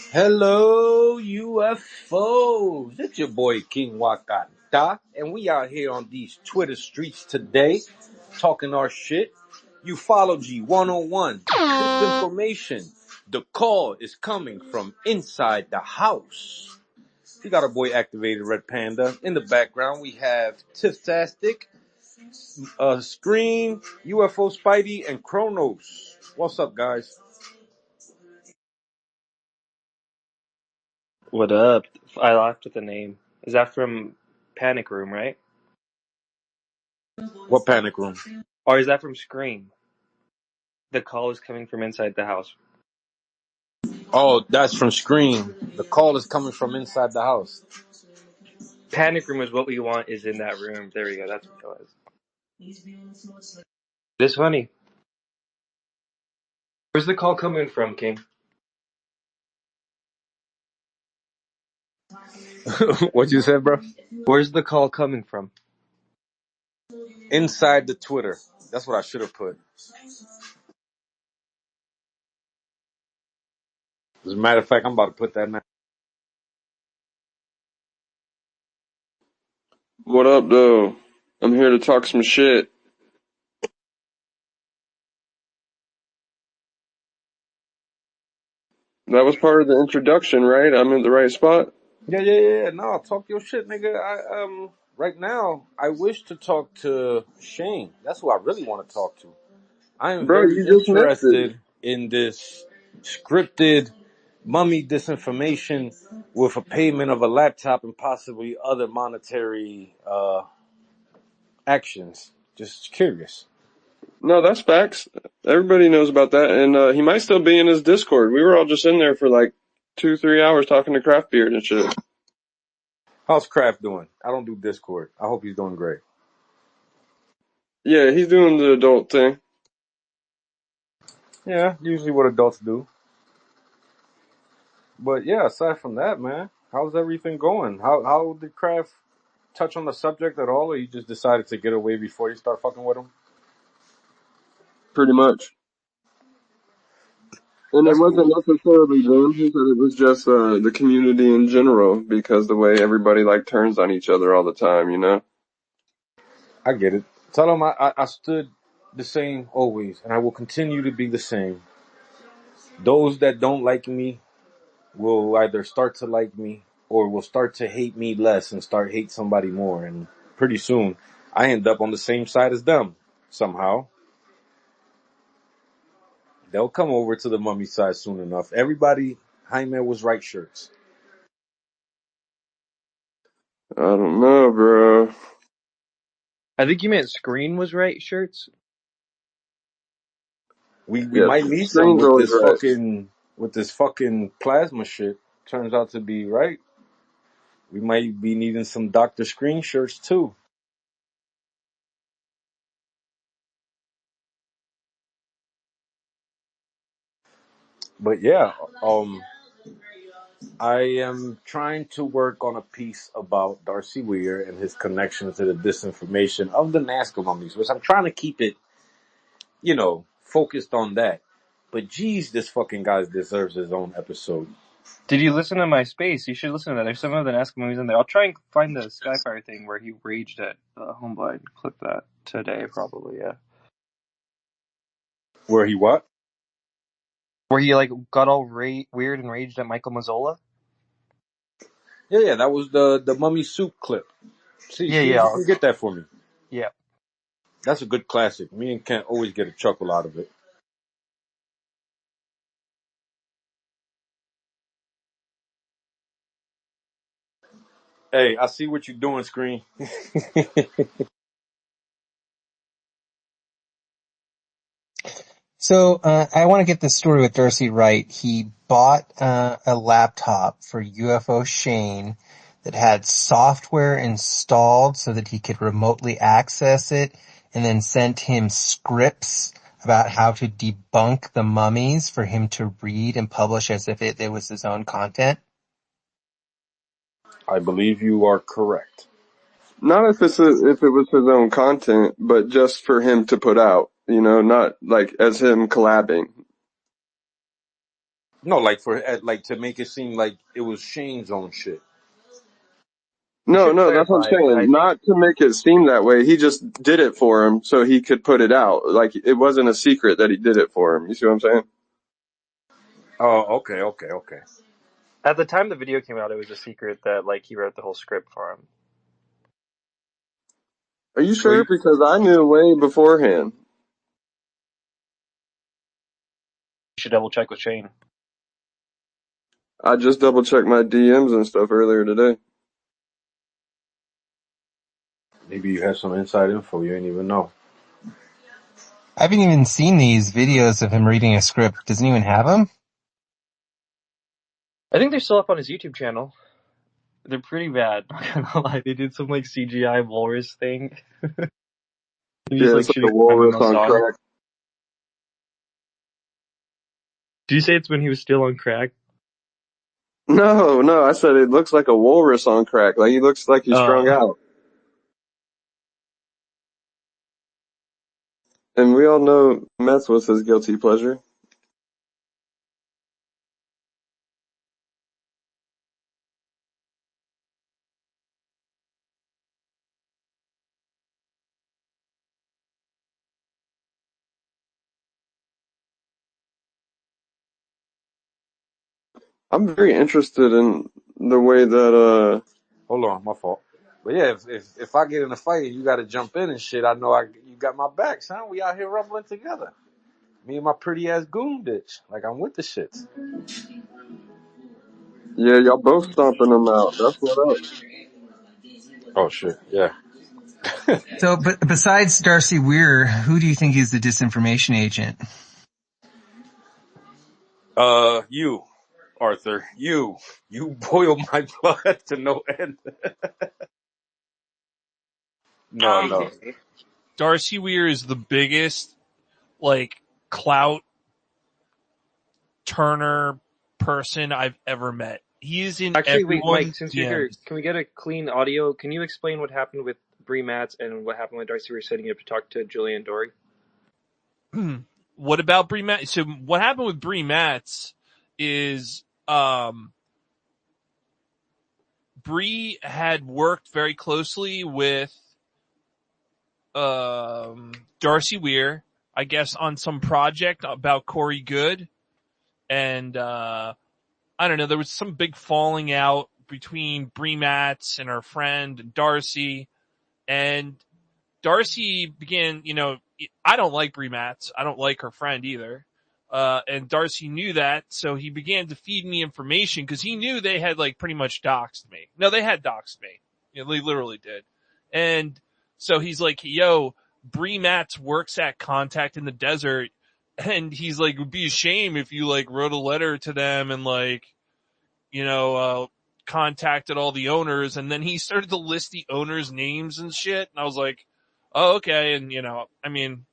Hello, UFOs. It's your boy King Wakanda, and we out here on these Twitter streets today, talking our shit. Ufology 101. Disinformation. The call is coming from inside the house. We got our boy activated Red Panda. In the background, we have Tifftastic, Screen, UFO Spidey, and Kronos. What's up, guys? What up? I laughed at the name. Is that from Panic Room, right? What panic room? Or is that from Scream? The call is coming from inside the house. Oh, that's from Scream. The call is coming from inside the house. Panic Room is what we want is in that room. There we go. That's what it was. This funny. Where's the call coming from, King? What you said, bro? Where's the call coming from? Inside the Twitter. That's what I should have put. As a matter of fact, I'm about to put that now. What up, though? I'm here to talk some shit. That was part of the introduction, right? I'm in the right spot? Yeah. No, talk your shit, nigga. Right now, I wish to talk to Shane. That's who I really want to talk to. I am Bro, very you just missed it. interested in this scripted mummy disinformation with a payment of a laptop and possibly other monetary actions. Just curious. No, that's facts. Everybody knows about that, and he might still be in his Discord. We were all just in there for like 2-3 hours talking to Craft Beard and shit. How's Kraft doing? I don't do Discord. I hope he's doing great. Yeah, he's doing the adult thing. Yeah, usually what adults do. But yeah, aside from that, man, how's everything going? How did Kraft touch on the subject at all, or you just decided to get away before you start fucking with him? Pretty much. And it That's wasn't cool. necessarily them. He said it was just the community in general, because the way everybody like turns on each other all the time, you know? I get it. Tell him I stood the same always, and I will continue to be the same. Those that don't like me will either start to like me or will start to hate me less and start hate somebody more. And pretty soon, I end up on the same side as them somehow. They'll come over to the mummy side soon enough. Everybody, Jaime was right shirts. I don't know, bro. I think you meant Screen was right shirts. We Yeah, might need some Screen's always right. with this fucking plasma shit. Turns out to be right. We might be needing some Dr. Screen shirts too. But yeah, I am trying to work on a piece about Darcy Weir and his connection to the disinformation of the Nazca mummies, which I'm trying to keep it, focused on that. But geez, this fucking guy deserves his own episode. Did you listen to my space? You should listen to that. There's some of the Nazca movies in there. I'll try and find the Skyfire thing where he raged at Homeboy. Clip that today, probably, yeah. Where he what? Where he like got all weird and raged at Michael Mazzola. Yeah, that was the mummy soup clip. See if you can get that for me. Yeah. That's a good classic. Me and Kent always get a chuckle out of it. Hey, I see what you're doing, Screen. So I want to get this story with Darcy right. He bought a laptop for UFO Shane that had software installed so that he could remotely access it, and then sent him scripts about how to debunk the mummies for him to read and publish as if it was his own content. I believe you are correct. Not if if it was his own content, but just for him to put out, not like as him collabing. No, like like to make it seem like it was Shane's own shit. He No, should no, that's what I'm clarify, but I saying. think Not to make it seem that way. He just did it for him so he could put it out. Like, it wasn't a secret that he did it for him. You see what I'm saying? Oh, okay. at the time the video came out, it was a secret that like he wrote the whole script for him. Are you Well, sure? Because I knew way beforehand. You should double check with Shane. I just double checked my DMs and stuff earlier today. maybe you have some inside info you ain't even know. I haven't even seen these videos of him reading a script. Does anyone have them? I think they're still up on his YouTube channel. They're pretty bad. Not gonna lie, they did some like CGI walrus thing. He's Yeah, like it's like a shooting walrus on on song. crack. Did you say it's when he was still on crack? No, no, I said it looks like a walrus on crack. Like, he looks like he's strung out. And we all know meth was his guilty pleasure. I'm very interested in the way that, Hold on, my fault. But yeah, if I get in a fight and you got to jump in and shit, I know you got my back, son. We out here rumbling together. Me and my pretty ass goon bitch. Like I'm with the shits. yeah, y'all both stomping them out. That's what up. Oh shit, yeah. So, but besides Darcy Weir, who do you think is the disinformation agent? You, Arthur, you boil my blood to no end. No. Darcy Weir is the biggest, like, clout turner person I've ever met. He is in Actually, wait, Mike, everyone's since you're here, DMs. can we get a clean audio? Can you explain what happened with Bree Matz and what happened when Darcy were setting up to talk to Julian Dory? What about Bree Matz? So what happened with Bree Matz is, Bree had worked very closely with, Darcy Weir, I guess, on some project about Corey Good. And, I don't know, there was some big falling out between Bree Matz and her friend and Darcy. And Darcy began, I don't like Bree Matz. I don't like her friend either. And Darcy knew that, so he began to feed me information because he knew they had like pretty much doxed me. No, they had doxed me. They literally did. And so he's like, yo, Bree Matz works at Contact in the Desert. And he's like, it would be a shame if you like wrote a letter to them and like, contacted all the owners. And then he started to list the owners' names and shit. And I was like, oh, okay. And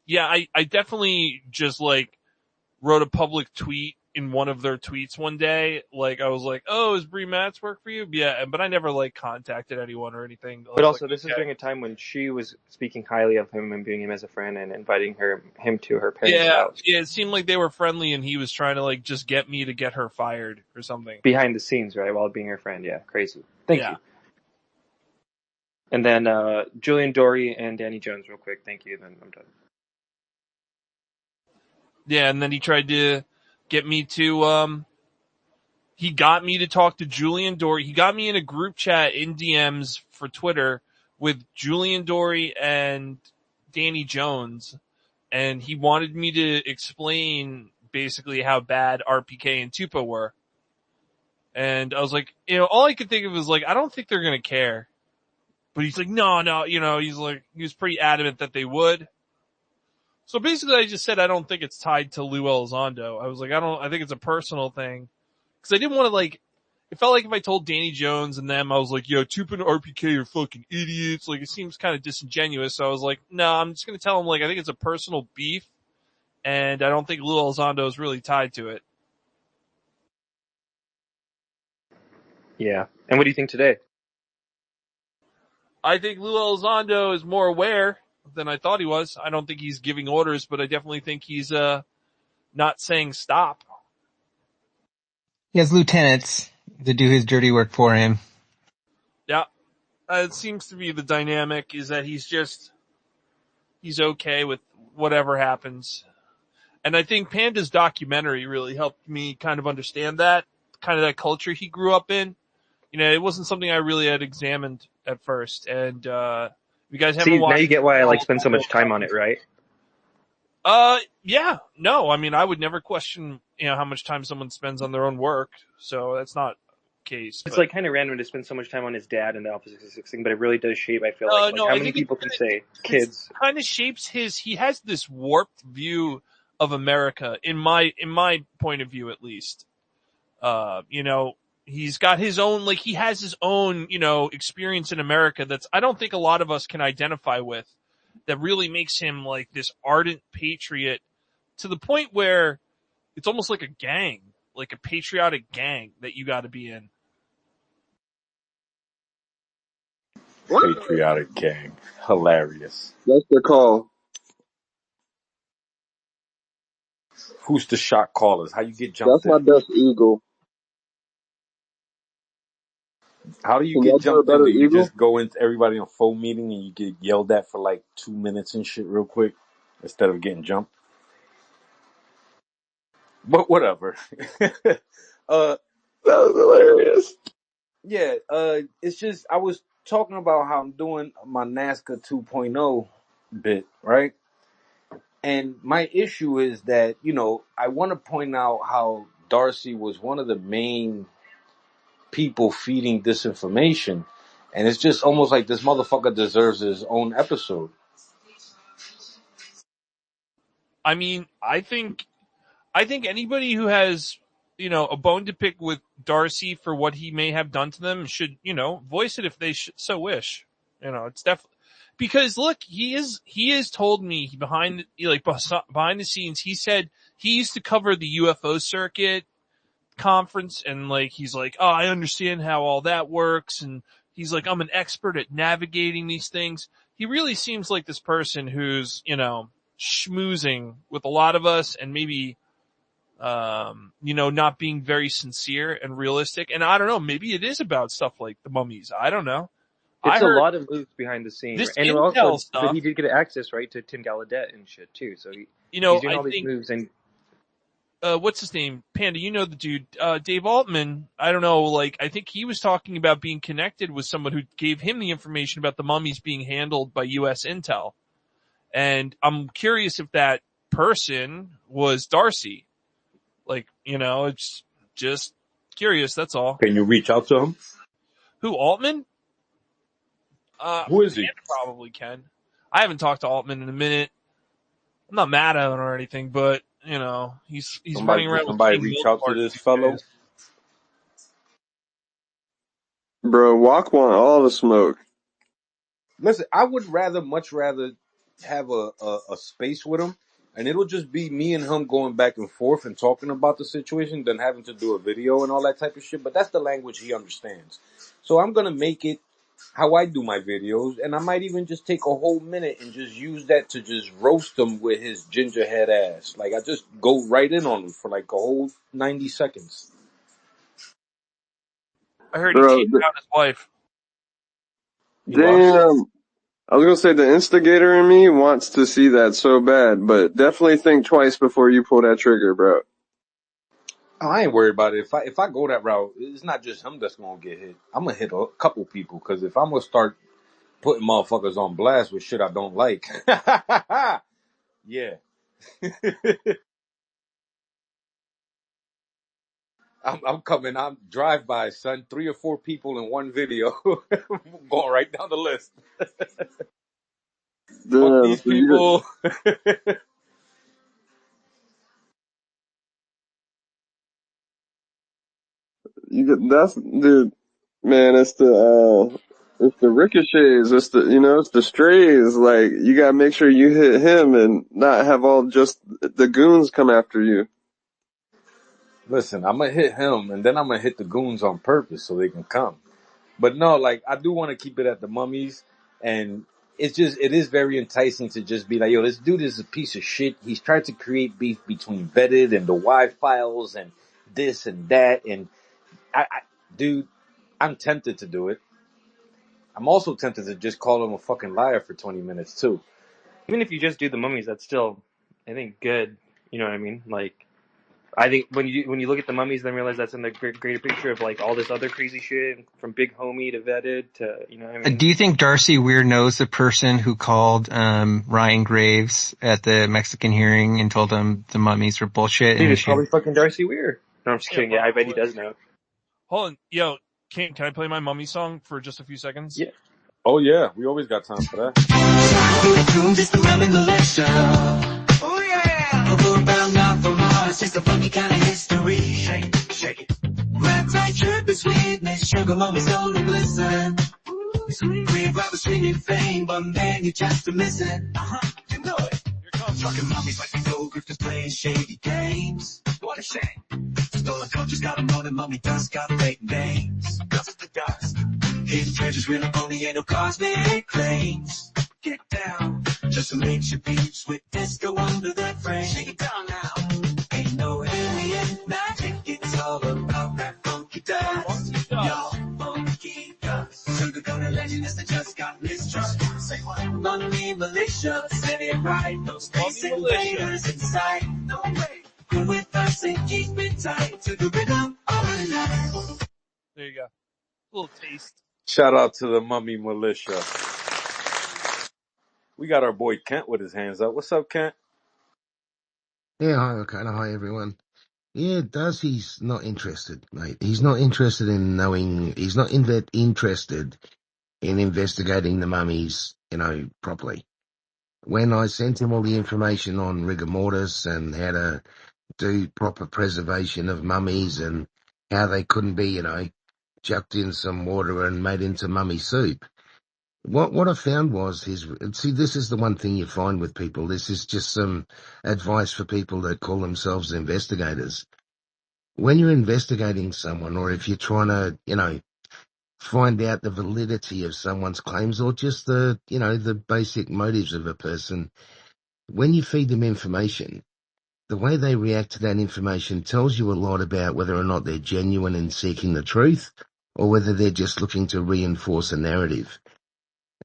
I definitely just like wrote a public tweet in one of their tweets one day. Like, I was like, oh, is Bree Matz work for you? Yeah. But I never like contacted anyone or anything. But also, this is during a time when she was speaking highly of him and viewing him as a friend and inviting him to her parents' house. Yeah, it seemed like they were friendly and he was trying to like just get me to get her fired or something. Behind the scenes, right, while being her friend. Yeah, crazy. Thank you. And then Julian Dory and Danny Jones real quick. Thank you, then I'm done. Yeah, and then he tried to get me to, he got me to talk to Julian Dory. He got me in a group chat in DMs for Twitter with Julian Dory and Danny Jones. And he wanted me to explain basically how bad RPK and Tupa were. And I was like, all I could think of was like, I don't think they're going to care. But he's like, no, he was pretty adamant that they would. So basically I just said I don't think it's tied to Lou Elizondo. I was like, I think it's a personal thing. Cause I didn't want to like, it felt like if I told Danny Jones and them, I was like, yo, Tupa and RPK are fucking idiots. Like it seems kind of disingenuous. So I was like, no, I'm just going to tell them like, I think it's a personal beef and I don't think Lou Elizondo is really tied to it. Yeah. And what do you think today? I think Lou Elizondo is more aware than I thought he was. I don't think he's giving orders, but I definitely think he's, not saying stop. He has lieutenants to do his dirty work for him. Yeah. It seems to be the dynamic is that he's okay with whatever happens. And I think Panda's documentary really helped me kind of understand that culture he grew up in. You know, it wasn't something I really had examined at first. And, if you guys haven't See, now watched you get why I spend so much time on it, right? Yeah, no, I mean, I would never question, how much time someone spends on their own work. So that's not the case. It's like kind of random to spend so much time on his dad and the opposite sex thing, but it really does shape, I feel like no, how I many think people can say kids. kind of shapes he has this warped view of America in my point of view, at least. He's got his own, he has his own, experience in America I don't think a lot of us can identify with, that really makes him like this ardent patriot to the point where it's almost like a gang, like a patriotic gang that you got to be in. Patriotic gang. Hilarious. That's the call. Who's the shot callers? How you get jumped That's my in? best eagle. How do you Can y'all get do a jumped in? better Do you eagle? just go into everybody on phone meeting and you get yelled at for like 2 minutes and shit real quick instead of getting jumped? But whatever. That was hilarious. Yeah, it's just I was talking about how I'm doing my NASCAR 2.0 bit, right? And my issue is that, I want to point out how Darcy was one of the main people feeding disinformation. And it's just almost like this motherfucker deserves his own episode. I mean, I think anybody who has, a bone to pick with Darcy for what he may have done to them should, voice it if they so wish. It's definitely because look, he has told me behind the scenes, he said he used to cover the UFO circuit conference and he's like, oh, I understand how all that works. And he's like, I'm an expert at navigating these things. He really seems like this person who's, schmoozing with a lot of us and maybe, not being very sincere and realistic. And I don't know, maybe it is about stuff like the mummies. I don't know. It's I a heard lot of moves behind the scenes, this and intel also, stuff. but he did get access, right, to Tim Gallaudet and shit too. So he's doing all these moves. And what's his name? Panda, you know the dude, Dave Altman. I don't know, I think he was talking about being connected with someone who gave him the information about the mummies being handled by U.S. intel. And I'm curious if that person was Darcy. It's just curious, that's all. Can you reach out to him? Who, Altman? Who is he? Panda probably can. I haven't talked to Altman in a minute. I'm not mad at him or anything, but he's running around. Somebody reach out to this fellow. Bro, Walk want all the smoke. Listen, I would much rather have a space with him, and it'll just be me and him going back and forth and talking about the situation than having to do a video and all that type of shit. But that's the language he understands. So I'm gonna make it how I do my videos, and I might even just take a whole minute and just use that to just roast him with his ginger head ass. I just go right in on him for a whole 90 seconds. I heard he cheated on his wife. Damn. I was gonna say the instigator in me wants to see that so bad, but definitely think twice before you pull that trigger, bro. Oh, I ain't worried about it. If I go that route, it's not just him that's gonna get hit. I'm gonna hit a couple people, because if I'm gonna start putting motherfuckers on blast with shit I don't like, yeah. I'm coming. I'm drive-by, son. 3 or 4 people in one video. Going right down the list. Fuck these people. Dude, man, it's the ricochets, it's the strays, you gotta make sure you hit him and not have all just the goons come after you. Listen, I'm gonna hit him, and then I'm gonna hit the goons on purpose so they can come. But no, I do want to keep it at the mummies, and it is very enticing to just be like, yo, this dude is a piece of shit. He's trying to create beef between Vetted and the Y files and this and that, and dude, I'm tempted to do it. I'm also tempted to just call him a fucking liar for 20 minutes too. Even if you just do the mummies, that's still, I think, good. You know what I mean? Like, I think when you look at the mummies, then realize that's in the greater picture of like all this other crazy shit, from Big Homie to Vetted to, you know what I mean? Do you think Darcy Weir knows the person who called Ryan Graves at the Mexican hearing and told him the mummies were bullshit? Dude, And it's probably fucking Darcy Weir. No, I'm just kidding. Yeah, I bet he does know. Hold on, yo, can I play my mummy song for just a few seconds? Yeah. Oh yeah, we always got time for that. It's the Roman militia. Oh yeah. Over about not from Mars. It's a funky kind of history. Shake it, shake it. Red tight trip is sweetness. Sugar mummies don't listen. We've got the swinging fame, but man, you just miss it. You know it. Here comes trucking mummies like we know grifters playing shady games. What a shame. Stolen culture's got 'em running, mummy dust got fake names. Cause it's the dust. Hidden treasures real only ain't no cosmic claims. Get down, just some ancient beats with disco under that frame. Shake it down now. Ain't no alien magic, it's all about that funky dust. Y'all funky dust. Sugar gonna legend is that just got mistrust. Say what? Mummy militia, set it right. No space invaders in sight. No way. Come with us and keep it tight to the rhythm all the night. There you go. A little taste. Shout out to the Mummy Militia. We got our boy Kent with his hands up. What's up, Kent? Yeah, hi, okay, hi everyone. Yeah, Darcy's not interested, mate. He's not interested in knowing, he's not interested in investigating the mummies, properly. When I sent him all the information on rigor mortis and how to do proper preservation of mummies and how they couldn't be, chucked in some water and made into mummy soup, what I found was this is the one thing you find with people. This is just some advice for people that call themselves investigators. When you're investigating someone, or if you're trying to, find out the validity of someone's claims, or just the basic motives of a person, when you feed them information, the way they react to that information tells you a lot about whether or not they're genuine in seeking the truth, or whether they're just looking to reinforce a narrative.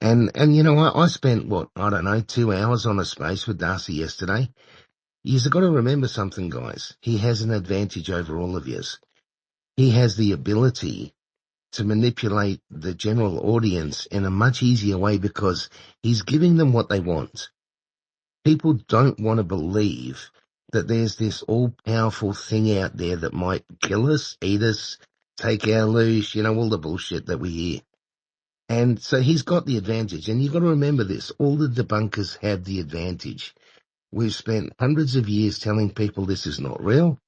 And I spent, 2 hours on a space with Darcy yesterday. You've got to remember something, guys. He has an advantage over all of yous. He has the ability to manipulate the general audience in a much easier way because he's giving them what they want. People don't want to believe that there's this all-powerful thing out there that might kill us, eat us, take our loose, all the bullshit that we hear. And so he's got the advantage. And you've got to remember this. All the debunkers have the advantage. We've spent hundreds of years telling people this is not real.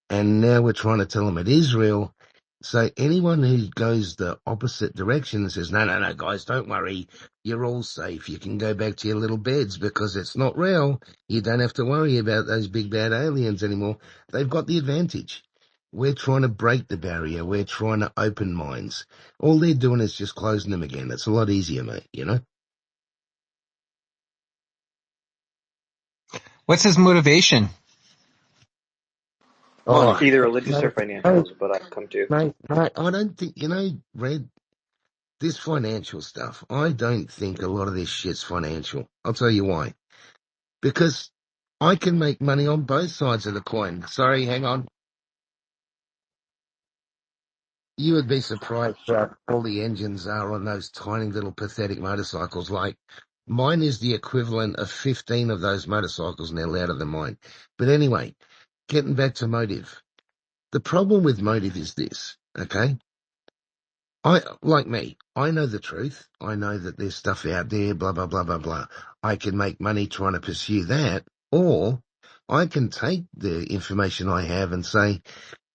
And now we're trying to tell them it is real. So anyone who goes the opposite direction and says, no, guys, don't worry. You're all safe. You can go back to your little beds because it's not real. You don't have to worry about those big bad aliens anymore. They've got the advantage. We're trying to break the barrier. We're trying to open minds. All they're doing is just closing them again. It's a lot easier, mate, what's his motivation? Oh, Either religious mate, or financial is what I've come to. mate, I don't think, Red, this financial stuff, I don't think a lot of this shit's financial. I'll tell you why. Because I can make money on both sides of the coin. Sorry, hang on. You would be surprised how all the engines are on those tiny little pathetic motorcycles. Like, mine is the equivalent of 15 of those motorcycles and they're louder than mine. But anyway, getting back to motive. The problem with motive is this, okay? I know the truth. I know that there's stuff out there, blah, blah, blah, blah, blah. I can make money trying to pursue that, or I can take the information I have and say,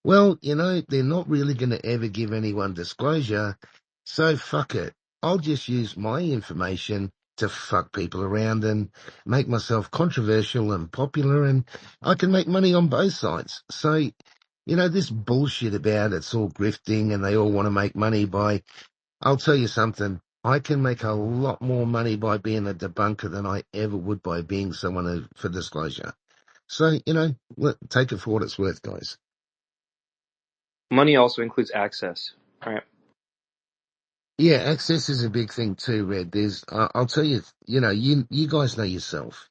well, they're not really going to ever give anyone disclosure, so fuck it. I'll just use my information to fuck people around and make myself controversial and popular, and I can make money on both sides. So, this bullshit about it's all grifting and they all want to make money by, I'll tell you something, I can make a lot more money by being a debunker than I ever would by being someone for disclosure. So, take it for what it's worth, guys. Money also includes access. All right. Yeah, access is a big thing too, Red. I'll tell you, you guys know yourself.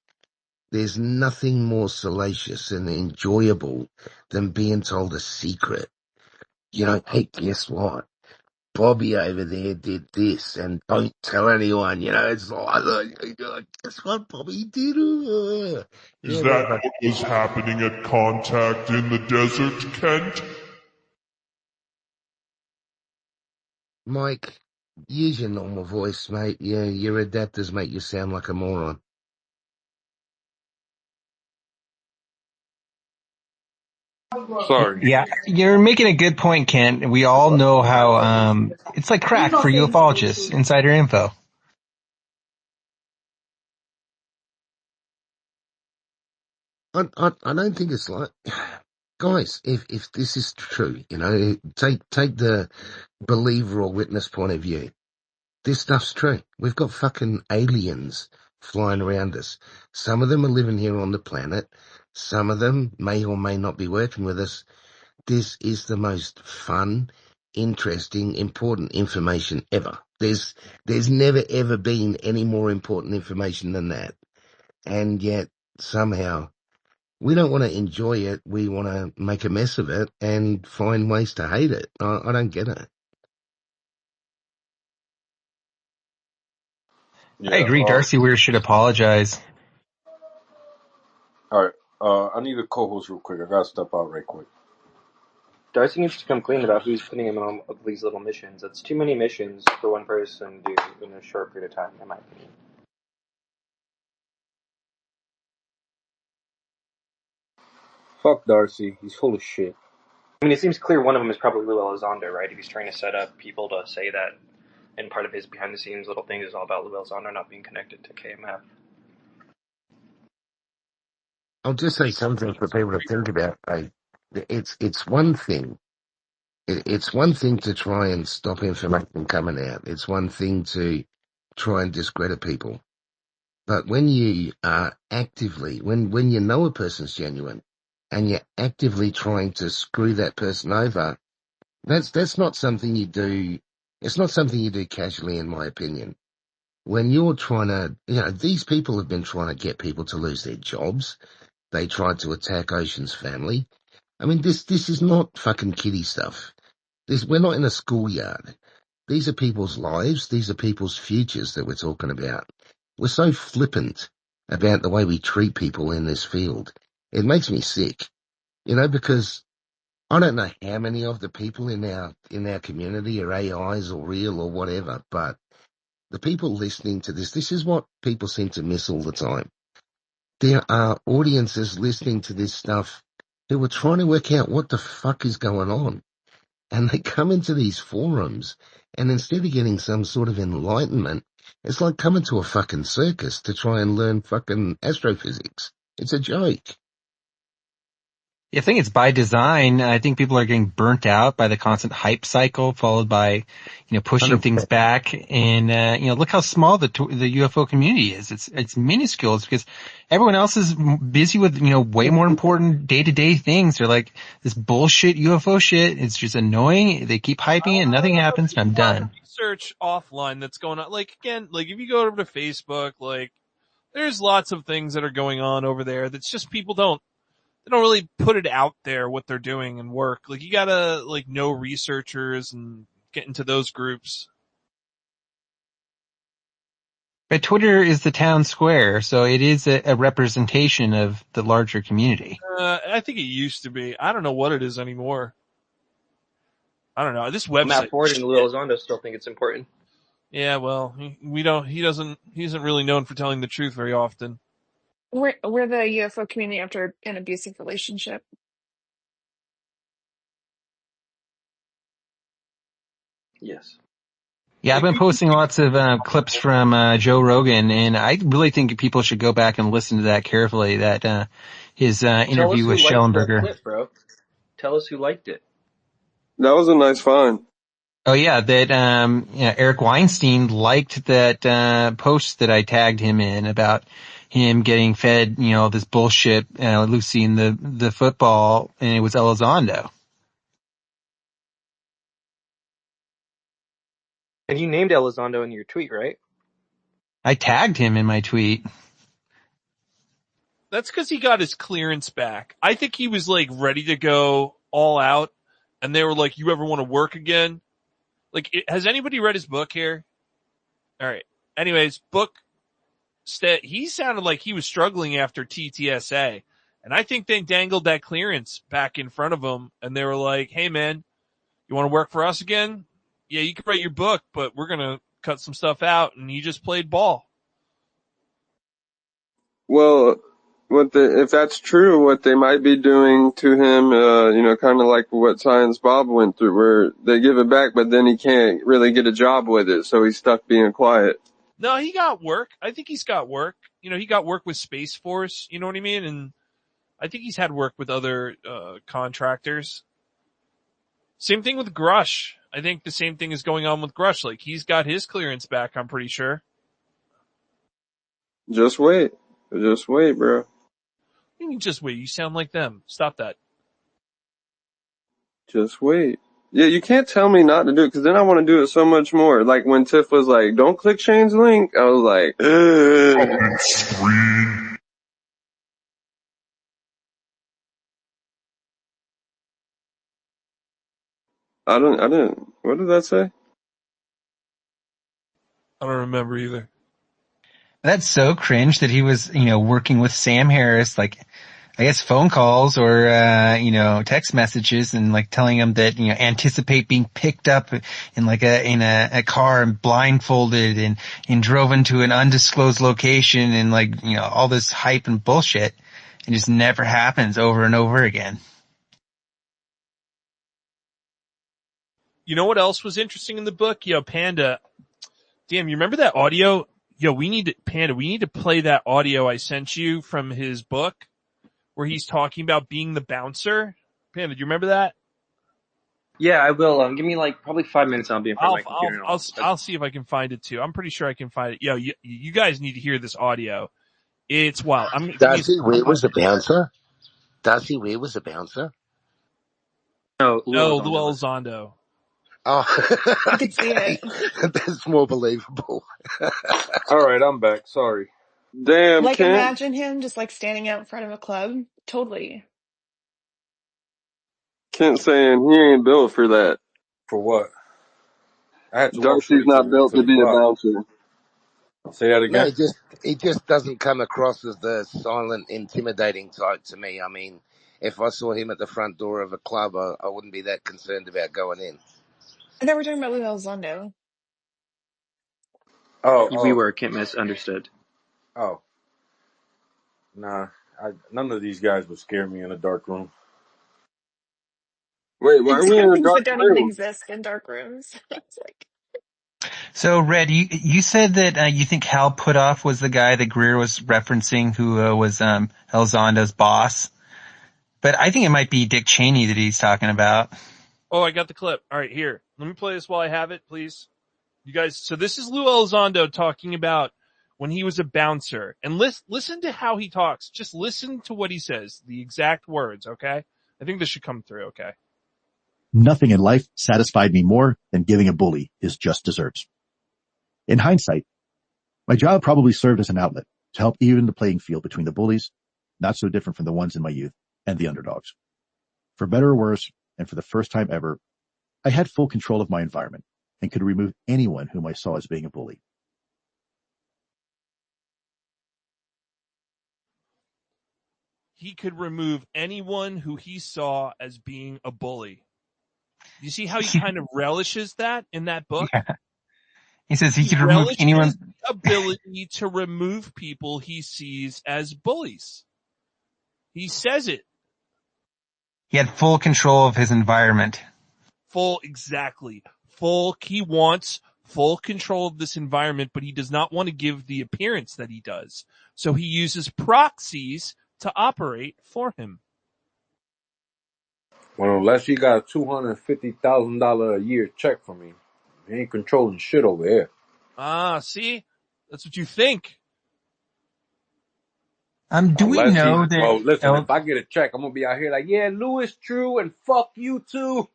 There's nothing more salacious and enjoyable than being told a secret. Hey, guess what? Bobby over there did this, and don't tell anyone. It's like, guess what Bobby did? Is that what was happening at Contact in the desert, Kent? Mike, use your normal voice, mate. Yeah, your adapters make you sound like a moron. Sorry. Yeah, you're making a good point, Kent. We all know how it's like crack for ufologists, insider info. I don't think it's like, guys, if this is true, take the believer or witness point of view. This stuff's true. We've got fucking aliens flying around us. Some of them are living here on the planet. Some of them may or may not be working with us. This is the most fun, interesting, important information ever. There's never ever been any more important information than that. And yet somehow we don't want to enjoy it. We want to make a mess of it and find ways to hate it. I don't get it. I Yeah. agree. Darcy Weir should apologize. All right. I need a co-host real quick. I gotta step out right quick. Darcy needs to come clean about who's putting him on all these little missions. That's too many missions for one person to do in a short period of time, in my opinion. Fuck Darcy. He's full of shit. I mean, it seems clear one of them is probably Lou Elizondo, right? If he's trying to set up people to say that, and part of his behind-the-scenes little thing is all about Lou Elizondo not being connected to KMF. I'll just say something for people to think about. It's one thing. It's one thing to try and stop information coming out. It's one thing to try and discredit people. But when you are actively, when you know a person's genuine, and you're actively trying to screw that person over, that's not something you do. It's not something you do casually, in my opinion. When you're trying to, these people have been trying to get people to lose their jobs. They tried to attack Ocean's family. I mean, this is not fucking kiddie stuff. We're not in a schoolyard. These are people's lives. These are people's futures that we're talking about. We're so flippant about the way we treat people in this field. It makes me sick, because I don't know how many of the people in our community are AIs or real or whatever, but the people listening to this is what people seem to miss all the time. There are audiences listening to this stuff who are trying to work out what the fuck is going on. And they come into these forums, and instead of getting some sort of enlightenment, it's like coming to a fucking circus to try and learn fucking astrophysics. It's a joke. I think it's by design. I think people are getting burnt out by the constant hype cycle, followed by, pushing 100%. things back. And, look how small the UFO community is. It's minuscule. It's because everyone else is busy with, way more important day-to-day things. They're like, this bullshit UFO shit. It's just annoying. They keep hyping it and nothing happens and I'm done. Research offline that's going on. Like, again, like if you go over to Facebook, like there's lots of things that are going on over there that's just people don't really put it out there what they're doing and work. Like you gotta know researchers and get into those groups. But Twitter is the town square, so it is a representation of the larger community. I think it used to be. I don't know what it is anymore. I don't know. This website. Matt Ford and Lou Elizondo still think it's important. Yeah, well, he isn't really known for telling the truth very often. We're the UFO community after an abusive relationship. Yes. Yeah, I've been posting lots of clips from Joe Rogan, and I really think people should go back and listen to that carefully. That his interview with Schellenberger. Clip, bro. Tell us who liked it. That was a nice find. Oh yeah, that Eric Weinstein liked that post that I tagged him in about him getting fed, this bullshit, Lucy in the football, and it was Elizondo. And you named Elizondo in your tweet, right? I tagged him in my tweet. That's because he got his clearance back. I think he was like ready to go all out, and they were like, "You ever want to work again?" Like, has anybody read his book here? All right. Anyways, he sounded like he was struggling after TTSA, and I think they dangled that clearance back in front of him, and they were like, "Hey, man, you want to work for us again? Yeah, you can write your book, but we're gonna cut some stuff out," and he just played ball. Well, if that's true, what they might be doing to him, kind of like what Science Bob went through, where they give it back, but then he can't really get a job with it, so he's stuck being quiet. No, he got work. I think he's got work. He got work with Space Force. You know what I mean? And I think he's had work with other contractors. Same thing with Grush. I think the same thing is going on with Grush. Like, he's got his clearance back, I'm pretty sure. Just wait, bro. You can just wait. You sound like them. Stop that. Just wait. Yeah, you can't tell me not to do it, because then I want to do it so much more. Like when Tiff was like, "Don't click Shane's link," I was like, ugh. I didn't. What did that say? I don't remember either. That's so cringe that he was, working with Sam Harris, like, I guess phone calls or, text messages and like telling him that, anticipate being picked up in like in a car and blindfolded and drove into an undisclosed location and like, all this hype and bullshit. It just never happens over and over again. You know what else was interesting in the book? Yo, Panda. Damn, you remember that audio? Yo, we need to play that audio I sent you from his book where he's talking about being the bouncer. Panda, do you remember that? Yeah, I will. Give me like probably 5 minutes. I'll be in front of my computer. I'll see if I can find it too. I'm pretty sure I can find it. Yo, you guys need to hear this audio. It's wild. Darcy, Weir was a bouncer? Darcy, Weir was a bouncer? No, Lou Elizondo. Oh, I could see it. That's more believable. All right, I'm back. Sorry. Damn, Like, Kent. imagine him just like standing out in front of a club. Totally. Kent saying he ain't built for that. For what? I had to walk Darcy's straight not built to to the be a block. bouncer. Say that No, again. he just doesn't come across as the silent, intimidating type to me. I mean, if I saw him at the front door of a club, I wouldn't be that concerned about going in. I thought we were talking about Lou Elizondo. We Oh, were. Can't misunderstood. oh. Nah, none of these guys would scare me in a dark room. Wait, why are we in a Things dark that don't even room? exist in dark rooms. It's like, So, Red, you said that you think Hal Putoff was the guy that Greer was referencing who was Elizondo's boss. But I think it might be Dick Cheney that he's talking about. Oh, I got the clip. All right, here. Let me play this while I have it, please. You guys, so this is Lou Elizondo talking about when he was a bouncer. And listen to how he talks. Just listen to what he says, the exact words, okay? I think this should come through, okay? Nothing in life satisfied me more than giving a bully his just desserts. In hindsight, my job probably served as an outlet to help even the playing field between the bullies, not so different from the ones in my youth, and the underdogs. For better or worse, and for the first time ever, I had full control of my environment and could remove anyone whom I saw as being a bully. He could remove anyone who he saw as being a bully. You see how he kind of relishes that in that book? Yeah. He says he could remove relishes anyone. the ability to remove people he sees as bullies. He says it. He had full control of his environment. Exactly. He wants full control of this environment, but he does not want to give the appearance that he does. So he uses proxies to operate for him. Well, unless you got a $250,000 a year check from me, you ain't controlling shit over here. Ah, see? That's what you think. Do we know that? Well, listen, if I get a check, I'm gonna be out here like, yeah, Louis True, and fuck you too.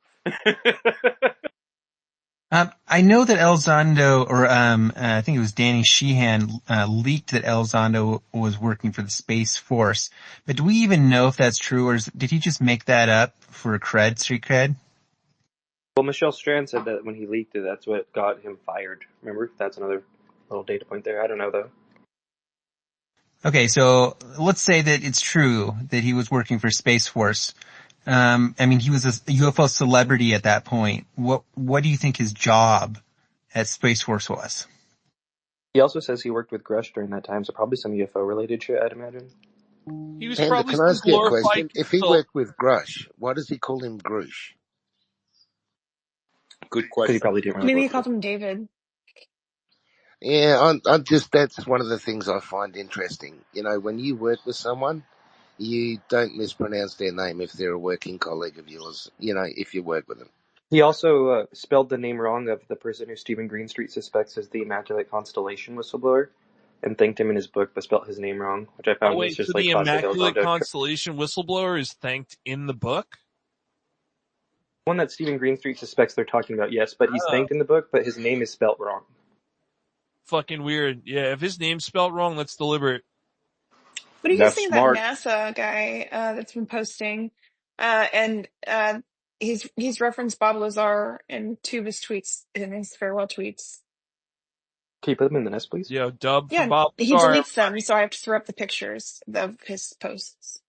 I know that Elizondo, or I think it was Danny Sheehan, leaked that Elizondo was working for the Space Force. But do we even know if that's true, or did he just make that up for street cred? Well, Michelle Strand said that when he leaked it, that's what got him fired. Remember? That's another little data point there. I don't know, though. Okay, so let's say that it's true that he was working for Space Force. I mean, he was a UFO celebrity at that point. What do you think his job at Space Force was? He also says he worked with Grush during that time, so probably some UFO-related shit, I'd imagine. He was Panda, probably can I some ask you a glorified question? If he consult. worked with Grush, why does he call him Grush? Good Because he question. probably didn't really Maybe work he with called him. him David. Yeah, I'm just, that's one of the things I find interesting. You know, when you work with someone, you don't mispronounce their name if they're a working colleague of yours, you know, if you work with them. He also spelled the name wrong of the person who Stephen Greenstreet suspects is the Immaculate Constellation whistleblower, and thanked him in his book, but spelt his name wrong, which I Oh found was wait, so just like the classic Immaculate Elizondo. Constellation whistleblower is thanked in the book? One that Stephen Greenstreet suspects they're talking about, yes, but he's Oh. thanked in the book, but his name is spelt wrong. Fucking weird. Yeah, if his name's spelled wrong, that's deliberate. What do you guys That's think of that smart. NASA guy that's been posting? And he's referenced Bob Lazar in two of his tweets, in his farewell tweets. Can you put them in the nest, please? Yo, dub for Yeah, Bob. he Sorry. deletes them, so I have to throw up the pictures of his posts.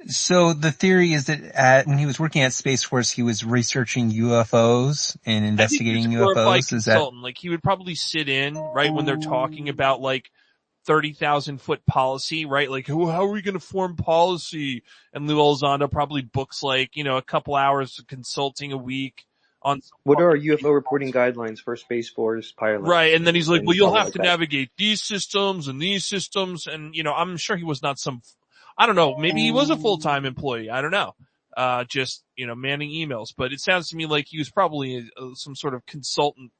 So the theory is that when he was working at Space Force, he was researching UFOs and I think he's investigating a glorified UFOs. Is that? consultant. Like, he would probably sit in, right, when they're talking about, like, 30,000 foot policy, right? Like, how are we going to form policy? And Lou Elizondo probably books, like, you know, a couple hours of consulting a week on. What are our UFO reporting guidelines for Space Force pilots? Right, and then he's like, And well, you'll probably have like to that. navigate these systems, and, you know, I'm sure he was not I don't know, maybe he was a full-time employee, I don't know. Just, you know, manning emails, but it sounds to me like he was probably some sort of consultant,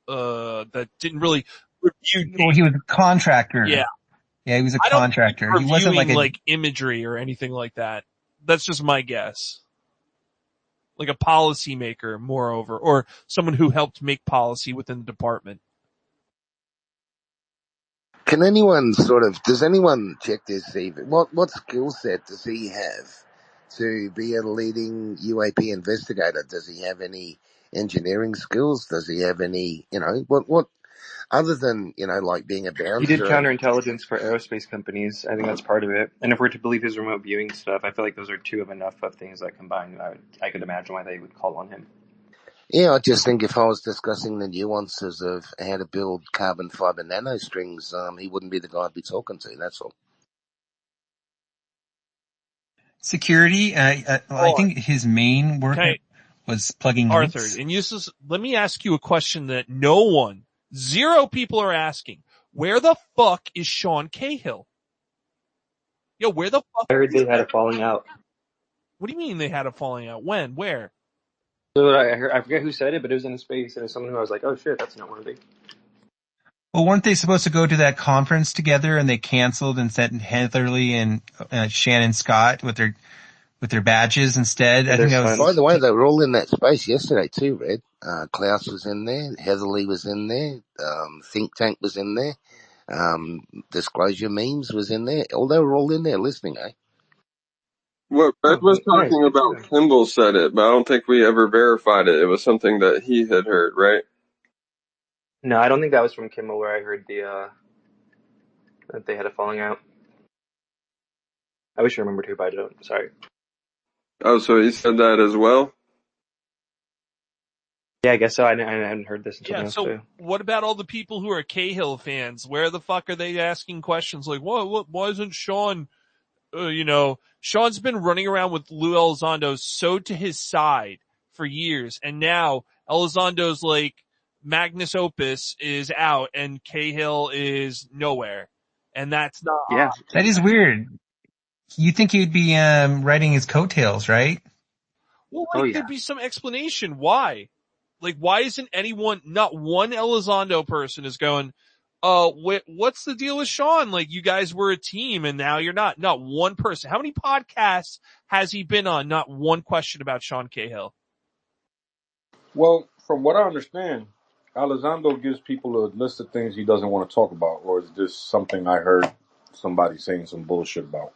that didn't really review. Well, he was a contractor. Yeah. Yeah, he was a I don't think contractor. he's He wasn't reviewing, like a. imagery or anything like that. That's just my guess. Like a policymaker, moreover, or someone who helped make policy within the department. Can does anyone check their CV? What skill set does he have to be a leading UAP investigator? Does he have any engineering skills? Does he have any, you know, what, other than, you know, like being a He did bouncer? counterintelligence for aerospace companies. I think that's part of it. And if we're to believe his remote viewing stuff, I feel like those are two of enough of things that combined. I could imagine why they would call on him. Yeah, I just think if I was discussing the nuances of how to build carbon fiber nanostrings, he wouldn't be the guy I'd be talking to, that's all. Security, I think his main work Okay. was plugging Arthur, leaks. and let me ask you a question that zero people are asking. Where the fuck is Sean Cahill? Yo, where the fuck? I heard they had a falling out. What do you mean they had a falling out? When? Where? So I forget who said it, but it was in a space, and it was someone who I was like, oh shit, that's noteworthy. Well, weren't they supposed to go to that conference together and they canceled and sent Heatherly and Shannon Scott with their badges instead? I think that was. By the way, they were all in that space yesterday too, Red. Klaus was in there, Heatherly was in there, Think Tank was in there, Disclosure Memes was in there. They were all in there listening, eh? What Red was Nice, talking good for about, them. Kimball said it, but I don't think we ever verified it. It was something that he had heard, right? No, I don't think that was from Kimmel where I heard that they had a falling out. I wish I remembered who, but I don't. Sorry. Oh, so he said that as well? Yeah, I guess so. I hadn't heard this until Yeah, now, so too. what about all the people who are Cahill fans? Where the fuck are they asking questions like, why isn't Sean, Sean's been running around with Lou Elizondo so to his side for years, and now Elizondo's like, Magnus Opus is out and Cahill is nowhere. And that's not Yeah. odd. That is weird. You think he'd be riding his coattails, right? Well, Oh, yeah. there'd be some explanation. Why? Like, why isn't not one Elizondo person is going, what's the deal with Sean? Like, you guys were a team and now you're not. Not one person. How many podcasts has he been on? Not one question about Sean Cahill. Well, from what I understand, Elizondo gives people a list of things he doesn't want to talk about, or is this something I heard somebody saying some bullshit about?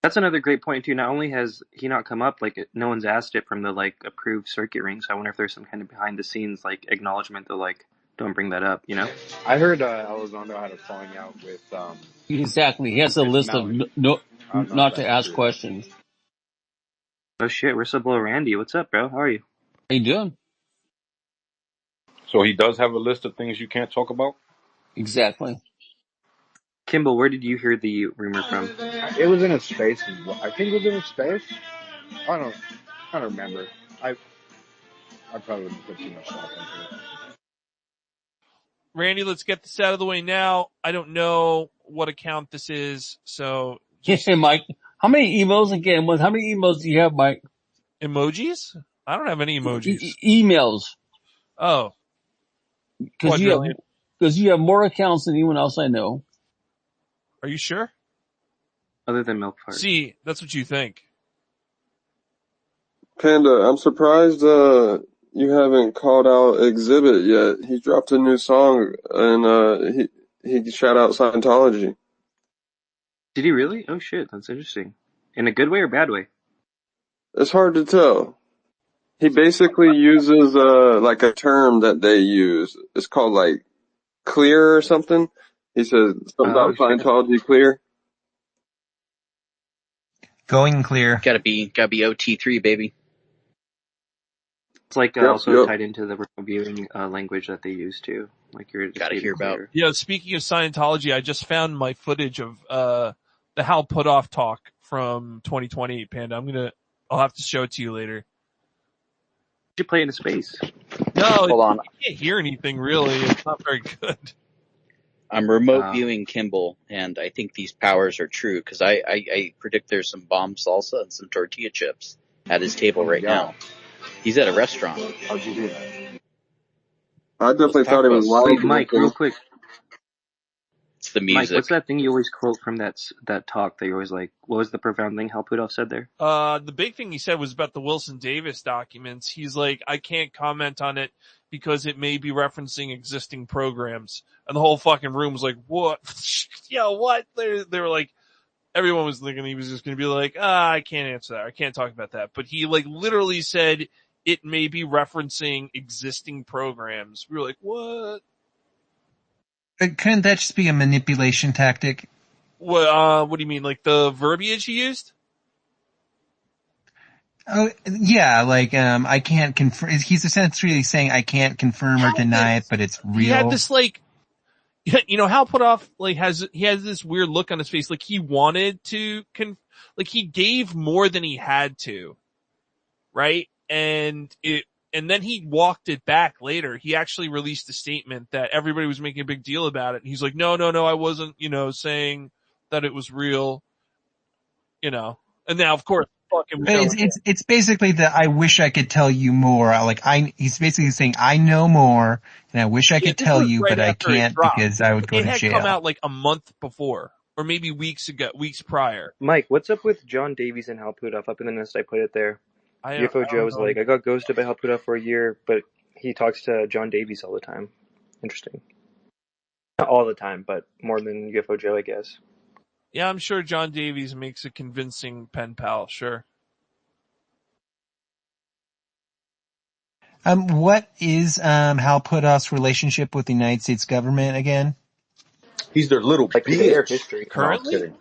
That's another great point too. Not only has he not come up, like no one's asked it from the like approved circuit ring. So I wonder if there's some kind of behind the scenes like acknowledgement that like don't bring that up. You know? I heard Elizondo had a falling out with Exactly. He has a with list of Melanie. I don't know if not to that's ask true. questions. Oh shit, whistleblower Randy, what's up, bro? How are you? How you doing? So he does have a list of things you can't talk about? Exactly. Kimball, where did you hear the rumor from? It was in a space. I think it was in a space. I don't remember. I probably wouldn't put too much thought into it. Randy, let's get this out of the way now. I don't know what account this is, so just Hey, Mike, how many emails again? How many emails do you have, Mike? emojis? I don't have any emojis. Emails. Oh, Because you have more accounts than anyone else I know. Are you sure? Other than Milk Fart. See, that's what you think. Panda, I'm surprised you haven't called out Exhibit yet. He dropped a new song and he shout out Scientology. Did he really? Oh shit, that's interesting. In a good way or bad way? It's hard to tell. He basically uses like a term that they use. It's called like clear or something. He says something about shit. Scientology clear. Going clear. Gotta be OT3, baby. It's like Yep. also tied into the viewing language that they use too. Like you're Gotta hear about. Yeah, speaking of Scientology, I just found my footage of the Hal Puthoff talk from 2020, Panda. I'll have to show it to you later. You play in space. No, Hold on. You can't hear anything really. It's not very good. I'm remote viewing Kimball, and I think these powers are true because I predict there's some bomb salsa and some tortilla chips at his table right now. He's at a restaurant. How'd you do that? I definitely thought he was lying. Wait, Mike, real quick. It's the music. Mike, what's that thing you always quote from that talk that you're always like, what was the profound thing Hal Puthoff said there? The big thing he said was about the Wilson Davis documents. He's like, I can't comment on it because it may be referencing existing programs. And the whole fucking room was like, what? Yeah, what? They were like, everyone was thinking he was just going to be like, I can't answer that. I can't talk about that. But he like literally said it may be referencing existing programs. We were like, what? Couldn't that just be a manipulation tactic? What do you mean? Like the verbiage he used? Oh, yeah, like, I can't confirm. He's essentially saying I can't confirm or deny it, but it's real. He had this like, you know, Hal Puthoff like has this weird look on his face, like he wanted to like he gave more than he had to, right? And then he walked it back later. He actually released a statement that everybody was making a big deal about it. And he's like, no, I wasn't, saying that it was real, And now, of course, fucking. It's basically I wish I could tell you more. He's basically saying I know more, and I wish I could tell you, but I can't because I would go to jail. It had come out like a month before, or maybe weeks prior. Mike, what's up with John Davies and Hal Puthoff? Up in the nest, I put it there. UFO Joe was like, I got ghosted by Hal Puthoff for a year, but he talks to John Davies all the time. Interesting. Not all the time, but more than UFO Joe, I guess. Yeah, I'm sure John Davies makes a convincing pen pal, sure. What is Hal Puthoff's relationship with the United States government again? He's their little bitch. History. Currently? No,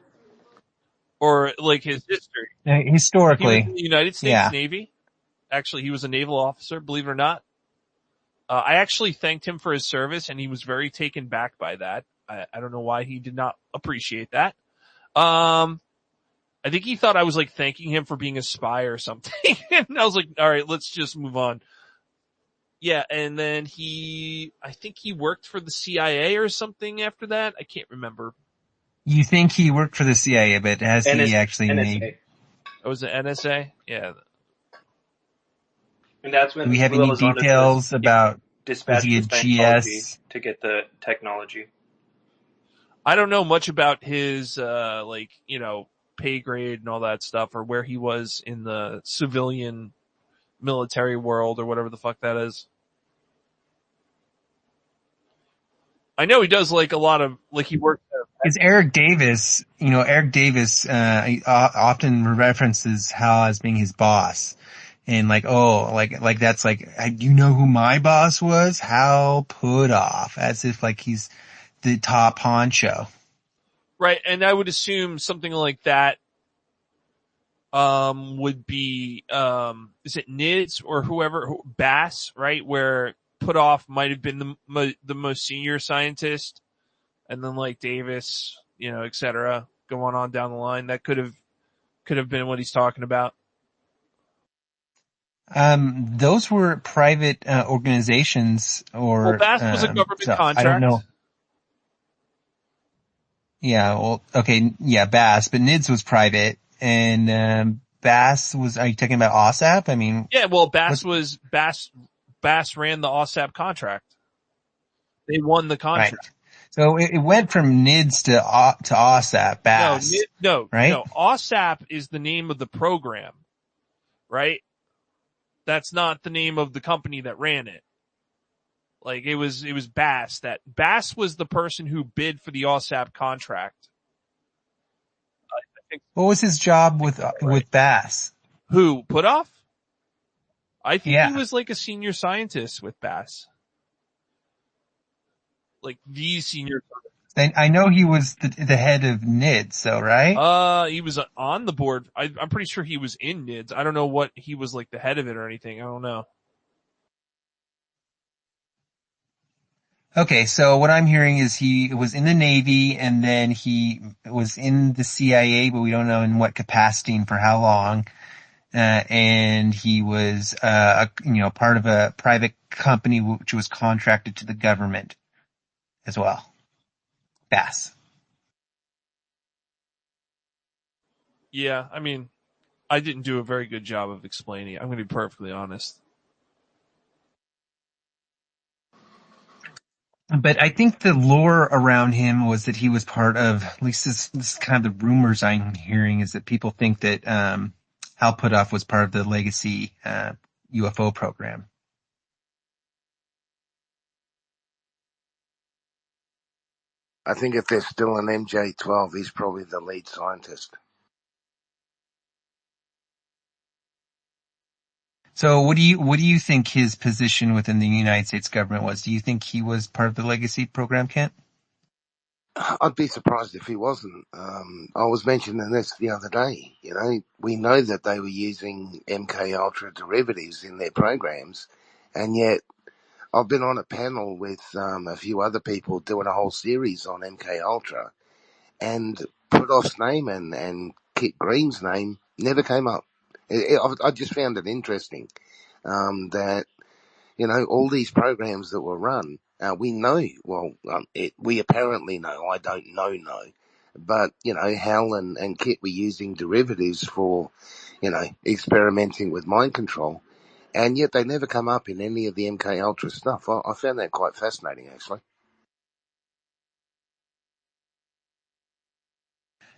or like his history? Historically. He was in the United States Navy. Actually, he was a naval officer, believe it or not. I actually thanked him for his service, and he was very taken back by that. I don't know why he did not appreciate that. I think he thought I was like thanking him for being a spy or something. And I was like, all right, let's just move on. Yeah, and then I think he worked for the CIA or something after that. I can't remember. You think he worked for the CIA, but has he actually made? Oh, was it NSA? Yeah. And that's when do we have any details about was he a GS to get the technology? I don't know much about his pay grade and all that stuff, or where he was in the civilian military world or whatever the fuck that is. I know he does like a lot of, like he works. It's Eric Davis. Eric Davis he often references Hal as being his boss, and like that's like, you know who my boss was? Hal Puthoff, as if like he's the top honcho. Right, and I would assume something like that would be is it Nids or whoever, Bass, right? Where Puthoff might have been the most senior scientist, and then like Davis, etc. Going on down the line, that could have been what he's talking about. Those were private organizations, or well, Bass was a government contract. I don't know. Yeah, well, okay, yeah, Bass, but NIDS was private, and Bass was. Are you talking about OSAP? I mean, yeah, well, Bass ran the OSAP contract. They won the contract. Right. So it went from NIDS to OSAP, Bass. No, right? No, OSAP is the name of the program, right? That's not the name of the company that ran it. Like it was Bass. Bass was the person who bid for the OSAP contract. What was his job with Bass? Who? Puthoff? I think he was like a senior scientist with Bass. Like the senior scientist. I know he was the head of NIDS, though, right? He was on the board. I'm pretty sure he was in NIDS. I don't know what he was like the head of it or anything. I don't know. Okay, so what I'm hearing is he was in the Navy, and then he was in the CIA, but we don't know in what capacity and for how long. And he was, part of a private company which was contracted to the government as well. Bass. Yeah, I mean, I didn't do a very good job of explaining it. I'm going to be perfectly honest. But I think the lore around him was that he was part of, at least this is kind of the rumors I'm hearing, is that people think that Hal Puthoff was part of the legacy UFO program. I think if there's still an MJ-12, he's probably the lead scientist. So what do you think his position within the United States government was? Do you think he was part of the legacy program, Kent? I'd be surprised if he wasn't. I was mentioning this the other day. We know that they were using MK Ultra derivatives in their programs, and yet I've been on a panel with a few other people doing a whole series on MK Ultra, and Puthoff's name and Kit Green's name never came up. I just found it interesting that all these programs that were run, we know. Well, we apparently know. I don't know, but Hal and Kit were using derivatives for experimenting with mind control. And yet they never come up in any of the MK Ultra stuff. I found that quite fascinating, actually.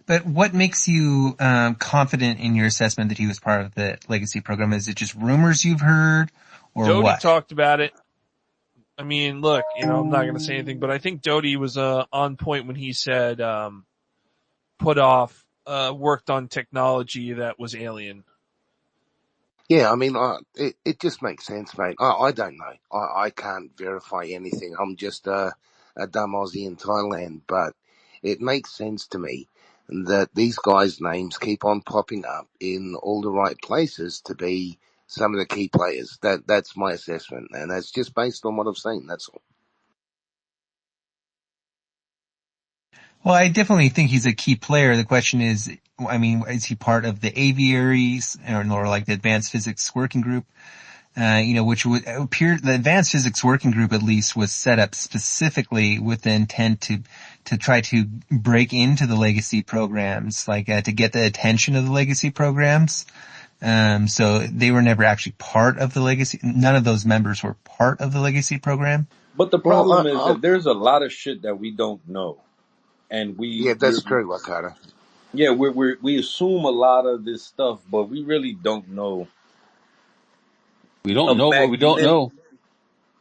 But what makes you confident in your assessment that he was part of the legacy program? Is it just rumors you've heard, or Doty what? talked about it. I mean, look, I'm not going to say anything, but I think Doty was on point when he said Puthoff worked on technology that was alien. Yeah, I mean, it just makes sense, mate. I don't know. I can't verify anything. I'm just a dumb Aussie in Thailand, but it makes sense to me that these guys' names keep on popping up in all the right places to be some of the key players. That's my assessment, and that's just based on what I've seen. That's all. Well, I definitely think he's a key player. The question is, I mean, is he part of the aviaries or like the Advanced Physics Working Group? Which would appear, the Advanced Physics Working Group at least was set up specifically with the intent to try to break into the legacy programs, like to get the attention of the legacy programs. So they were never actually part of the legacy. None of those members were part of the legacy program. But the problem is that there's a lot of shit that we don't know. And that's true, Wakata. Yeah, we assume a lot of this stuff, but we really don't know. We don't know what we don't know.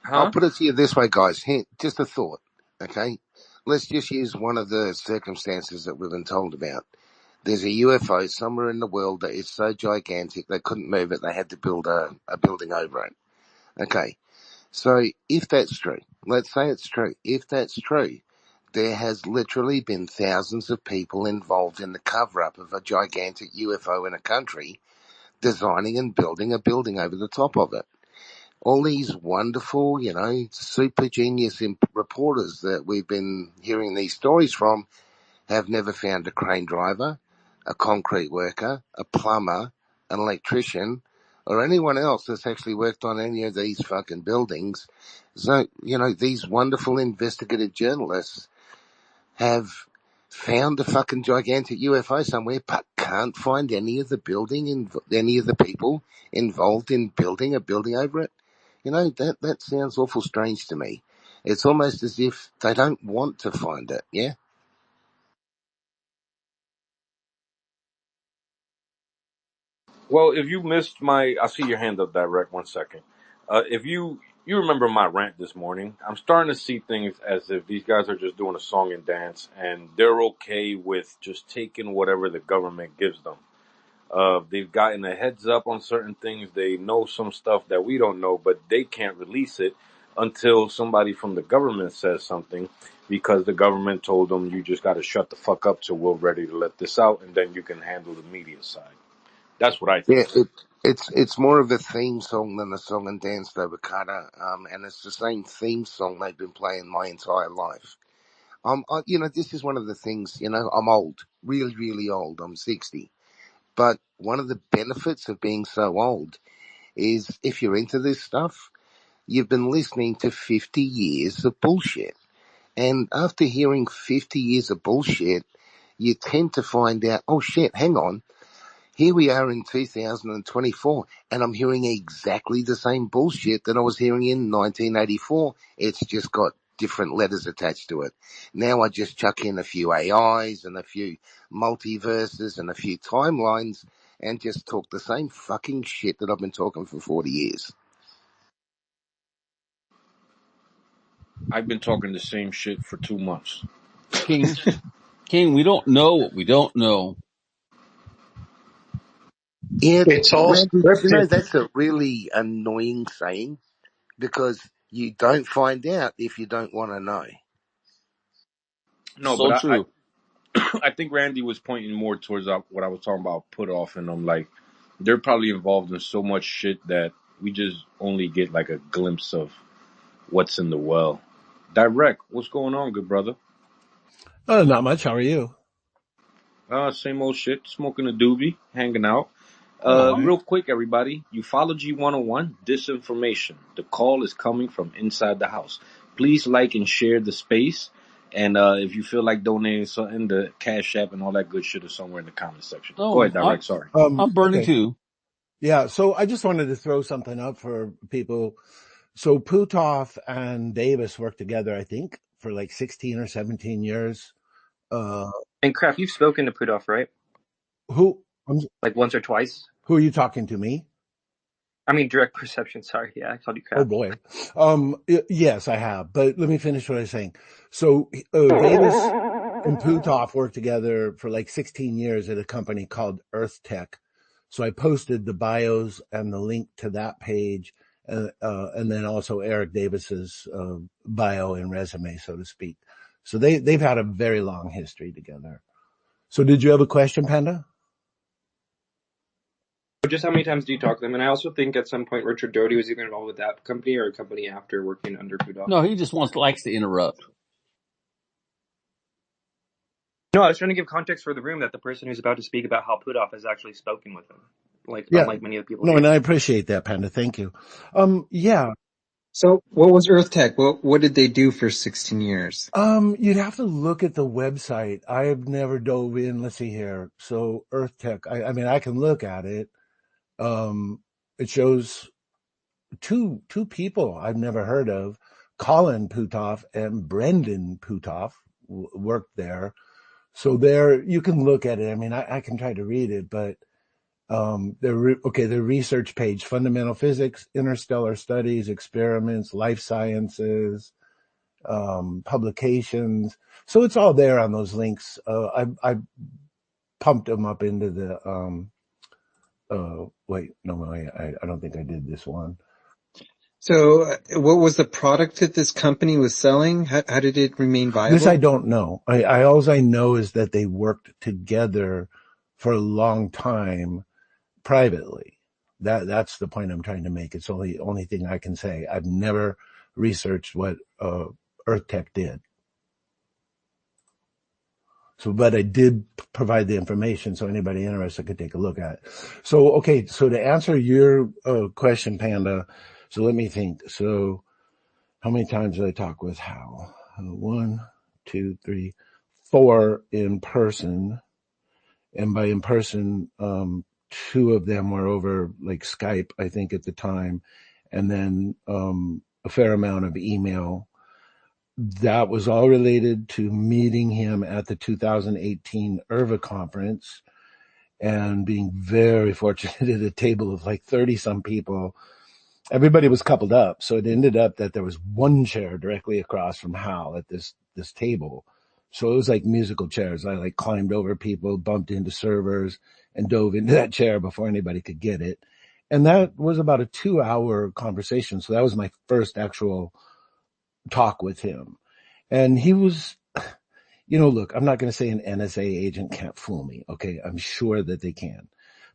I'll put it to you this way, guys. Here, just a thought, okay? Let's just use one of the circumstances that we've been told about. There's a UFO somewhere in the world that is so gigantic they couldn't move it. They had to build a building over it. Okay. So if that's true, let's say it's true. If that's true, there has literally been thousands of people involved in the cover-up of a gigantic UFO in a country, designing and building a building over the top of it. All these wonderful, super genius reporters that we've been hearing these stories from have never found a crane driver, a concrete worker, a plumber, an electrician, or anyone else that's actually worked on any of these fucking buildings. So, these wonderful investigative journalists have found a fucking gigantic UFO somewhere, but can't find any of the any of the people involved in building a building over it. That sounds awful strange to me. It's almost as if they don't want to find it, yeah? Well, if you missed I see your hand up, Direct. 1 second. If you remember my rant this morning, I'm starting to see things as if these guys are just doing a song and dance, and they're okay with just taking whatever the government gives them. They've gotten a heads up on certain things. They know some stuff that we don't know, but they can't release it until somebody from the government says something, because the government told them you just got to shut the fuck up till we're ready to let this out, and then you can handle the media side. That's what I think. Yeah, it's more of a theme song than a song and dance, though, Ricardo. And it's the same theme song they've been playing my entire life. This is one of the things. I'm old, really, really old. I'm 60, but one of the benefits of being so old is if you're into this stuff, you've been listening to 50 years of bullshit, and after hearing 50 years of bullshit, you tend to find out, oh shit, hang on. Here we are in 2024, and I'm hearing exactly the same bullshit that I was hearing in 1984. It's just got different letters attached to it. Now I just chuck in a few AIs and a few multiverses and a few timelines and just talk the same fucking shit that I've been talking for 40 years. I've been talking the same shit for 2 months. King, we don't know what we don't know. Yeah, It's all Randy, scripted. that's a really annoying saying, because you don't find out if you don't want to know. No, So but true. I think Randy was pointing more towards what I was talking about, put off, and I'm like, they're probably involved in so much shit that we just only get like a glimpse of what's in the well. Direct, what's going on, good brother? Not much. How are you? Same old shit, smoking a doobie, hanging out. All right. Real quick, everybody, Ufology 101, disinformation. The call is coming from inside the house. Please like and share the space. And if you feel like donating something, the Cash App and all that good shit is somewhere in the comment section. Go ahead, Direct, sorry. I'm burning Okay. too. Yeah. So I just wanted to throw something up for people. So Putoff and Davis worked together, I think, for like 16 or 17 years. And Kraft, you've spoken to Putoff, right? Who? Like once or twice? Who are you talking to, me? I mean, direct perception. Sorry. Yeah, I called you Kraft. Oh boy. Yes, I have, but let me finish what I was saying. So, Davis and Putoff worked together for like 16 years at a company called Earth Tech. So I posted the bios and the link to that page, and then also Eric Davis's bio and resume, so to speak. So they've had a very long history together. So did you have a question, Panda? Just how many times do you talk to them? And I also think at some point Richard Doty was either involved with that company or a company after working under Putoff. No, he just likes to interrupt. No, I was trying to give context for the room that the person who's about to speak about how Putoff has actually spoken with him. Unlike many other people. No, and I appreciate that, Panda. Thank you. Yeah. So what was Earth Tech? What did they do for 16 years? You'd have to look at the website. I've never dove in. Let's see here. So Earth Tech, I mean, I can look at it. It shows two people I've never heard of, Colin Putoff and Brendan Putoff worked there. So there, you can look at it. I mean, I can try to read it, but Their research page: fundamental physics, interstellar studies, experiments, life sciences, publications. So it's all there on those links. I pumped them up into the, I don't think I did this one. So what was the product that this company was selling? How did it remain viable? This I don't know. All I know is that they worked together for a long time privately. That's the point I'm trying to make. It's the only thing I can say. I've never researched what EarthTech did. So, but I did provide the information so anybody interested could take a look at it. So to answer your question, Panda, so let me think. So how many times did I talk with Hal? 1, 2, 3, 4 in person. And by in person, 2 of them were over like Skype, I think at the time. And then a fair amount of email. That was all related to meeting him at the 2018 IRVA conference and being very fortunate at a table of like 30 some people. Everybody was coupled up. So it ended up that there was one chair directly across from Hal at this table. So it was like musical chairs. I like climbed over people, bumped into servers, and dove into that chair before anybody could get it. And that was about a 2-hour conversation. So that was my first actual talk with him. And he was, look, I'm not going to say an NSA agent can't fool me. Okay. I'm sure that they can,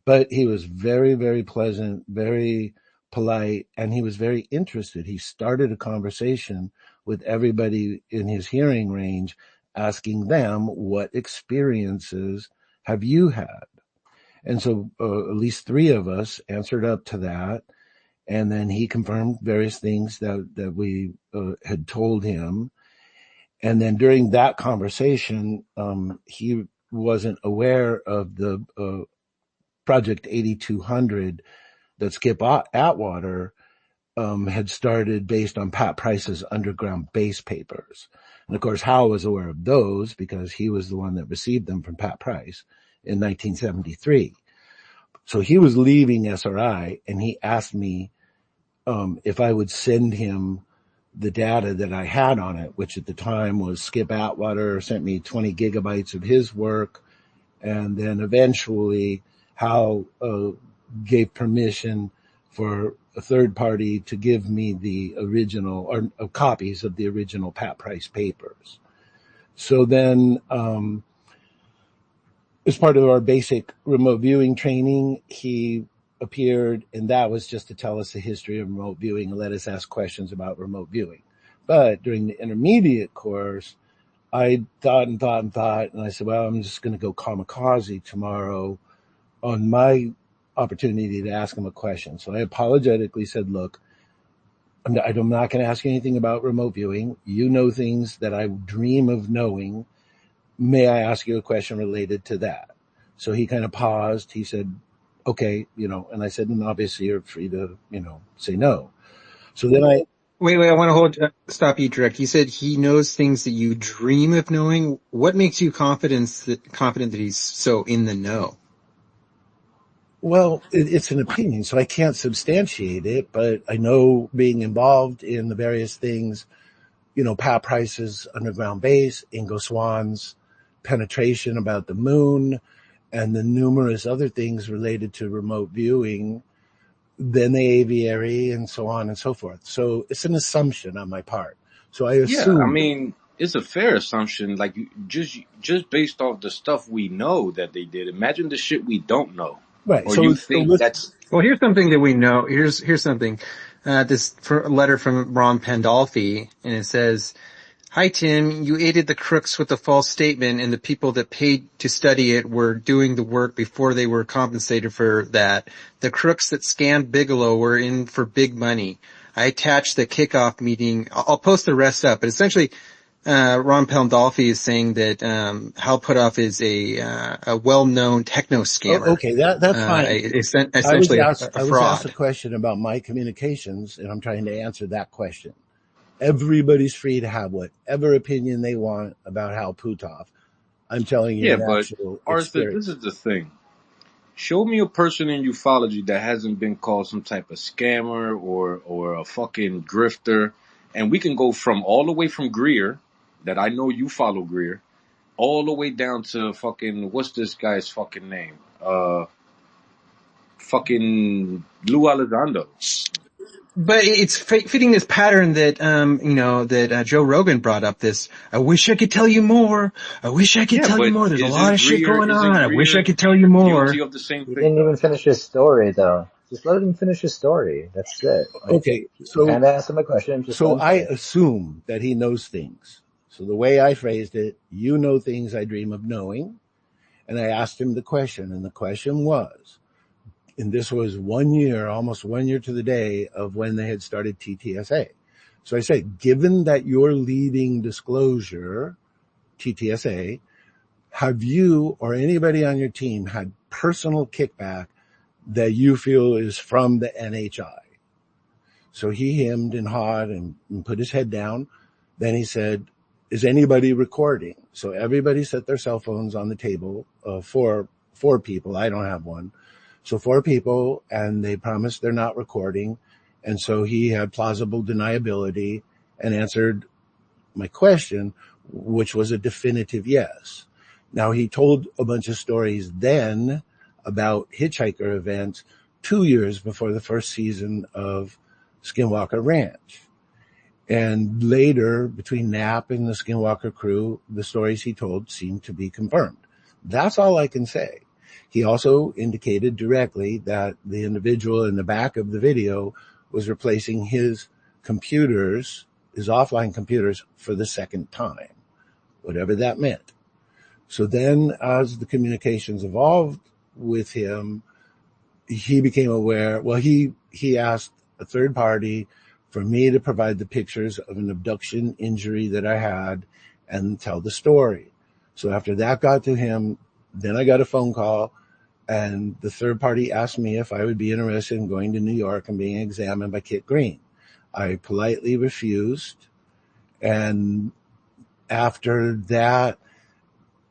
but he was very, very pleasant, very polite, and he was very interested. He started a conversation with everybody in his hearing range, asking them, what experiences have you had? And so at least 3 of us answered up to that. And then he confirmed various things that we had told him. And then during that conversation, he wasn't aware of the Project 8200 that Skip Atwater had started based on Pat Price's underground base papers. And of course, Hal was aware of those because he was the one that received them from Pat Price in 1973. So he was leaving SRI and he asked me if I would send him the data that I had on it, which at the time was Skip Atwater sent me 20 gigabytes of his work. And then eventually Hal gave permission for a third party to give me the original or copies of the original Pat Price papers. So then, as part of our basic remote viewing training, he appeared, and that was just to tell us the history of remote viewing and let us ask questions about remote viewing. But during the intermediate course, I thought, and I said, well, I'm just going to go kamikaze tomorrow on my opportunity to ask him a question. So I apologetically said, look, I'm not going to ask you anything about remote viewing. You know things that I dream of knowing. May I ask you a question related to that? So he kind of paused. He said, okay, and I said, and obviously you're free to, say no. So then Wait, I want to stop you direct. You said he knows things that you dream of knowing. What makes you confident that he's so in the know? Well, it's an opinion, so I can't substantiate it, but I know being involved in the various things, Pat Price's underground base, Ingo Swann's penetration about the moon, and the numerous other things related to remote viewing, then the aviary, and so on and so forth. So it's an assumption on my part. So I assume. Yeah, I mean, it's a fair assumption. Like, just based off the stuff we know that they did. Imagine the shit we don't know. Right. Or you think that's... Well, here's something that we know. Here's something. This letter from Ron Pandolfi, and it says, "Hi Tim, you aided the crooks with the false statement, and the people that paid to study it were doing the work before they were compensated for that. The crooks that scammed Bigelow were in for big money. I attached the kickoff meeting. I'll post the rest up, but essentially, Ron Pandolfi is saying that Hal Puthoff is a well-known techno scammer. Oh, okay, that's fine. Essentially a fraud. I was asked a question about my communications, and I'm trying to answer that question. Everybody's free to have whatever opinion they want about Hal Puthoff. I'm telling you, yeah, but Arthur, this is the thing. Show me a person in ufology that hasn't been called some type of scammer or a fucking grifter, and we can go from all the way from Greer, that I know you follow Greer, all the way down to fucking what's this guy's fucking name? Fucking Lou Elizondo. But it's fitting this pattern that, that Joe Rogan brought up. This, I wish I could tell you more. I wish I could tell you more. There's a lot of shit going on. I wish I could tell you more. Guilty of the same He thing. didn't even finish his story, though. Just let him finish his story. That's it. Like, Okay, so Panda asked him a question. Just let him I finish. assume that he knows things. So the way I phrased it, you know things I dream of knowing, and I asked him the question, and the question was, and this was 1 year, almost 1 year to the day of when they had started TTSA. So I said, given that you're leading disclosure, TTSA, have you or anybody on your team had personal kickback that you feel is from the NHI? So he hemmed and hawed and put his head down. Then he said, is anybody recording? So everybody set their cell phones on the table, four people. I don't have one. So 4 people, and they promised they're not recording. And so he had plausible deniability and answered my question, which was a definitive yes. Now, he told a bunch of stories then about hitchhiker events 2 years before the first season of Skinwalker Ranch. And later, between Knapp and the Skinwalker crew, the stories he told seemed to be confirmed. That's all I can say. He also indicated directly that the individual in the back of the video was replacing his computers, his offline computers, for the second time, whatever that meant. So then, as the communications evolved with him, he became aware, well, he asked a third party for me to provide the pictures of an abduction injury that I had and tell the story. So after that got to him, then I got a phone call, and the third party asked me if I would be interested in going to New York and being examined by Kit Green. I politely refused, and after that,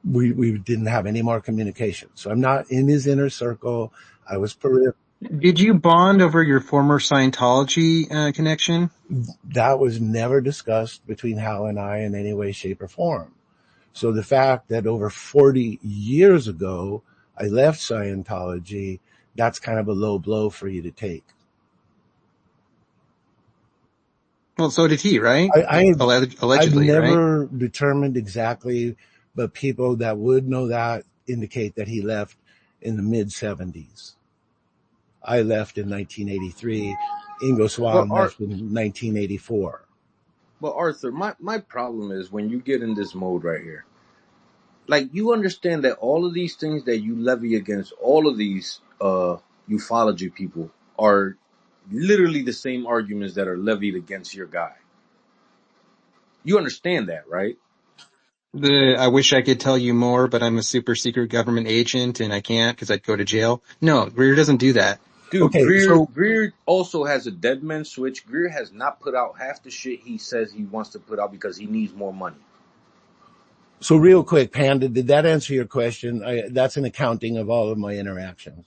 we didn't have any more communication. So I'm not in his inner circle. I was peripheral. Did you bond over your former Scientology connection? That was never discussed between Hal and I in any way, shape, or form. So the fact that over 40 years ago I left Scientology, that's kind of a low blow for you to take. Well, so did he, right? Allegedly, I've never right? determined exactly, but people that would know that indicate that he left in the mid-70s. I left in 1983. Ingo Swan left in 1984. Well, Arthur, my problem is when you get in this mode right here. Like, you understand that all of these things that you levy against all of these ufology people are literally the same arguments that are levied against your guy. You understand that, right? I wish I could tell you more, but I'm a super secret government agent and I can't because I'd go to jail. No, Greer doesn't do that. Dude, okay, Greer also has a dead man switch. Greer has not put out half the shit he says he wants to put out because he needs more money. So real quick, Panda, did that answer your question? That's an accounting of all of my interactions.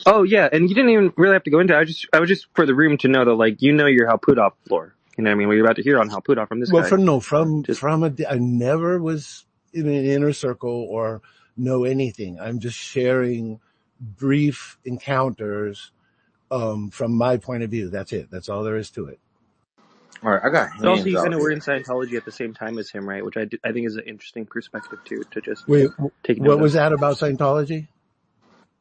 Oh yeah, and you didn't even really have to go into it. I was just for the room to know that, like, you know your Hal Puthoff lore. You know what I mean? We're about to hear on Hal Puthoff from this guy. I never was in an inner circle or know anything. I'm just sharing brief encounters from my point of view. That's it. That's all there is to it. All right, I got hands. But also, you kind of were in Scientology at the same time as him, right? Which I think is an interesting perspective too. To just take note what was of. that about Scientology?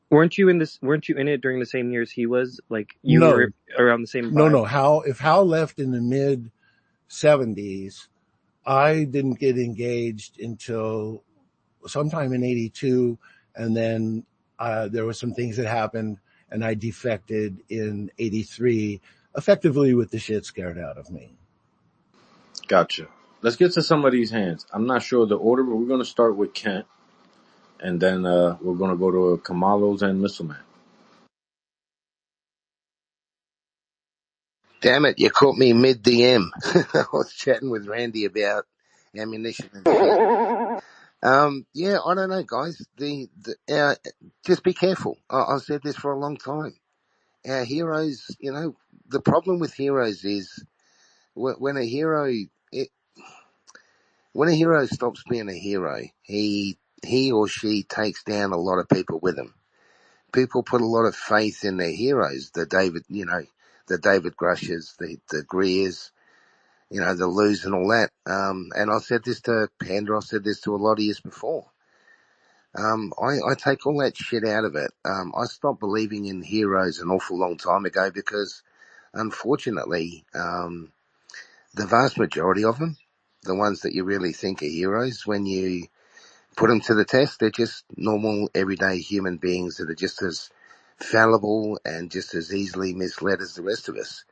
Weren't you in it during the same years he was? Like, you were around the same vibe? No. If Hal left in the mid 70s, I didn't get engaged until sometime in 82, and then there were some things that happened, and I defected in 83, effectively with the shit scared out of me. Gotcha. Let's get to some of these hands. I'm not sure the order, but we're going to start with Kent, and then we're going to go to Kamalos and Missileman. Damn it, you caught me mid-DM. I was chatting with Randy about ammunition and shit. Yeah, I don't know, guys. Just be careful. I've said this for a long time. Our heroes, the problem with heroes is when a hero, when a hero stops being a hero, he or she takes down a lot of people with him. People put a lot of faith in their heroes, the David Grushes, the Greers, the Lous and all that. And I said this to Panda, I said this to a lot of years before. I take all that shit out of it. I stopped believing in heroes an awful long time ago because, unfortunately, the vast majority of them, the ones that you really think are heroes, when you put them to the test, they're just normal, everyday human beings that are just as fallible and just as easily misled as the rest of us.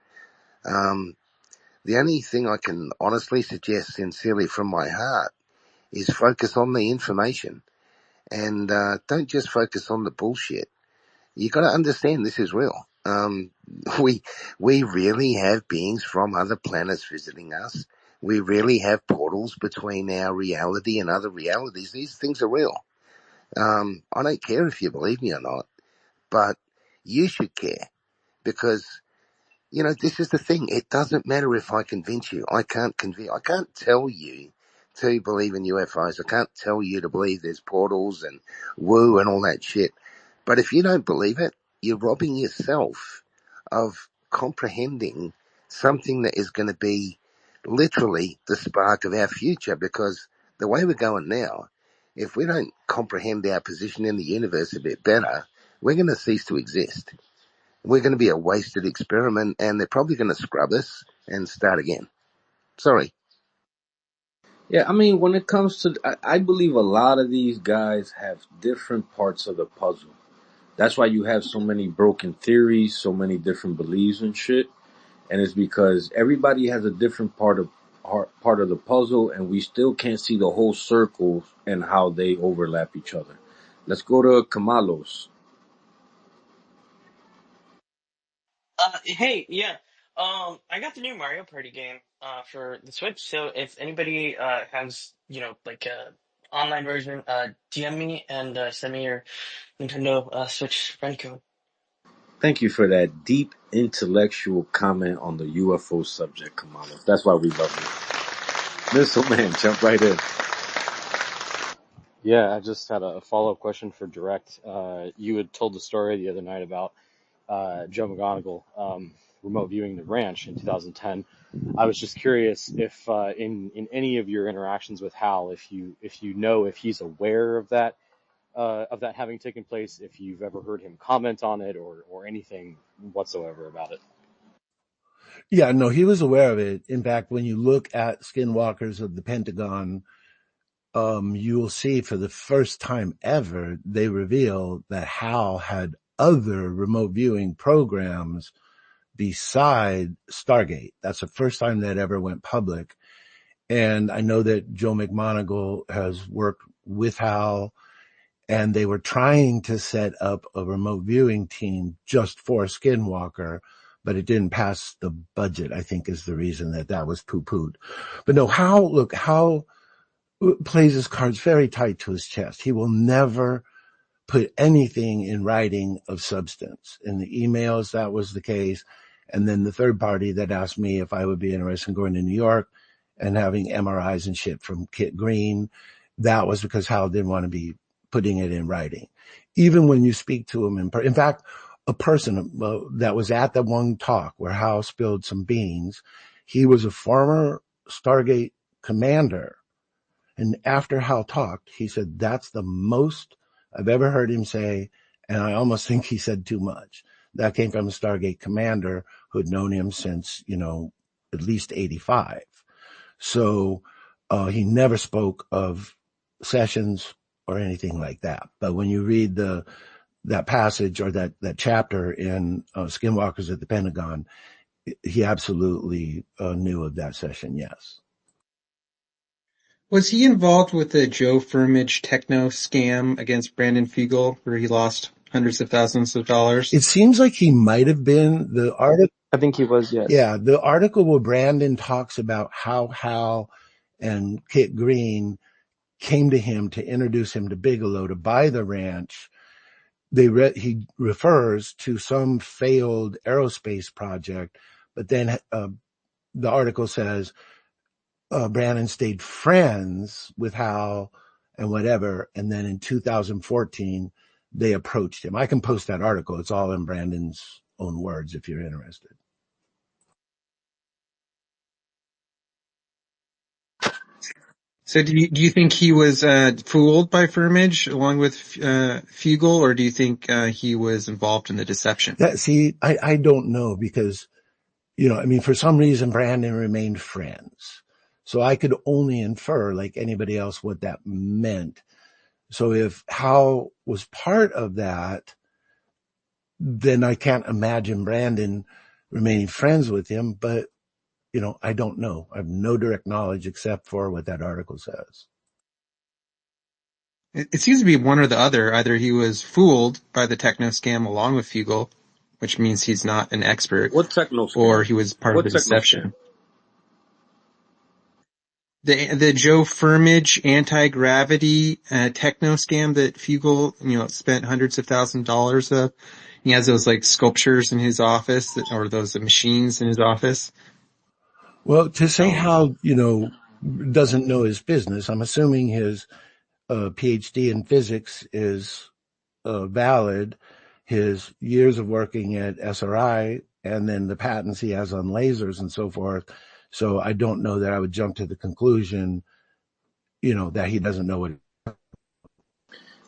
The only thing I can honestly suggest sincerely from my heart is focus on the information and don't just focus on the bullshit. You got to understand this is real. We really have beings from other planets visiting us. We really have portals between our reality and other realities. These things are real. I don't care if you believe me or not, but you should care because, this is the thing. It doesn't matter if I convince you. I can't tell you to believe in UFOs. I can't tell you to believe there's portals and woo and all that shit. But if you don't believe it, you're robbing yourself of comprehending something that is going to be literally the spark of our future, because the way we're going now, if we don't comprehend our position in the universe a bit better, we're going to cease to exist. We're going to be a wasted experiment, and they're probably going to scrub us and start again. Sorry. Yeah, I mean, when it comes to, I believe a lot of these guys have different parts of the puzzle. That's why you have so many broken theories, so many different beliefs and shit. And it's because everybody has a different part of the puzzle, and we still can't see the whole circle and how they overlap each other. Let's go to Kamalos. Hey, yeah. I got the new Mario Party game for the Switch. So if anybody has like a online version, DM me and send me your Nintendo Switch friend code. Thank you for that deep intellectual comment on the UFO subject, Kamalos. That's why we love you. Missile Man, jump right in. Yeah, I just had a follow-up question for Direct. You had told the story the other night about Joe McGonigal remote viewing the ranch in 2010. I was just curious if in any of your interactions with Hal, if you know if he's aware of that having taken place, if you've ever heard him comment on it or anything whatsoever about it. Yeah, no, he was aware of it. In fact, when you look at Skinwalkers of the Pentagon, you will see for the first time ever, they reveal that Hal had other remote viewing programs beside Stargate. That's the first time that ever went public. And I know that Joe McMoneagle has worked with Hal, and they were trying to set up a remote viewing team just for Skinwalker, but it didn't pass the budget, I think is the reason that was poo-pooed. But no, Hal plays his cards very tight to his chest. He will never put anything in writing of substance. In the emails, that was the case. And then the third party that asked me if I would be interested in going to New York and having MRIs and shit from Kit Green, that was because Hal didn't want to be putting it in writing. Even when you speak to him in fact, a person that was at that one talk where Hal spilled some beans, he was a former Stargate commander. And after Hal talked, he said, that's the most I've ever heard him say, and I almost think he said too much. That came from a Stargate commander who had known him since, at least 85. So he never spoke of sessions or anything like that. But when you read that passage or that chapter in Skinwalkers at the Pentagon, he absolutely knew of that session, yes. Was he involved with the Joe Firmage techno scam against Brandon Fiegel, where he lost hundreds of thousands of dollars? It seems like he might have been. The article, I think he was, yes. Yeah, the article where Brandon talks about how Hal and Kit Green came to him to introduce him to Bigelow to buy the ranch, he refers to some failed aerospace project, but then the article says Brandon stayed friends with Hal and whatever, and then in 2014 they approached him. I can post that article. It's all in Brandon's own words if you're interested. So do you think he was fooled by Firmage along with Fugel, or do you think he was involved in the deception? I don't know because, for some reason Brandon remained friends. So I could only infer, like anybody else, what that meant. So if Hal was part of that, then I can't imagine Brandon remaining friends with him. But, I don't know. I have no direct knowledge except for what that article says. It seems to be one or the other. Either he was fooled by the techno scam along with Fugel, which means he's not an expert. What techno scam? Or he was part of the deception. The Joe Firmage anti-gravity techno scam that Fugel, spent hundreds of thousands of dollars of. He has those like sculptures in his office or those machines in his office. Well, to say Hal, doesn't know his business, I'm assuming his PhD in physics is valid, his years of working at SRI, and then the patents he has on lasers and so forth. So I don't know that I would jump to the conclusion, that he doesn't know what.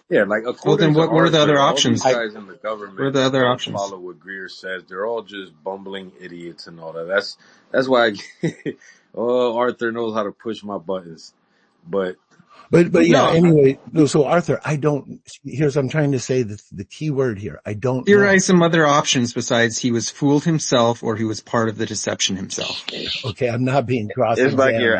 Yeah, like according to what are the other options? All these guys in the government, what are the other options? Follow what Greer says. They're all just bumbling idiots and all that. That's why Arthur knows how to push my buttons. But yeah, anyway, no, so Arthur, here's what I'm trying to say, the key word here. I don't theorize some other options besides he was fooled himself or he was part of the deception himself. Okay, I'm not being cross-examined. It's like you're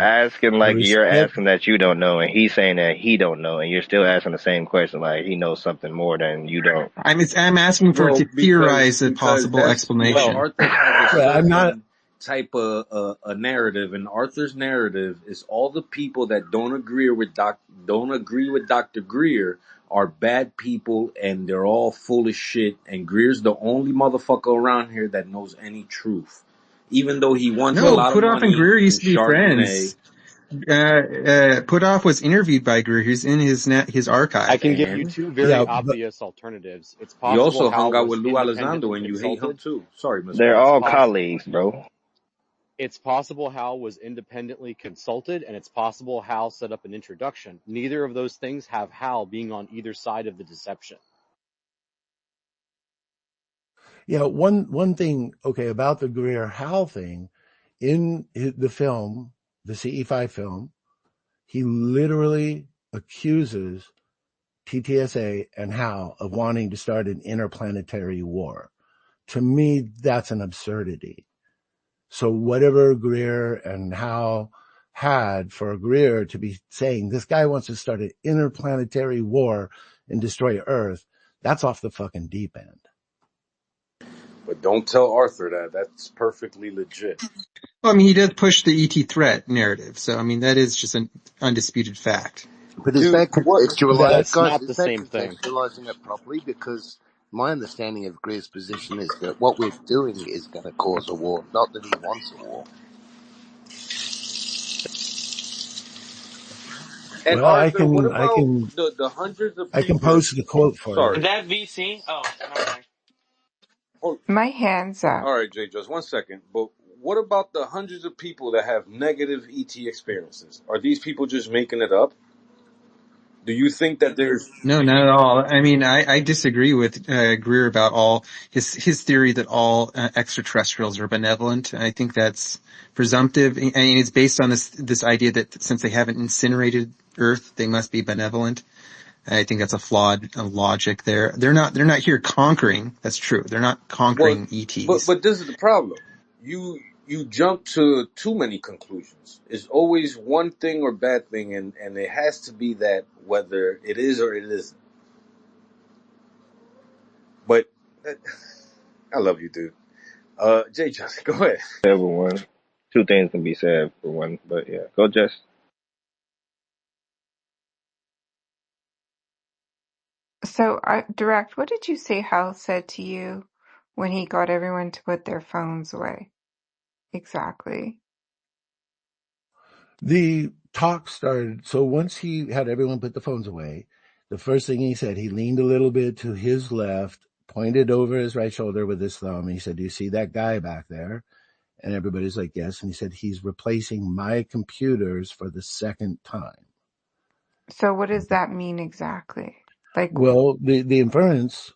asking that you don't know, and he's saying that he don't know, and you're still asking the same question like he knows something more than you don't. I'm asking to theorize a possible explanation. Arthur has I'm not type of a narrative, and Arthur's narrative is all the people that don't agree with Dr. Greer are bad people, and they're all full of shit, and Greer's the only motherfucker around here that knows any truth. Even though he wants a lot of money. Puthoff and Greer used to be friends. Puthoff was interviewed by Greer. He's in his archive. I can give you two very obvious alternatives. It's possible he also hung Hal out with Lou Elizondo, and you hate him too. Sorry, Mr. They're all colleagues, bro. It's possible Hal was independently consulted, and it's possible Hal set up an introduction. Neither of those things have Hal being on either side of the deception. Yeah, one thing, about the Greer-Hal thing, in the film, the CE5 film, he literally accuses TTSA and Hal of wanting to start an interplanetary war. To me, that's an absurdity. So whatever Greer and Hal had for Greer to be saying, this guy wants to start an interplanetary war and destroy Earth, that's off the fucking deep end. But don't tell Arthur that. That's perfectly legit. Well, he did push the ET threat narrative. So, that is just an undisputed fact. But is that contextualizing? That's not the same thing. Contextualizing it properly? Because my understanding of Greer's position is that what we're doing is going to cause a war, not that he wants a war. And well, Arthur, I can the hundreds of people? I can post the quote for you. Is that VC? Oh, never mind. My hand's up. All right, Jay, just 1 second. But what about the hundreds of people that have negative ET experiences? Are these people just making it up? Do you think that there's... No, not at all. I disagree with Greer about all his theory that all extraterrestrials are benevolent. I think that's presumptive, and it's based on this idea that since they haven't incinerated Earth, they must be benevolent. I think that's a flawed logic there. They're not here conquering. That's true. They're not conquering ETs. But this is the problem. You jump to too many conclusions. It's always one thing or bad thing, and it has to be that whether it is or it isn't. But I love you, dude. Jay, just go ahead. Everyone, two things can be said for one, but yeah, go Jess. So, Direct, what did you say Hal said to you when he got everyone to put their phones away? Exactly. The talk started. So once he had everyone put the phones away, the first thing he said, he leaned a little bit to his left, pointed over his right shoulder with his thumb. He said, "Do you see that guy back there?" And everybody's like, "Yes." And he said, "He's replacing my computers for the second time." So, what does that mean exactly? Like, Well, the inference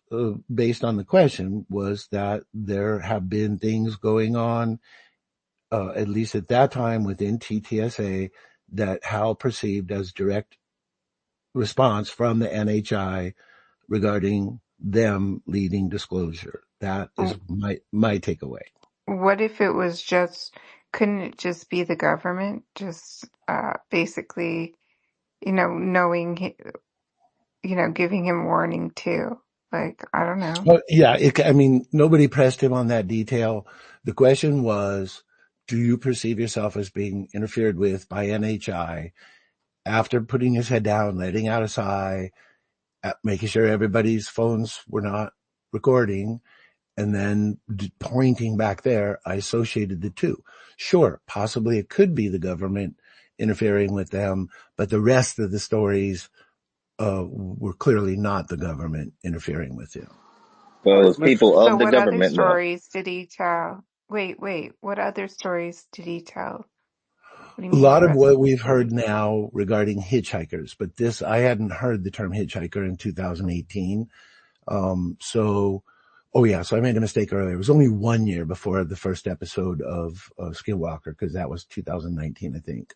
based on the question was that there have been things going on, at least at that time within TTSA, that Hal perceived as direct response from the NHI regarding them leading disclosure. That is my takeaway. what if it was just, couldn't it just be the government just basically, knowing, giving him warning too? Like, I don't know. Well, yeah, I mean, nobody pressed him on that detail. The question was, do you perceive yourself as being interfered with by NHI? After putting his head down, letting out a sigh, making sure everybody's phones were not recording, and then pointing back there, I associated the two. Sure, possibly it could be the government interfering with them, but the rest of the stories were clearly not the government interfering with him. Well, it's people So of the what other government, though. stories did he tell? Wait. What other stories did he tell? What do you A mean the lot of rest of what the we've heard stories? now regarding hitchhikers, but this, I hadn't heard the term hitchhiker in 2018. So I made a mistake earlier. It was only 1 year before the first episode of Skinwalker, because that was 2019, I think.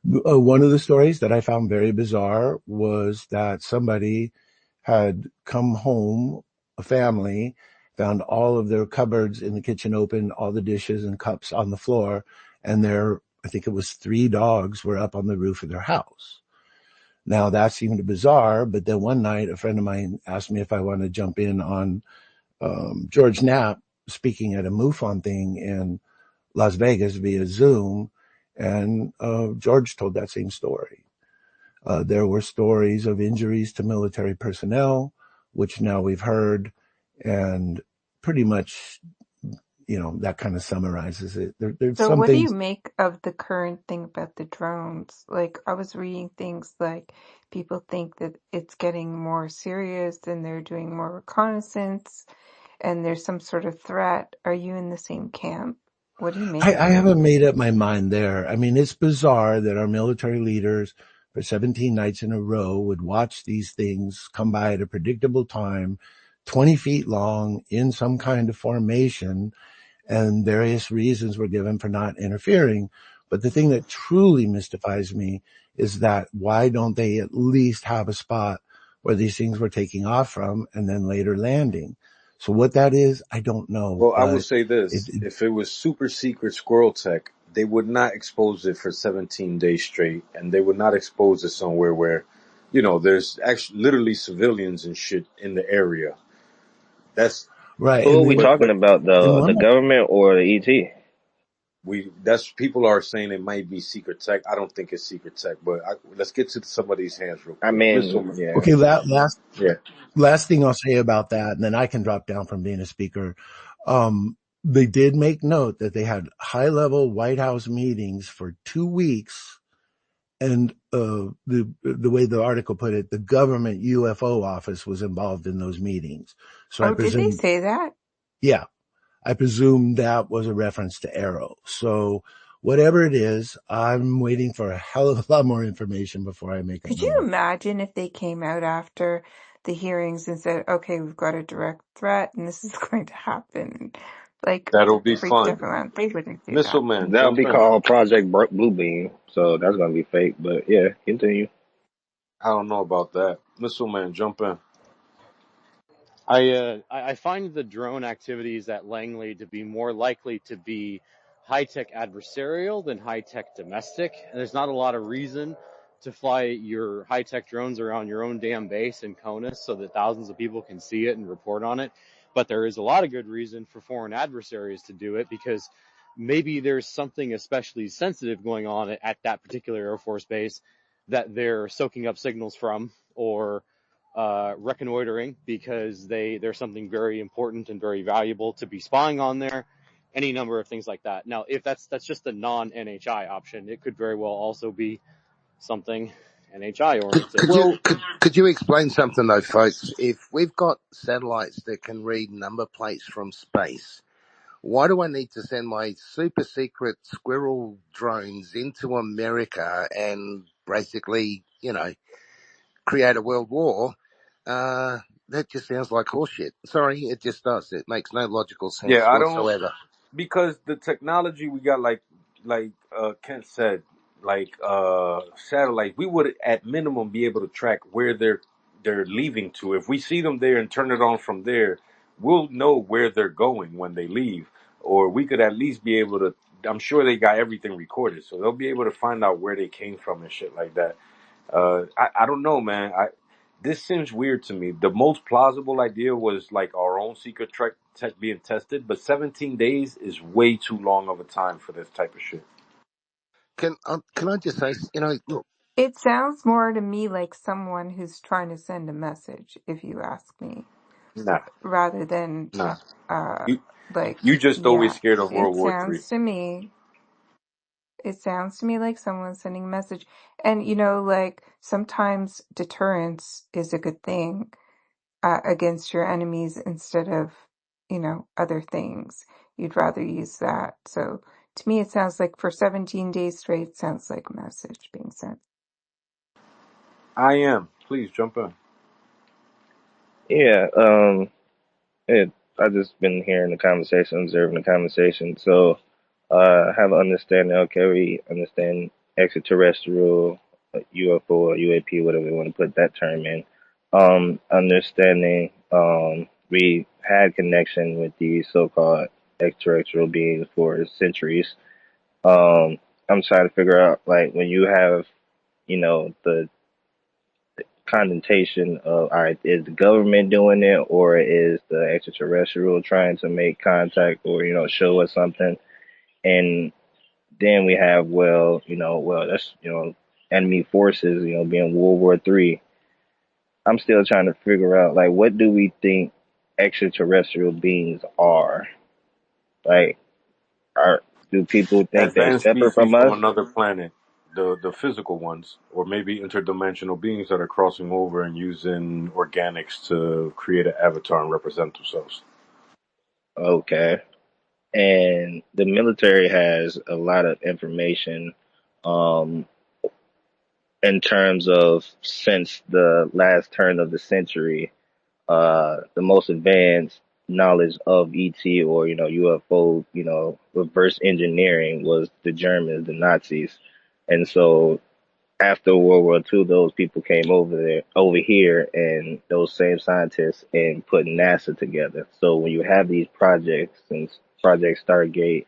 One of the stories that I found very bizarre was that somebody had come home, a family, found all of their cupboards in the kitchen open, all the dishes and cups on the floor, and I think it was 3 dogs were up on the roof of their house. Now that seemed bizarre, but then one night a friend of mine asked me if I wanted to jump in on George Knapp speaking at a MUFON thing in Las Vegas via Zoom, and George told that same story. There were stories of injuries to military personnel, which now we've heard, and pretty much, that kind of summarizes it. There's So some what do you things. make of the current thing about the drones? Like, I was reading things like people think that it's getting more serious and they're doing more reconnaissance and there's some sort of threat. Are you in the same camp? What do you make I of it? haven't made up my mind there. I mean, it's bizarre that our military leaders for 17 nights in a row would watch these things come by at a predictable time, 20 feet long in some kind of formation, and various reasons were given for not interfering. But the thing that truly mystifies me is that why don't they at least have a spot where these things were taking off from and then later landing? So what that is, I don't know, Well, I will but say this. If it was super secret squirrel tech, they would not expose it for 17 days straight, and they would not expose it somewhere where, there's actually literally civilians and shit in the area. That's right. Who are And we then, talking about, and though? one The more, government or the ET? that's people are saying it might be secret tech. I don't think it's secret tech, but let's get to some of these hands real I quick. mean, yeah. okay, Yeah. last thing I'll say about that, and then I can drop down from being a speaker. They did make note that they had high level White House meetings for 2 weeks. And the way the article put it, the government UFO office was involved in those meetings. So I Oh, did they presume, say that? yeah, I presume that was a reference to Arrow. So whatever it is, I'm waiting for a hell of a lot more information before I make up Could my you mind. imagine if they came out after the hearings and said, okay, we've got a direct threat and this is going to happen? Like, That'll be freaked fun. everyone. They wouldn't do Missile that. Man, That'll jump be in. called Project Bluebeam, so that's gonna be fake. But yeah, continue. I don't know about that. Missile Man, jump in. I find the drone activities at Langley to be more likely to be high-tech adversarial than high-tech domestic. And there's not a lot of reason to fly your high-tech drones around your own damn base in CONUS so that thousands of people can see it and report on it. But there is a lot of good reason for foreign adversaries to do it, because maybe there's something especially sensitive going on at that particular Air Force base that they're soaking up signals from, or reconnoitering because there's something very important and very valuable to be spying on there. Any number of things like that. Now, if that's just the non-NHI option, it could very well also be something NHI oriented. Could you explain something though, folks? If we've got satellites that can read number plates from space, why do I need to send my super secret squirrel drones into America and basically, create a world war? That just sounds like horseshit. Sorry, it just does. It makes no logical sense Yeah, I don't, whatsoever. because the technology we got, like Kent said, like satellites, we would at minimum be able to track where they're leaving to. If we see them there and turn it on from there, we'll know where they're going when they leave, or we could at least be able to. I'm sure they got everything recorded, so they'll be able to find out where they came from and shit like that. I don't know, man. This seems weird to me. The most plausible idea was like our own secret tech being tested, but 17 days is way too long of a time for this type of shit. Can I just say, look, It sounds more to me like someone who's trying to send a message, if you ask me, Nah, rather than nah. uh You like you just always yeah. scared of It World War III. sounds to me like someone's sending a message. And like sometimes deterrence is a good thing against your enemies instead of, other things. You'd rather use that. So to me, it sounds like for 17 days straight, sounds like a message being sent. I am. Please jump in. Yeah, I just been hearing the conversation, observing the conversation. So, have an understanding. Okay, we understand extraterrestrial, UFO or UAP, whatever you want to put that term in. Understanding, we had connection with these so-called extraterrestrial beings for centuries. Um, I'm trying to figure out, like, when you have, the connotation of, all right, is the government doing it or is the extraterrestrial trying to make contact or, show us something? And then we have, that's, enemy forces, being World War III. I'm still trying to figure out, like, what do we think extraterrestrial beings are? Like, do people think they're Advanced separate species from from us? another planet, the physical ones, or maybe interdimensional beings that are crossing over and using organics to create an avatar and represent themselves. Okay. And the military has a lot of information, um, in terms of since the last turn of the century, the most advanced knowledge of ET or, UFO, reverse engineering was the Germans, the Nazis. And so after World War II, those people came over here, and those same scientists and put NASA together. So when you have these projects and Project Stargate,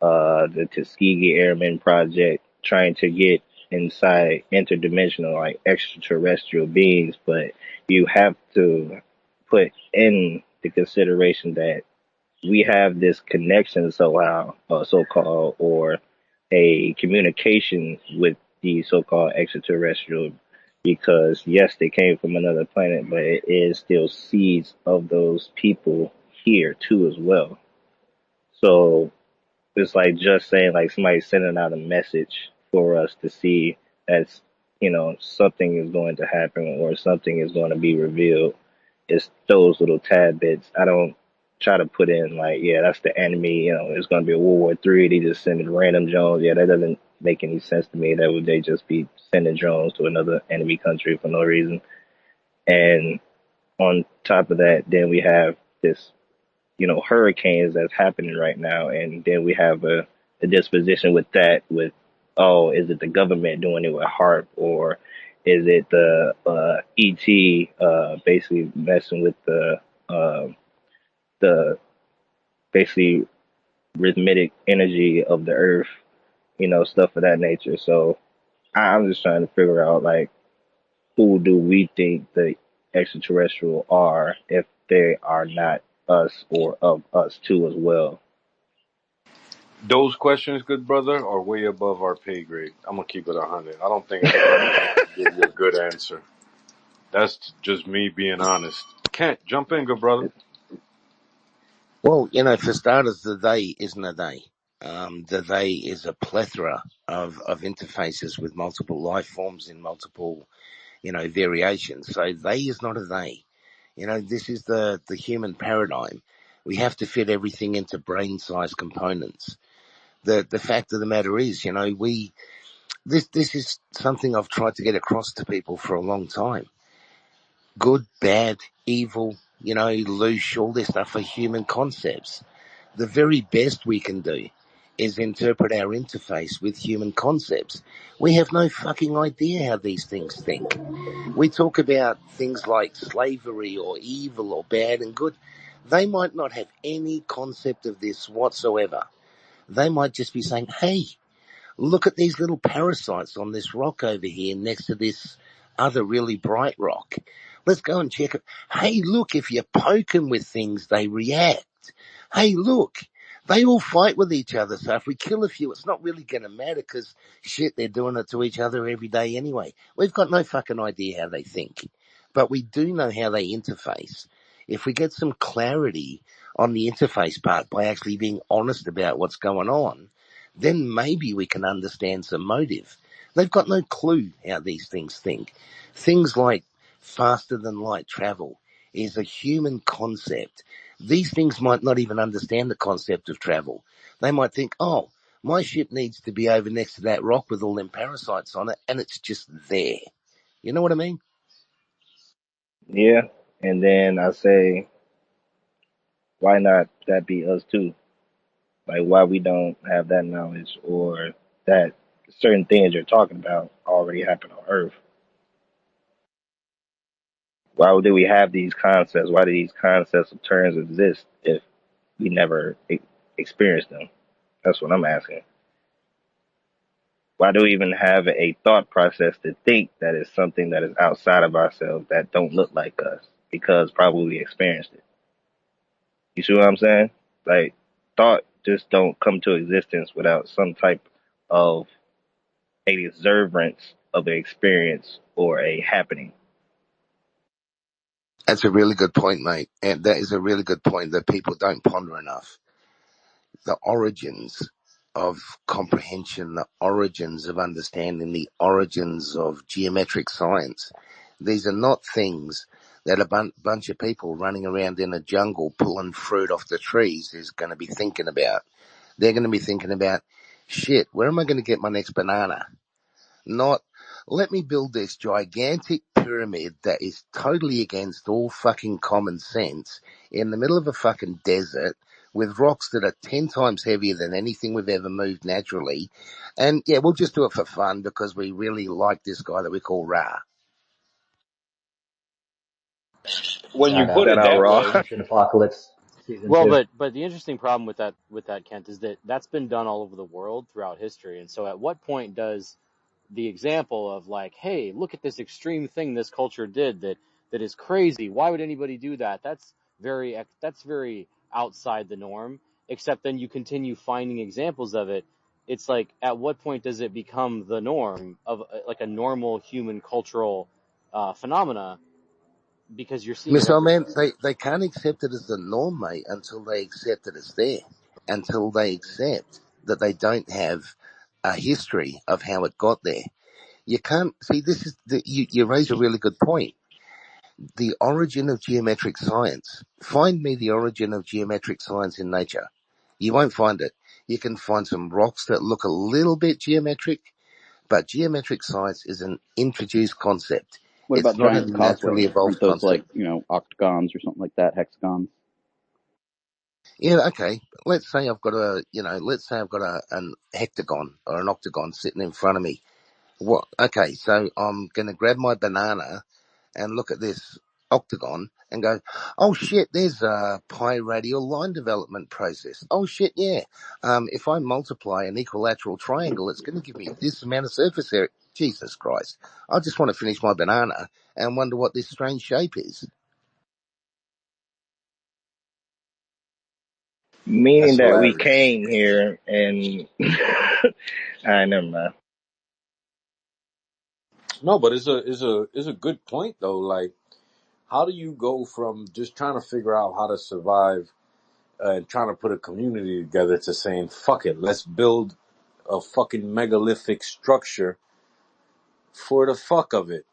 the Tuskegee Airmen Project, trying to get inside interdimensional, like extraterrestrial beings, but you have to put in the consideration that we have this connection somehow, so-called, or a communication with the so-called extraterrestrial, because yes, they came from another planet, but it is still seeds of those people here too as well. So it's like just saying, like, somebody sending out a message for us to see that's, something is going to happen or something is going to be revealed. It's those little tad bits. I don't try to put in like, yeah, that's the enemy. It's going to be a World War III. They just sending random drones. Yeah, that doesn't make any sense to me. That would they just be sending drones to another enemy country for no reason? And on top of that, then we have this, hurricanes that's happening right now. And then we have a disposition with that, with, oh, is it the government doing it with HARP, or is it the ET basically messing with the basically rhythmic energy of the earth, stuff of that nature. So I'm just trying to figure out, like, who do we think the extraterrestrial are if they are not us or of us too as well? Those questions, good brother, are way above our pay grade. I'm gonna keep it 100. I don't think anybody can give you a good answer. That's just me being honest. Kent, jump in, good brother. Well, for starters, the they isn't a they. The they is a plethora of interfaces with multiple life forms in multiple, variations. So they is not a they. This is the human paradigm. We have to fit everything into brain-sized components. The fact of the matter is, this is something I've tried to get across to people for a long time. Good, bad, evil, loose, all this stuff are human concepts. The very best we can do is interpret our interface with human concepts. We have no fucking idea how these things think. We talk about things like slavery or evil or bad and good. They might not have any concept of this whatsoever. They might just be saying, hey, look at these little parasites on this rock over here next to this other really bright rock. Let's go and check it. Hey, look, if you poke them with things, they react. Hey, look, they all fight with each other. So if we kill a few, it's not really going to matter because, shit, they're doing it to each other every day anyway. We've got no fucking idea how they think. But we do know how they interface. If we get some clarity on the interface part by actually being honest about what's going on, then maybe we can understand some motive. They've got no clue how these things think. Things like faster than light travel is a human concept. These things might not even understand the concept of travel. They might think, oh, my ship needs to be over next to that rock with all them parasites on it, and it's just there. You know what I mean? Yeah. And then I say, why not that be us too? Like, why we don't have that knowledge, or that certain things you're talking about already happen on Earth? Why do we have these concepts? Why do these concepts of terms exist if we never experience them? That's what I'm asking. Why do we even have a thought process to think that is something that is outside of ourselves that don't look like us? Because probably we experienced it. You see what I'm saying? Like, thought just don't come to existence without some type of a observance of an experience or a happening. That's a really good point, mate. And that is a really good point that people don't ponder enough. The origins of comprehension, the origins of understanding, the origins of geometric science. These are not things that a bunch of people running around in a jungle pulling fruit off the trees is going to be thinking about. They're going to be thinking about, shit, where am I going to get my next banana? Not, let me build this gigantic pyramid that is totally against all fucking common sense in the middle of a fucking desert with rocks that are 10 times heavier than anything we've ever moved naturally. And yeah, we'll just do it for fun because we really like this guy that we call Ra. When you Shout put out Shout it out that Raw. way, Extinction Apocalypse Season Well, 2. but the interesting problem with that Kent is that that's been done all over the world throughout history. And so, at what point does the example of like, hey, look at this extreme thing this culture did that is crazy. Why would anybody do that? That's very outside the norm. Except then you continue finding examples of it. It's like, at what point does it become the norm of like a normal human cultural phenomena because you're seeing it Miss everywhere? Man, they can't accept it as the norm, mate, until they accept that it's there. Until they accept that they don't have a history of how it got there. You can't see this is you raise a really good point. The origin of geometric science. Find me the origin of geometric science in nature. You won't find it. You can find some rocks that look a little bit geometric, but geometric science is an introduced concept. What It's about not a giant naturally cosmos? Aren't evolved those concept. like, octagons or something like that, hexagons? Yeah, okay. Let's say I've got an hectagon or an octagon sitting in front of me. What? Okay, so I'm gonna grab my banana and look at this octagon and go, oh shit, there's a pi radial line development process. Oh shit, yeah. If I multiply an equilateral triangle, it's going to give me this amount of surface area. Jesus Christ. I just want to finish my banana and wonder what this strange shape is. Meaning That's that we hilarious. came here and I never mind. No, but it's a good point though. Like, how do you go from just trying to figure out how to survive and trying to put a community together to saying, fuck it, let's build a fucking megalithic structure for the fuck of it,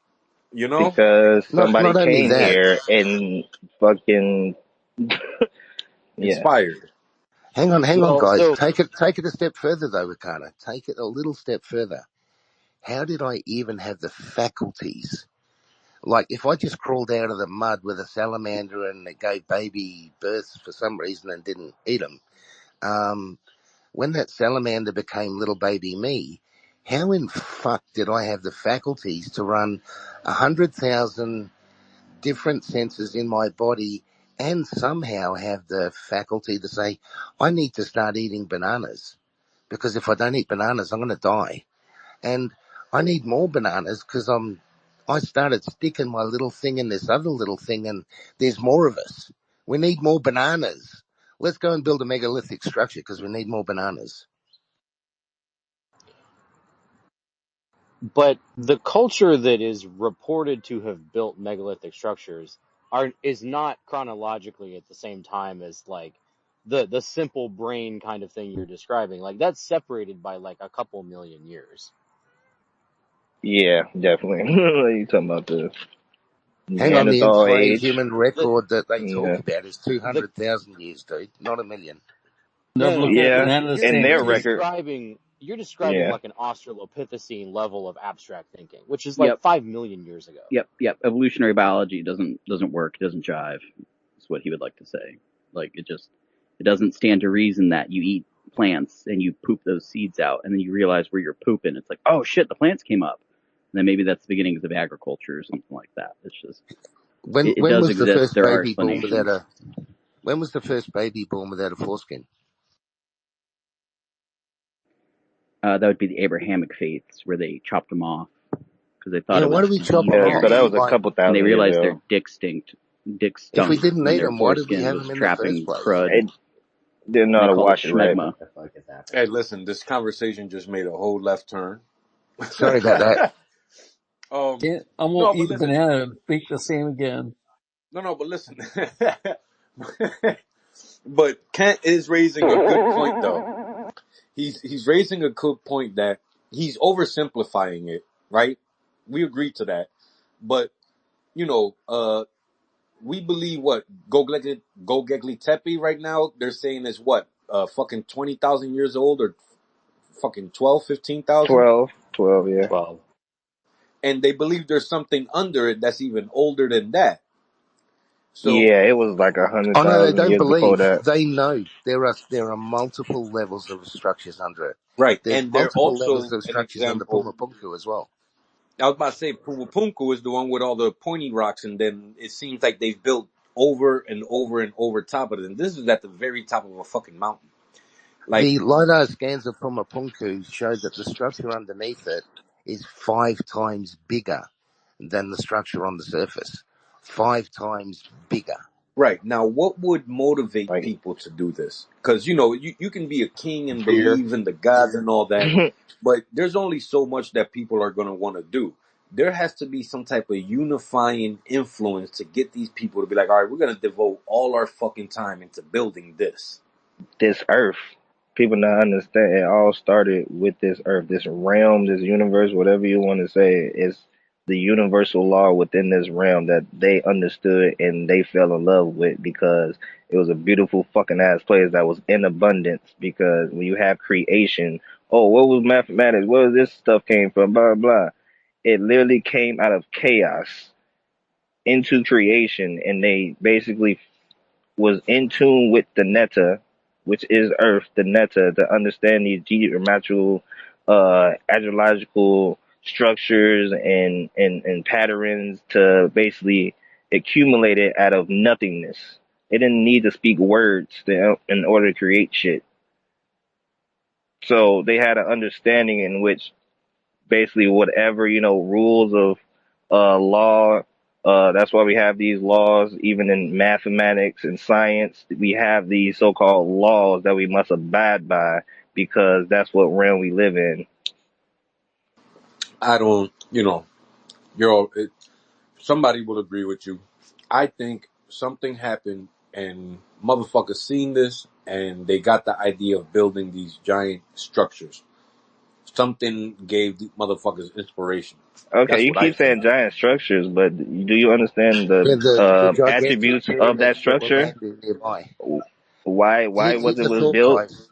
you know? Because somebody Not only came that, here and fucking yeah. Inspired. hang on, Well, guys. so Take it a step further, though, Ricardo. Take it a little step further. How did I even have the faculties? Like, if I just crawled out of the mud with a salamander and it gave baby births for some reason and didn't eat them, when that salamander became little baby me, how in fuck did I have the faculties to run 100,000 different senses in my body and somehow have the faculty to say, I need to start eating bananas because if I don't eat bananas, I'm going to die. And I need more bananas because I started sticking my little thing in this other little thing and there's more of us. We need more bananas. Let's go and build a megalithic structure because we need more bananas. but the culture that is reported to have built megalithic structures is not chronologically at the same time as like the simple brain kind of thing you're describing. Like that's separated by like a couple million years. Yeah, definitely. You talking about the Hang on, the Neanderthal entire age? human The record that they talk Yeah. about is the 200,000 years, dude, not a million. Never No, looked at Yeah. none of the And same their thing. record. you're describing Yeah. like an Australopithecine level of abstract thinking, which is like Yep, 5 million years ago. yep. Evolutionary biology doesn't work. It doesn't jive. Is what he would like to say. Like it doesn't stand to reason that you eat plants and you poop those seeds out, and then you realize where you're pooping. It's like, oh shit, the plants came up. And then maybe that's the beginnings of agriculture or something like that. It's just it When does was the exist. first There are baby born without explanations. a when was the first baby born without a foreskin? That would be the Abrahamic faiths where they chopped them off because they thought Yeah, it why do was we chop disease them Yeah, so off? that carrying, was a Like, couple and they thousand years realized ago. their dick if we stunk, didn't and eat their them, why did we foreskin have was them in the first trapping place? crud, It didn't know and how they to called it wash it right. phlegma. What the fuck is happening? Hey, listen, this conversation just made a whole left turn. Sorry about that. I won't No, but eat a listen. banana and think the same again. No, but listen. But Kent is raising a good point, though. He's raising a good point that he's oversimplifying it, right? We agree to that. But, you know, we believe what Gogekli Tepe right now, they're saying is what? Fucking 20,000 years old or fucking 12, 15,000? 12, yeah. 12. And they believe there's something under it that's even older than that. So, Yeah, it was like a hundred Oh no, they thousand don't years before believe. that. They know there are multiple levels of structures under it. right. There's And they're multiple levels also of an structures under example. Pumapunku as well. I was about to say Pumapunku is the one with all the pointy rocks, and then it seems like they've built over and over and over top of it. And this is at the very top of a fucking mountain. Like, The LiDAR scans of Pumapunku show that the structure underneath it is 5 times bigger than the structure on the surface. 5 times bigger. right. Now, what would motivate Like people to do this? Because, you know, you can be a king and fear. believe in the gods and all that, but there's only so much that people are going to want to do. There has to be some type of unifying influence to get these people to be like, all right, we're going to devote all our fucking time into building this. This earth. People not understand it all started with this earth, this realm, this universe, whatever you want to say, is the universal law within this realm that they understood and they fell in love with because it was a beautiful fucking ass place that was in abundance. Because when you have creation, oh, what was mathematics? Where this stuff came from? Blah blah. It literally came out of chaos into creation, and they basically was in tune with the netta, which is Earth, the netta, to understand these geometrical, astrological structures and patterns to basically accumulate it out of nothingness. They didn't need to speak words in order to create shit. So they had an understanding in which basically whatever rules of law, that's why we have these laws. Even in mathematics and science, we have these so-called laws that we must abide by because that's what realm we live in. I don't, you know. Somebody will agree with you. I think something happened and motherfuckers seen this and they got the idea of building these giant structures. Something gave the motherfuckers inspiration. Okay, That's you what I keep saying think. giant structures, but do you understand Yeah, the the gigantic attributes of that pyramids that were structure? made nearby. Why was Here's it the was thought, built? guys.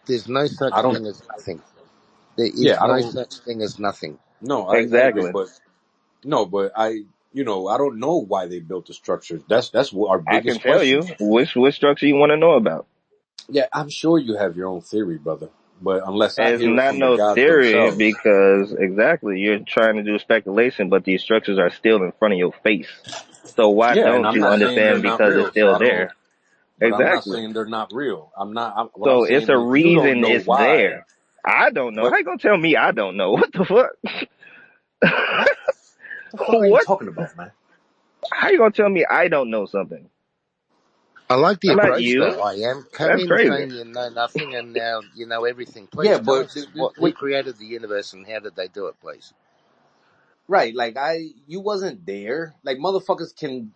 There's no I such don't. thing as nothing. There Yeah, is I no don't. such thing as nothing. No, I agree, Exactly. but no, but I don't know why they built the structures. That's what our I can biggest tell questions. you which structure you want to know about. Yeah, I'm sure you have your own theory, brother. But unless I It's hear it not from the no gods theory themselves. because exactly you're trying to do speculation, but these structures are still in front of your face. So why Yeah, and don't I'm you not saying they're understand not because it's real, so still I don't. there? But I'm not Exactly. saying they're not real. What I'm So it's saying a is you don't reason know it's why. there. I don't know. But How you gonna tell me I don't know? What the fuck? what the fuck are you What? talking about, man? How you gonna tell me I don't know something? I like the I'm not approach you. though, I am. Come That's in crazy. saying you know nothing and now you know everything. Yeah, Please tell but us who created the universe and how did they do it, please? right, like you wasn't there. Like motherfuckers can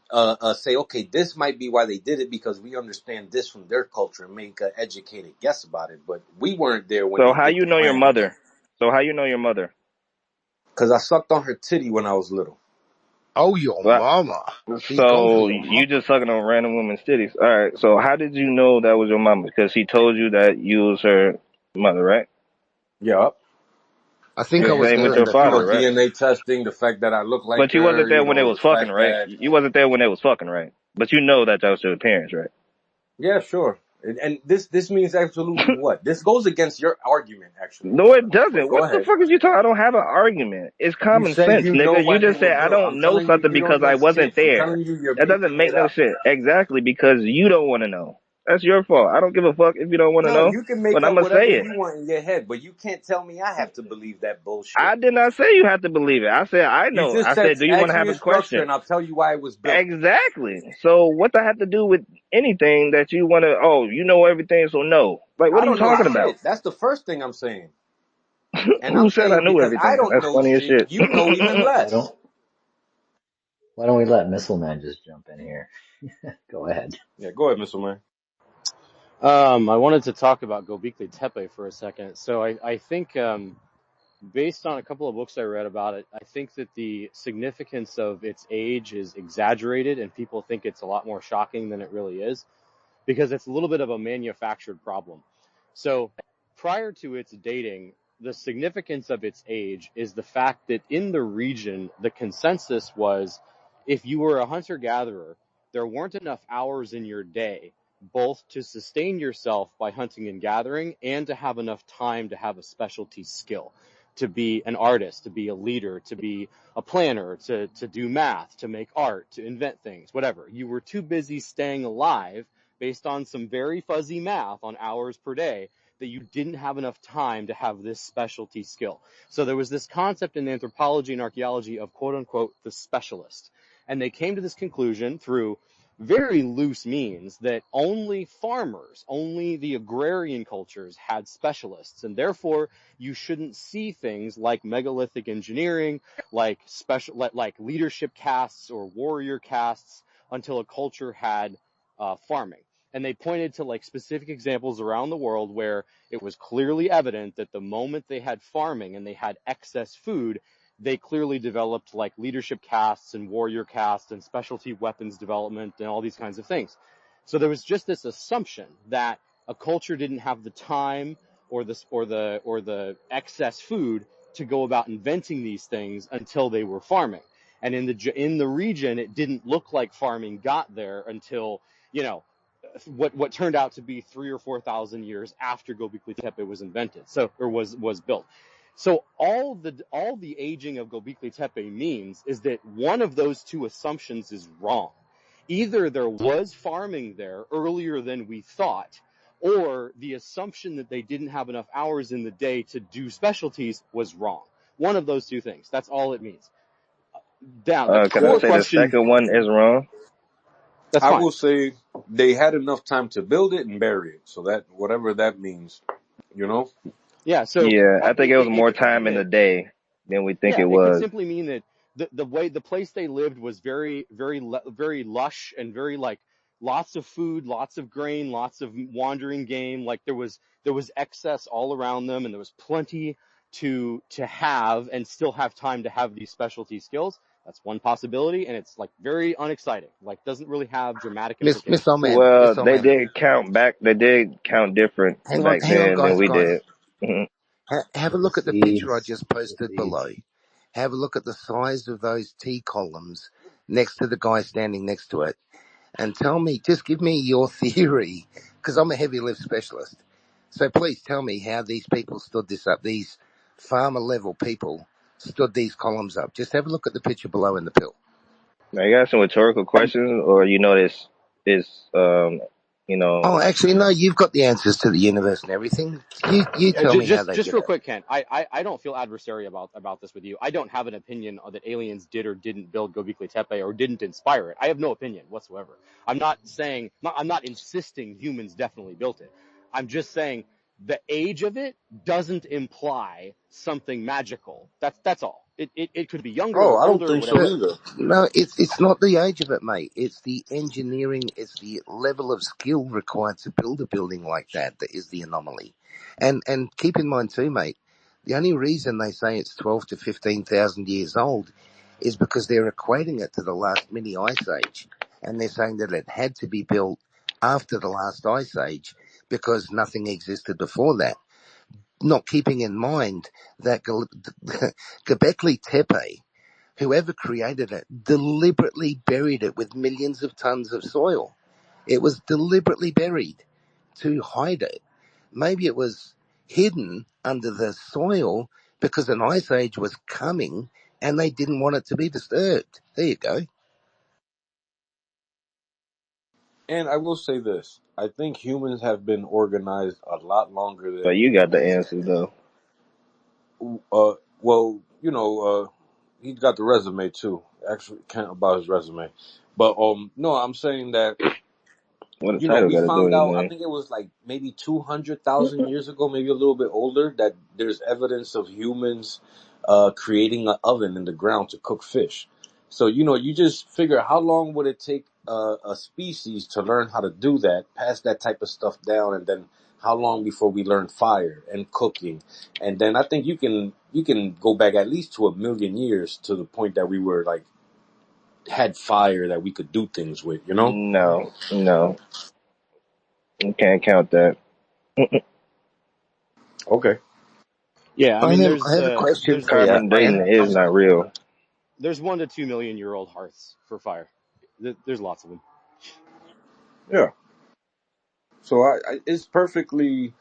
say, okay, this might be why they did it because we understand this from their culture and make an educated guess about it. But we weren't there when So they how did you the know your planning. mother? So how you know your mother? Because I sucked on her titty when I was little. Oh, your What? mama. So you gone for So your you mama. just sucking on random women's titties. All right. So how did you know that was your mama? Because she told you that you was her mother, right? Yeah. I think I The was same with there And at your the father, time. right? DNA testing, the fact that I look like But you her, wasn't there when they the was fucking, fact right? that You wasn't there when they was fucking, right? But you know that was your parents, right? yeah, sure. And this means absolutely what? This goes against your argument, actually. No, it doesn't. But go What the ahead. fuck is you talking? I don't have an argument. It's You common said sense, you know nigga. You why they just were said I built. I'm don't know telling you, something you don't because I know wasn't shit. I'm there. telling you, you're That doesn't making make it no up. shit. Exactly, because you don't want to know. That's your fault. I don't give a fuck if you don't want to No, know, you can but make I'm up gonna say whatever it. you want in your head, but you can't tell me I have to believe that bullshit. I did not say you have to believe it. I said I You know. just I said, said, do you want to ask have me a a structure question? and I'll tell you why it was built. Exactly. So what that have to do with anything that you want to? Oh, you know everything, so no. Like, what I are you don't know talking about? shit. That's the first thing I'm saying. And Who I'm said I saying knew because I everything? don't That's know funny as shit, shit. you know even Why less. don't why don't we let Missile Man just jump in here? Go ahead. Yeah, go ahead, Mr. Man. I wanted to talk about Göbekli Tepe for a second. So I think, based on a couple of books I read about it, I think that the significance of its age is exaggerated and people think it's a lot more shocking than it really is because it's a little bit of a manufactured problem. So prior to its dating, the significance of its age is the fact that in the region, the consensus was if you were a hunter-gatherer, there weren't enough hours in your day, both to sustain yourself by hunting and gathering and to have enough time to have a specialty skill, to be an artist, to be a leader, to be a planner, to do math, to make art, to invent things, whatever. You were too busy staying alive based on some very fuzzy math on hours per day that you didn't have enough time to have this specialty skill. So there was this concept in anthropology and archaeology of quote unquote the specialist. And they came to this conclusion through very loose means that only farmers, only the agrarian cultures had specialists. And therefore you shouldn't see things like megalithic engineering, like leadership castes or warrior castes until a culture had farming. And they pointed to like specific examples around the world where it was clearly evident that the moment they had farming and they had excess food, they clearly developed like leadership castes and warrior castes and specialty weapons development and all these kinds of things. So there was just this assumption that a culture didn't have the time or the excess food to go about inventing these things until they were farming. And in the region, it didn't look like farming got there until, you know, what turned out to be 3,000 or 4,000 years after Göbekli Tepe was invented, was built. So all the aging of Göbekli Tepe means is that one of those two assumptions is wrong. Either there was farming there earlier than we thought, or the assumption that they didn't have enough hours in the day to do specialties was wrong. One of those two things. That's all it means. Now, the Can I core say the question, second one is wrong? that's I fine. will say they had enough time to build it and bury it. So that whatever that means, you know? Yeah, so Yeah, I think it was it more could mean time in that. the day than we think Yeah, it it could was. simply mean that the place they lived was very lush and very like lots of food, lots of grain, lots of wandering game. Like there was excess all around them, and there was plenty to have and still have time to have these specialty skills. That's one possibility, and it's like very unexciting. Like doesn't really have dramatic Miss implications. Well, Miss they Oman, did count back. They did count different back hang on, then than guys, we guys. did. Mhm. Have a The look at the picture I seeds, just the posted below. seeds. Have a look at the size of those T columns next to the guy standing next to it, and tell me, just give me your theory, because I'm a heavy lift specialist. So please tell me how these people stood this up. These farmer level people stood these columns up. Just have a look at the picture below in the pill. Now you got some rhetorical questions, or you know, Oh, actually, no, you've got the answers to the universe and everything. You tell me how they Just did real it. quick, Ken. I don't feel adversary about this with you. I don't have an opinion that aliens did or didn't build Göbekli Tepe or didn't inspire it. I have no opinion whatsoever. I'm not saying I'm not insisting humans definitely built it. I'm just saying the age of it doesn't imply something magical. That's all. It could be younger Oh, or I don't older or think so whatever. But either. no, it's not the age of it, mate. It's the engineering, it's the level of skill required to build a building like that that is the anomaly. And keep in mind too, mate, the only reason they say it's 12 to 15,000 years old is because they're equating it to the last mini ice age, and they're saying that it had to be built after the last ice age because nothing existed before that. Not keeping in mind that Göbekli Tepe, whoever created it, deliberately buried it with millions of tons of soil. It was deliberately buried to hide it. Maybe it was hidden under the soil because an ice age was coming and they didn't want it to be disturbed. There you go. And I will say this: I think humans have been organized a lot longer so than you got the answer though. well, he's got the resume too. Actually, can't about his resume, but no, I'm saying that What the title we got to do found out, I anything? think it was like maybe 200,000 years ago, maybe a little bit older, that there's evidence of humans creating an oven in the ground to cook fish. So, you just figure how long would it take a species to learn how to do that, pass that type of stuff down, and then how long before we learn fire and cooking. And then I think you can go back at least to 1,000,000 years to the point that we were like had fire that we could do things with. No, you can't count that. Okay. Yeah, I mean I have a question for you. Carbon dating is not real. there's 1 to 2 million year old hearths for fire. There's lots of them. Yeah. So it's perfectly,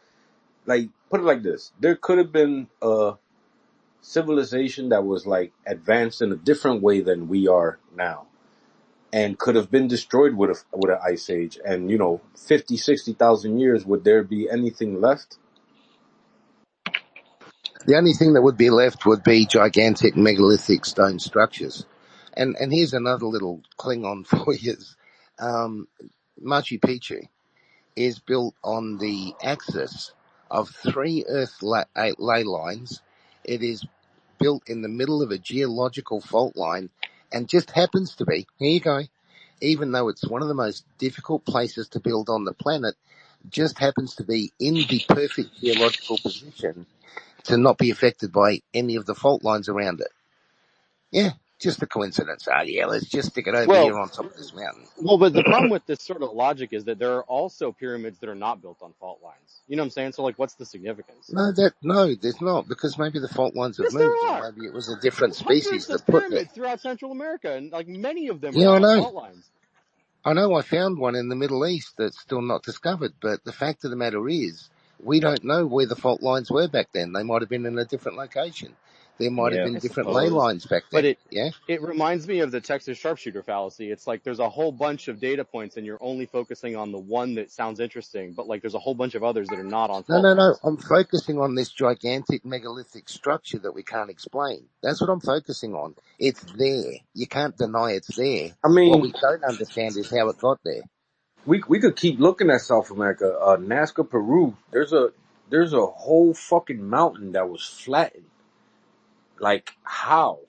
like, put it like this: there could have been a civilization that was like advanced in a different way than we are now, and could have been destroyed with an ice age. And 50, 60,000 years, would there be anything left? The only thing that would be left would be gigantic megalithic stone structures. And here's another little Klingon for you. Machu Picchu is built on the axis of three Earth ley lines. It is built in the middle of a geological fault line and just happens to be, here you go, even though it's one of the most difficult places to build on the planet, just happens to be in the perfect geological position to not be affected by any of the fault lines around it. Yeah, just a coincidence. Ah, yeah, let's just stick it over Well, here on top of this mountain. but the problem with this sort of logic is that there are also pyramids that are not built on fault lines. You know what I'm saying? So, like, what's the significance? No, there's not, because maybe the fault lines have Yes, there moved, or are. maybe it was a different There's species hundreds that of put there. pyramids throughout Central America, and like many of them are Yeah, not on fault lines. I know. I found one in the Middle East that's still not discovered, but the fact of the matter is, we don't know where the fault lines were back then. They might have been in a different location. There might have Yeah. been I different ley suppose, lines back but then. Yeah. it reminds me of the Texas sharpshooter fallacy. It's like there's a whole bunch of data points, and you're only focusing on the one that sounds interesting, but like there's a whole bunch of others that are not on No, fault no, no. lines. I'm focusing on this gigantic megalithic structure that we can't explain. That's what I'm focusing on. It's there. You can't deny it's there. I What mean, we don't understand is how it got there. we could keep looking at South America, Nazca, Peru. There's a whole fucking mountain that was flattened. Like, how?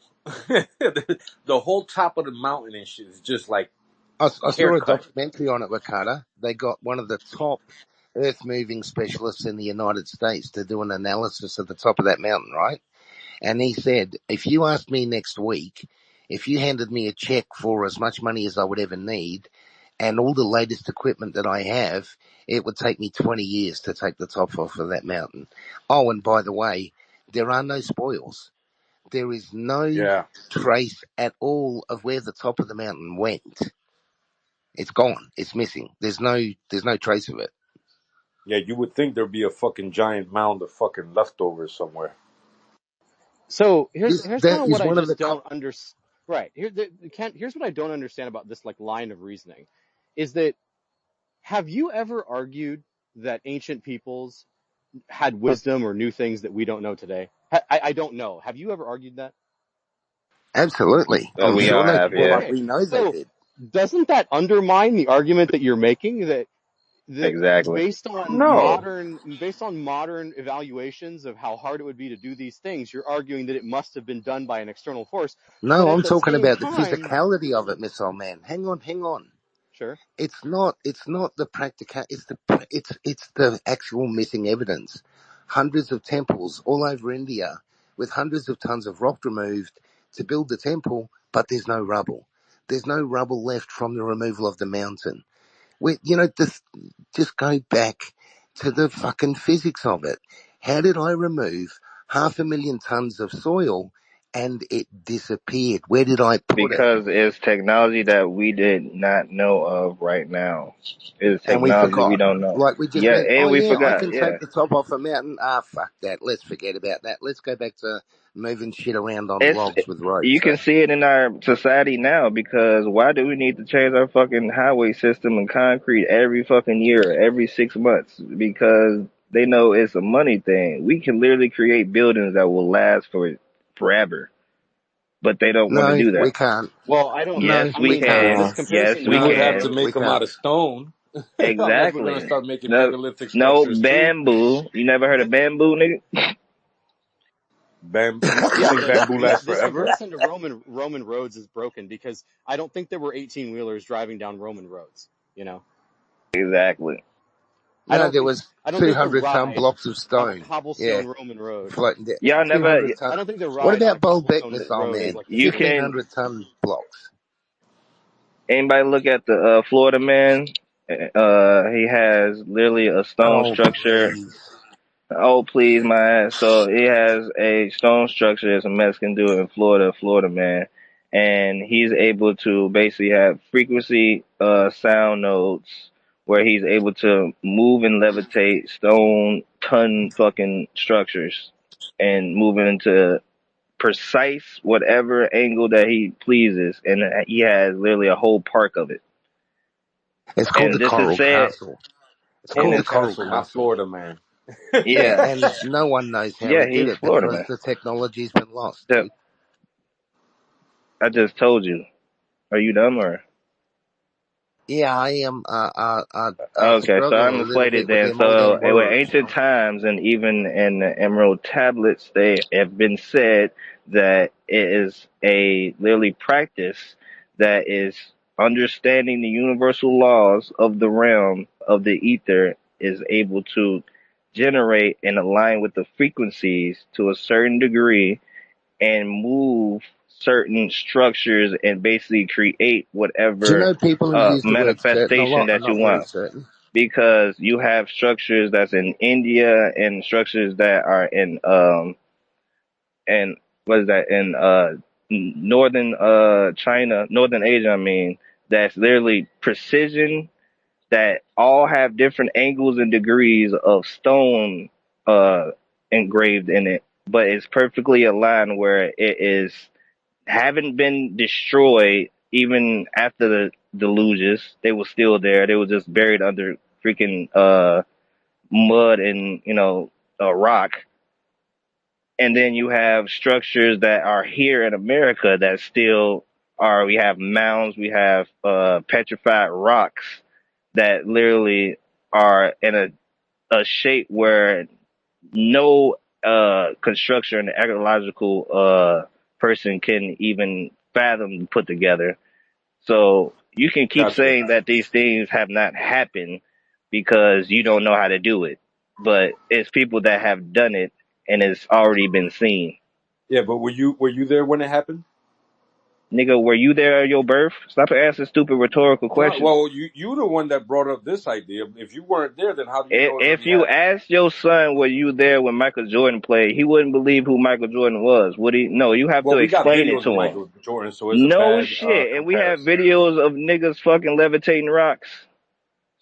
The whole top of the mountain and shit is just like I saw a haircut. documentary on it, Ricardo. They got one of the top earth moving specialists in the United States to do an analysis of the top of that mountain, right? And he said, if you asked me next week, if you handed me a check for as much money as I would ever need and all the latest equipment that I have, it would take me 20 years to take the top off of that mountain. Oh, and by the way, there are no spoils. There is no Yeah. trace at all of where the top of the mountain went. It's gone. It's missing. There's no trace of it. Yeah, you would think there'd be a fucking giant mound of fucking leftovers somewhere. So here's kind That of is what I one of just the don't understand. Right here's what I don't understand about this like line of reasoning, is that have you ever argued that ancient peoples had wisdom or knew things that we don't know today? I don't know. Have you ever argued that? absolutely. I'm We sure all they have, did. yeah. Okay, We know they so did. doesn't that undermine the argument that you're making that Exactly. No. based on modern evaluations of how hard it would be to do these things, you're arguing that it must have been done by an external force, but No, at I'm the talking same about the time, physicality of it, Missile Man. Hang on. sure. It's not the practical, it's the actual missing evidence. Hundreds of temples all over India with hundreds of tons of rock removed to build the temple, but there's no rubble. There's no rubble left from the removal of the mountain. Just go back to the fucking physics of it. How did I remove 500,000 tons of soil and it disappeared? Where did I put it? Because it's technology that we did not know of right now. It's And we technology we forgot. don't know. Like we just Yeah, went, and oh we yeah, I forgot, can yeah. take the top off a mountain. Ah, fuck that. Let's forget about that. Let's go back to moving shit around on It's logs with You roads. can see it in our society now because why do we need to change our fucking highway system and concrete every fucking year, every 6 months? Because they know it's a money thing. We can literally create buildings that will last for forever, but they don't want to No, do that. we can't. Well, I don't. No, Yes, I we we mean, can't. this Nah. Yes, comparison We we doesn't would make have can. to sense. We make them out can't. of stone. Unless we're gonna Exactly. start making No, megalithic no structures too. bamboo. You never heard of bamboo, nigga? You Yeah, think but bamboo lasts this forever? comparison to Roman roads is broken because I don't think there were 18 wheelers driving down Roman roads. You know, Exactly. No, there was I don't think the 200-ton ride blocks of on a stone. Yeah, cobblestone Roman road. floating down. Y'all never. 200-ton. I don't think the What ride on a about Baalbek cobblestone missile, road is man? like the You same. can. 1,500-ton blocks. Anybody look at the Florida man? He has literally a stone Oh, structure. please. Oh, please, my ass. So he has a stone structure as a Mexican dude in Florida, Florida man. And he's able to basically have frequency sound nodes where he's able to move and levitate stone ton fucking structures and move it into precise whatever angle that he pleases. And he has literally a whole park of it. It's called And the this is Coral said, Castle. It's and called Coral the it's, Coral Castle, not Castle. Florida man. Yeah, yeah, and no one knows how yeah, he did he's it Florida because man. the technology's been lost, So dude. I just told you. Are you dumb or? Yeah, I am. I Okay, so struggle I'm a little inflated bit with then. them old So with words. ancient times and even in the emerald tablets, they have been said that it is a literally practice that is understanding the universal laws of the realm of the ether is able to generate and align with the frequencies to a certain degree and move certain structures and basically create Do you whatever know people who use the word certain a manifestation lot are that you not very want, certain? because you have structures that's in India and structures that are in and what is that in northern China, northern Asia, I mean, that's literally precision that all have different angles and degrees of stone engraved in it, but it's perfectly aligned where it is haven't been destroyed even after the deluges. They were still there. They were just buried under freaking mud and rock. And then you have structures that are here in America that still are. We have mounds. We have petrified rocks that literally are in a shape where no construction and ecological person can even fathom to put together. So you can keep Gotcha. saying that these things have not happened because you don't know how to do it, but it's people that have done it and it's already been seen. Yeah, but were you there when it happened? Nigga, were you there at your birth? Stop asking stupid rhetorical No, questions. well, you the one that brought up this idea. If you weren't there, then how do you know it If really you happened? asked your son, were you there when Michael Jordan played, he wouldn't believe who Michael Jordan was, would he? No, you have Well, to we got explain it videos to of him. Michael Jordan, so it's a No bad shit. And we have comparison. videos of niggas fucking levitating rocks.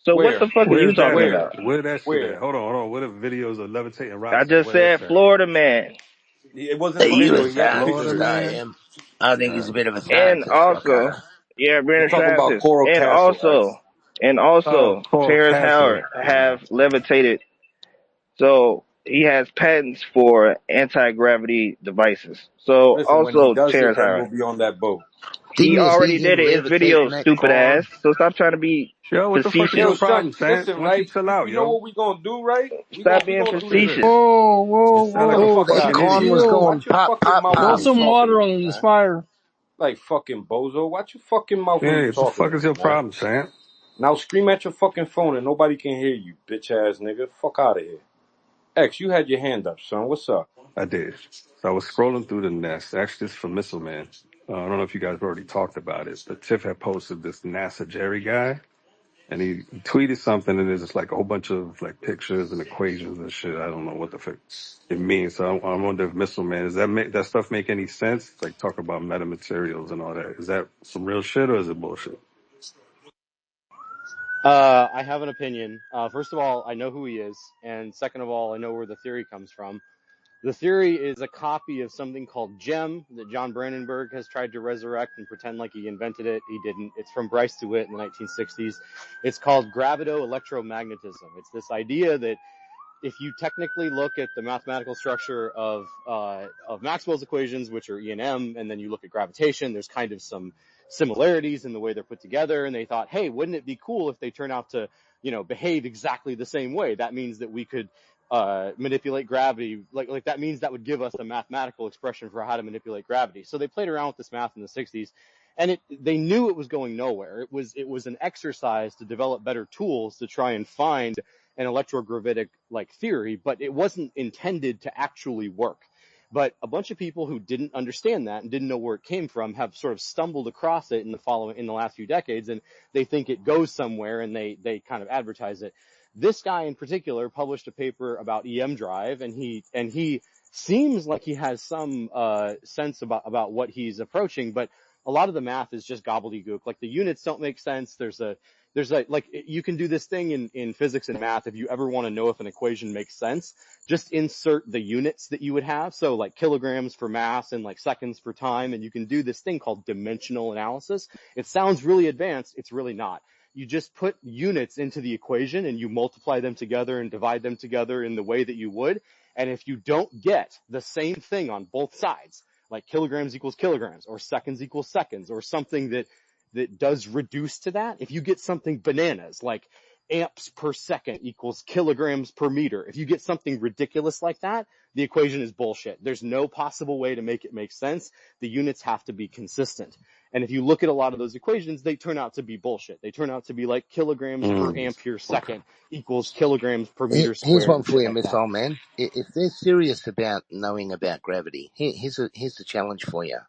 So what Where? the fuck are you Where's that talking at? about? Where that shit at? Where? Hold on. What are videos of levitating I rocks at? just Where that's said at? Florida man. It wasn't a Are you video. a He had a Florida picture. scientist? I man. am. I think he's a bit of a And scientist, also, Wakanda. yeah, being You're a talking about scientist. Coral Castle, X. And Oh, also, Coral Terrence Castle. Howard have levitated. So he has patents for anti-gravity devices. So Listen, when he also does it, Terrence then Howard. we'll be on that boat. Didn't He you see already him did it in his levitating video, that stupid car? ass. So stop trying to be Yo, what the fuck is Yo, your facetious. son, problem, Sam? listen, Why don't you right? chill You, out, you know yo? what we gonna do, right? Stop We being gonna do this. facetious. Whoa, You whoa, sound like a whoa. Oh, fucking that fucking con idiot. was Chill. going Watch your pop, fucking pop, mouth Throw when pop. you some talking to water me, on this man. fire. Like fucking bozo. Watch your fucking mouth when you Yeah, what the talking to fuck me, is your man. problem, Sam? Now scream at your fucking phone and nobody can hear you, bitch ass nigga. Fuck out of here. X, you had your hand up, son. What's up? I did. So I was scrolling through the nest. Actually, this is for Missile Man. I don't know if you guys already talked about it, but Tiff had posted this NASA Jerry guy, and he tweeted something, and there's just like a whole bunch of like pictures and equations and shit. I don't know what the fuck it means. So I wonder if Missile Man, does that stuff make any sense? Like talk about metamaterials and all that. Is that some real shit or is it bullshit? I have an opinion. First of all, I know who he is, and second of all, I know where the theory comes from. The theory is a copy of something called GEM that John Brandenburg has tried to resurrect and pretend like he invented it. He didn't. It's from Bryce DeWitt in the 1960s. It's called gravido-electromagnetism. It's this idea that if you technically look at the mathematical structure of Maxwell's equations, which are E and M, and then you look at gravitation, there's kind of some similarities in the way they're put together. And they thought, hey, wouldn't it be cool if they turn out to, behave exactly the same way? That means that we could manipulate gravity. Like that means that would give us a mathematical expression for how to manipulate gravity. So they played around with this math in the 60s. And they knew it was going nowhere. It was an exercise to develop better tools to try and find an electrogravitic like theory, but it wasn't intended to actually work. But a bunch of people who didn't understand that and didn't know where it came from have sort of stumbled across it in the last few decades, and they think it goes somewhere, and they kind of advertise it. This guy in particular published a paper about EM drive, and he seems like he has some sense about what he's approaching, but a lot of the math is just gobbledygook. Like the units don't make sense. There's like you can do this thing in physics and math. If you ever want to know if an equation makes sense, just insert the units that you would have. So like kilograms for mass and like seconds for time. And you can do this thing called dimensional analysis. It sounds really advanced. It's really not. You just put units into the equation and you multiply them together and divide them together in the way that you would. And if you don't get the same thing on both sides, like kilograms equals kilograms or seconds equals seconds or something that does reduce to that, if you get something bananas like amps per second equals kilograms per meter, if you get something ridiculous like that, the equation is bullshit. There's no possible way to make it make sense. The units have to be consistent. And if you look at a lot of those equations, they turn out to be bullshit. They turn out to be like kilograms per ampere second equals kilograms per meter Here's squared one and for shit you, like that. Missile Man. If they're serious about knowing about gravity, here's the challenge for you.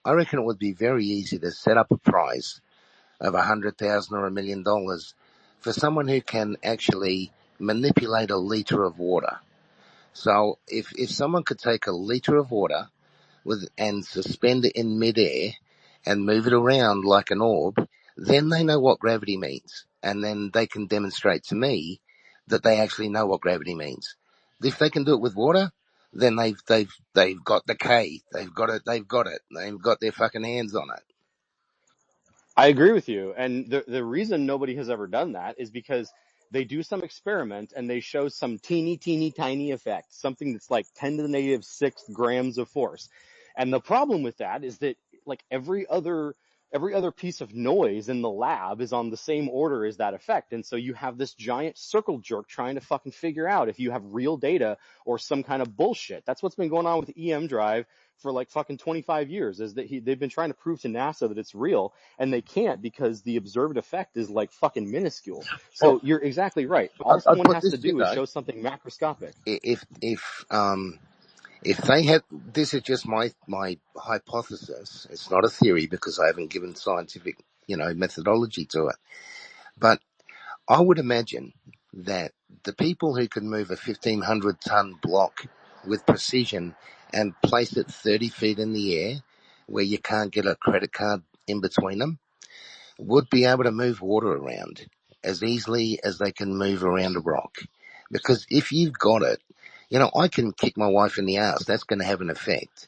I reckon it would be very easy to set up a prize of $100,000 or $1,000,000 for someone who can actually manipulate a liter of water. So if someone could take a liter of water and suspend it in midair and move it around like an orb, then they know what gravity means, and then they can demonstrate to me that they actually know what gravity means. If they can do it with water, then they've got the K. They've got it. They've got their fucking hands on it. I agree with you. And the reason nobody has ever done that is because they do some experiment and they show some teeny tiny effect, something that's like 10 to the negative 6 grams of force. And the problem with that is that like every other every other piece of noise in the lab is on the same order as that effect. And so you have this giant circle jerk trying to fucking figure out if you have real data or some kind of bullshit. That's what's been going on with EM Drive for like fucking 25 years, is that they've been trying to prove to NASA that it's real, and they can't because the observed effect is like fucking minuscule. Well, So you're exactly right. All I'd someone put has this to to you do is though. show something macroscopic. If they had, this is just my hypothesis. It's not a theory because I haven't given scientific, methodology to it. But I would imagine that the people who could move a 1,500 ton block with precision and place it 30 feet in the air where you can't get a credit card in between them would be able to move water around as easily as they can move around a rock. Because if you've got it, I can kick my wife in the ass. That's going to have an effect.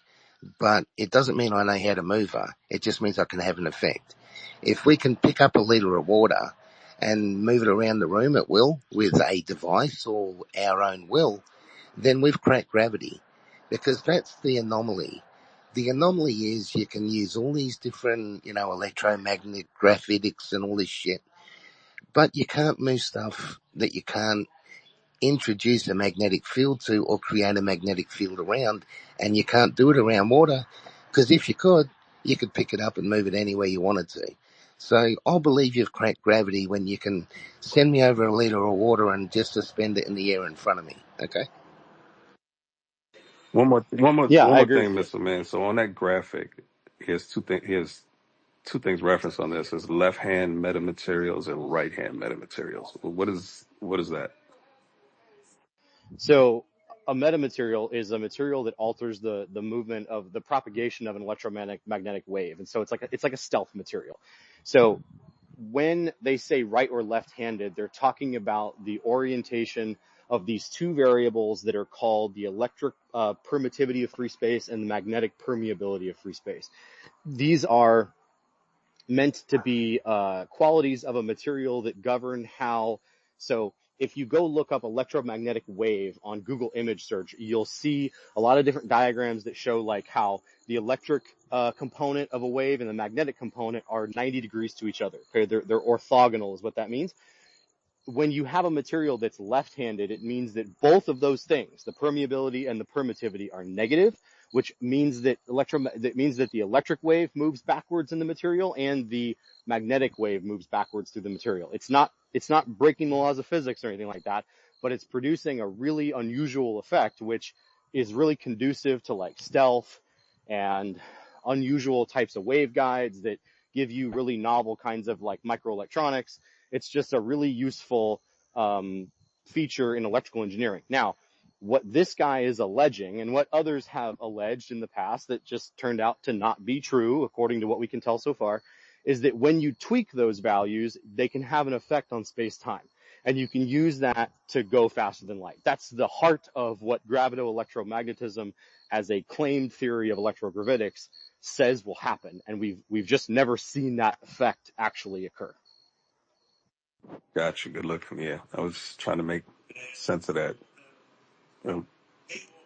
But it doesn't mean I know how to move her. It just means I can have an effect. If we can pick up a litre of water and move it around the room at will with a device or our own will, then we've cracked gravity. Because that's the anomaly. The anomaly is you can use all these different, electromagnetic graphitics and all this shit, but you can't move stuff that you can't introduce a magnetic field to or create a magnetic field around, and you can't do it around water, because if you could pick it up and move it anywhere you wanted to. So I believe you've cracked gravity when you can send me over a litre of water and just suspend it in the air in front of me, okay? Yeah, One I more agree thing, with you. Mr. Man. So on that graphic, here's two things referenced on this: is left hand metamaterials and right hand metamaterials. What is that? So a metamaterial is a material that alters the movement of the propagation of an electromagnetic wave. And so it's like a stealth material. So when they say right or left-handed, they're talking about the orientation of these two variables that are called the electric permittivity of free space and the magnetic permeability of free space. These are meant to be qualities of a material that govern how. So if you go look up electromagnetic wave on Google image search, you'll see a lot of different diagrams that show like how the electric component of a wave and the magnetic component are 90 degrees to each other. Okay, they're orthogonal is what that means. When you have a material that's left-handed, it means that both of those things, the permeability and the permittivity, are negative, which means that the electric wave moves backwards in the material and the magnetic wave moves backwards through the material. It's not breaking the laws of physics or anything like that, but it's producing a really unusual effect, which is really conducive to like stealth and unusual types of waveguides that give you really novel kinds of like microelectronics. It's just a really useful feature in electrical engineering. Now, what this guy is alleging and what others have alleged in the past that just turned out to not be true, according to what we can tell so far, is that when you tweak those values, they can have an effect on space-time. And you can use that to go faster than light. That's the heart of what gravito-electromagnetism as a claimed theory of electrogravitics says will happen. And we've just never seen that effect actually occur. Got you. Good looking. Yeah, I was trying to make sense of that. You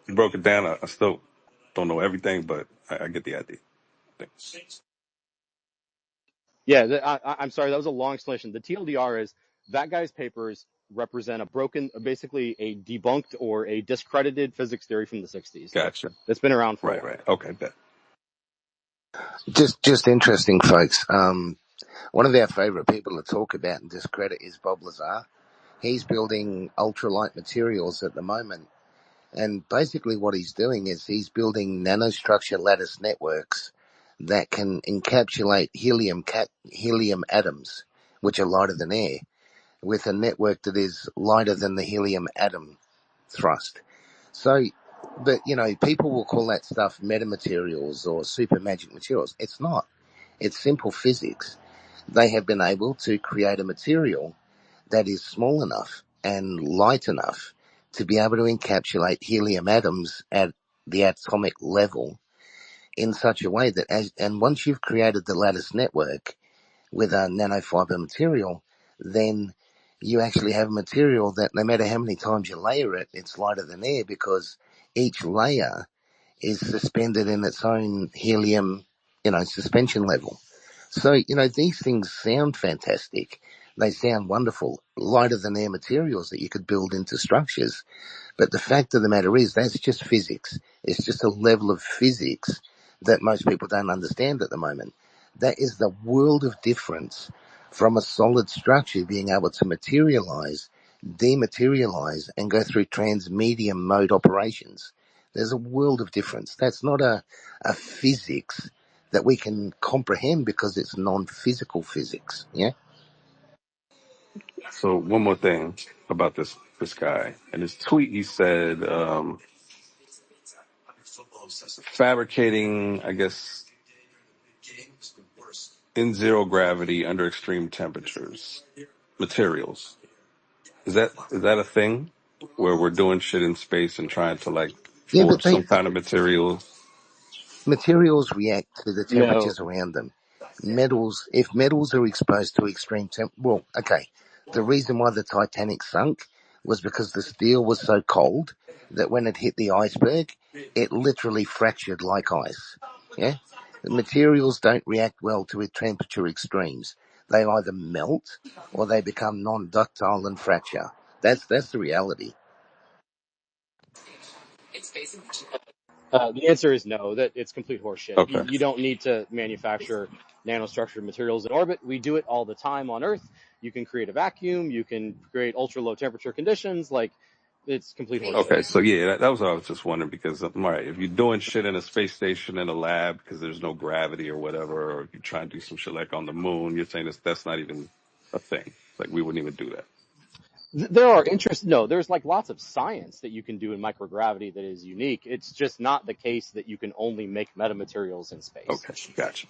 broke it down. I still don't know everything, but I get the idea. Thanks. Yeah, I'm sorry, that was a long explanation. The TLDR is that guy's papers represent basically a debunked or a discredited physics theory from the 60s Gotcha. that's been around for a Right, while. right. Okay, bet. Just interesting, folks. One of our favourite people to talk about and discredit is Bob Lazar. He's building ultralight materials at the moment. And basically what he's doing is he's building nanostructure lattice networks that can encapsulate helium atoms, which are lighter than air, with a network that is lighter than the helium atom thrust. So, but people will call that stuff metamaterials or supermagic materials. It's not. It's simple physics. They have been able to create a material that is small enough and light enough to be able to encapsulate helium atoms at the atomic level in such a way that and once you've created the lattice network with a nanofiber material, then you actually have a material that no matter how many times you layer it, it's lighter than air because each layer is suspended in its own helium, suspension level. So, these things sound fantastic. They sound wonderful, lighter than air materials that you could build into structures. But the fact of the matter is that's just physics. It's just a level of physics that most people don't understand at the moment. That is the world of difference from a solid structure being able to materialize, dematerialize, and go through transmedium mode operations. There's a world of difference. That's not a physics that we can comprehend because it's non-physical physics. Yeah. So one more thing about this guy. In his tweet, he said fabricating, I guess, in zero gravity under extreme temperatures materials. Is that a thing where we're doing shit in space and trying to like Yeah, but forge some kind of material? materials react to the No. temperatures around them. If metals are exposed to extreme well, okay. The reason why the Titanic sunk was because the steel was so cold that when it hit the iceberg, it literally fractured like ice. Yeah? The materials don't react well to temperature extremes. They either melt or they become non-ductile and fracture. That's the reality. The answer is no, that it's complete horseshit. Okay. You don't need to manufacture nanostructured materials in orbit. We do it all the time on Earth. You can create a vacuum. You can create ultra low temperature conditions. Like, it's complete horseshit. Okay, so yeah, that was what I was just wondering because all right, if you're doing shit in a space station in a lab because there's no gravity or whatever, or if you're trying to do some shit like on the moon, you're saying that's not even a thing. Like we wouldn't even do that. There are interest. No, there's like lots of science that you can do in microgravity that is unique. It's just not the case that you can only make metamaterials in space. Okay, gotcha.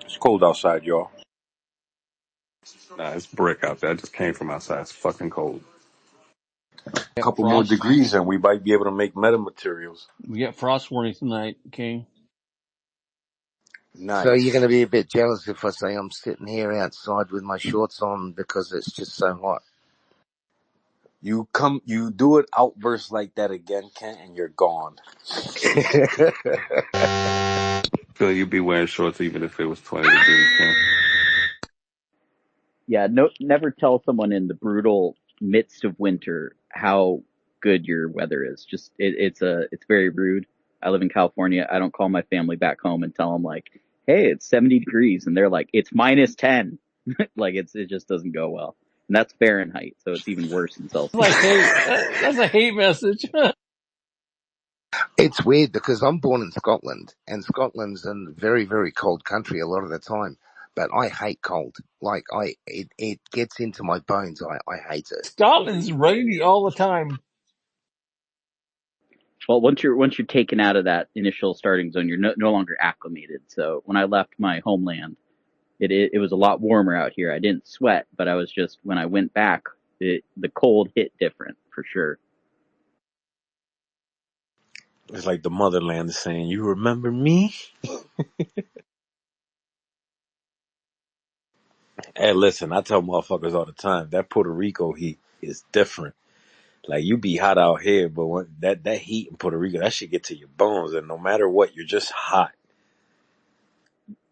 It's cold outside, y'all. Nah, it's brick out there. I just came from outside. It's fucking cold. A Got couple more frost. degrees and we might be able to make metamaterials. We got frost warning tonight, King. So you're going Nice. to be a bit jealous if I say I'm sitting here outside with my shorts on because it's just so hot. You do it outburst like that again, Kent, and you're gone. Feel you'd be wearing shorts even if it was 20 degrees. Ken. Yeah, no, never tell someone in the brutal midst of winter how good your weather is. Just it's very rude. I live in California. I don't call my family back home and tell them like, "Hey, it's 70 degrees," and they're like, "It's -10." Like it just doesn't go well. And that's Fahrenheit, so it's even worse in Like Celsius. hate. That's a hate message. It's weird because I'm born in Scotland and Scotland's a very, very cold country a lot of the time. But I hate cold. Like it gets into my bones. I hate it. Scotland's rainy all the time. Well, once you're taken out of that initial starting zone, you're no longer acclimated. So when I left my homeland, it was a lot warmer out here. I didn't sweat, but I was just when I went back, the cold hit different for sure. It's like the motherland is saying, "You remember me?" Hey, listen, I tell motherfuckers all the time that Puerto Rico heat is different. Like you be hot out here, but when that heat in Puerto Rico, that should get to your bones, and no matter what, you're just hot.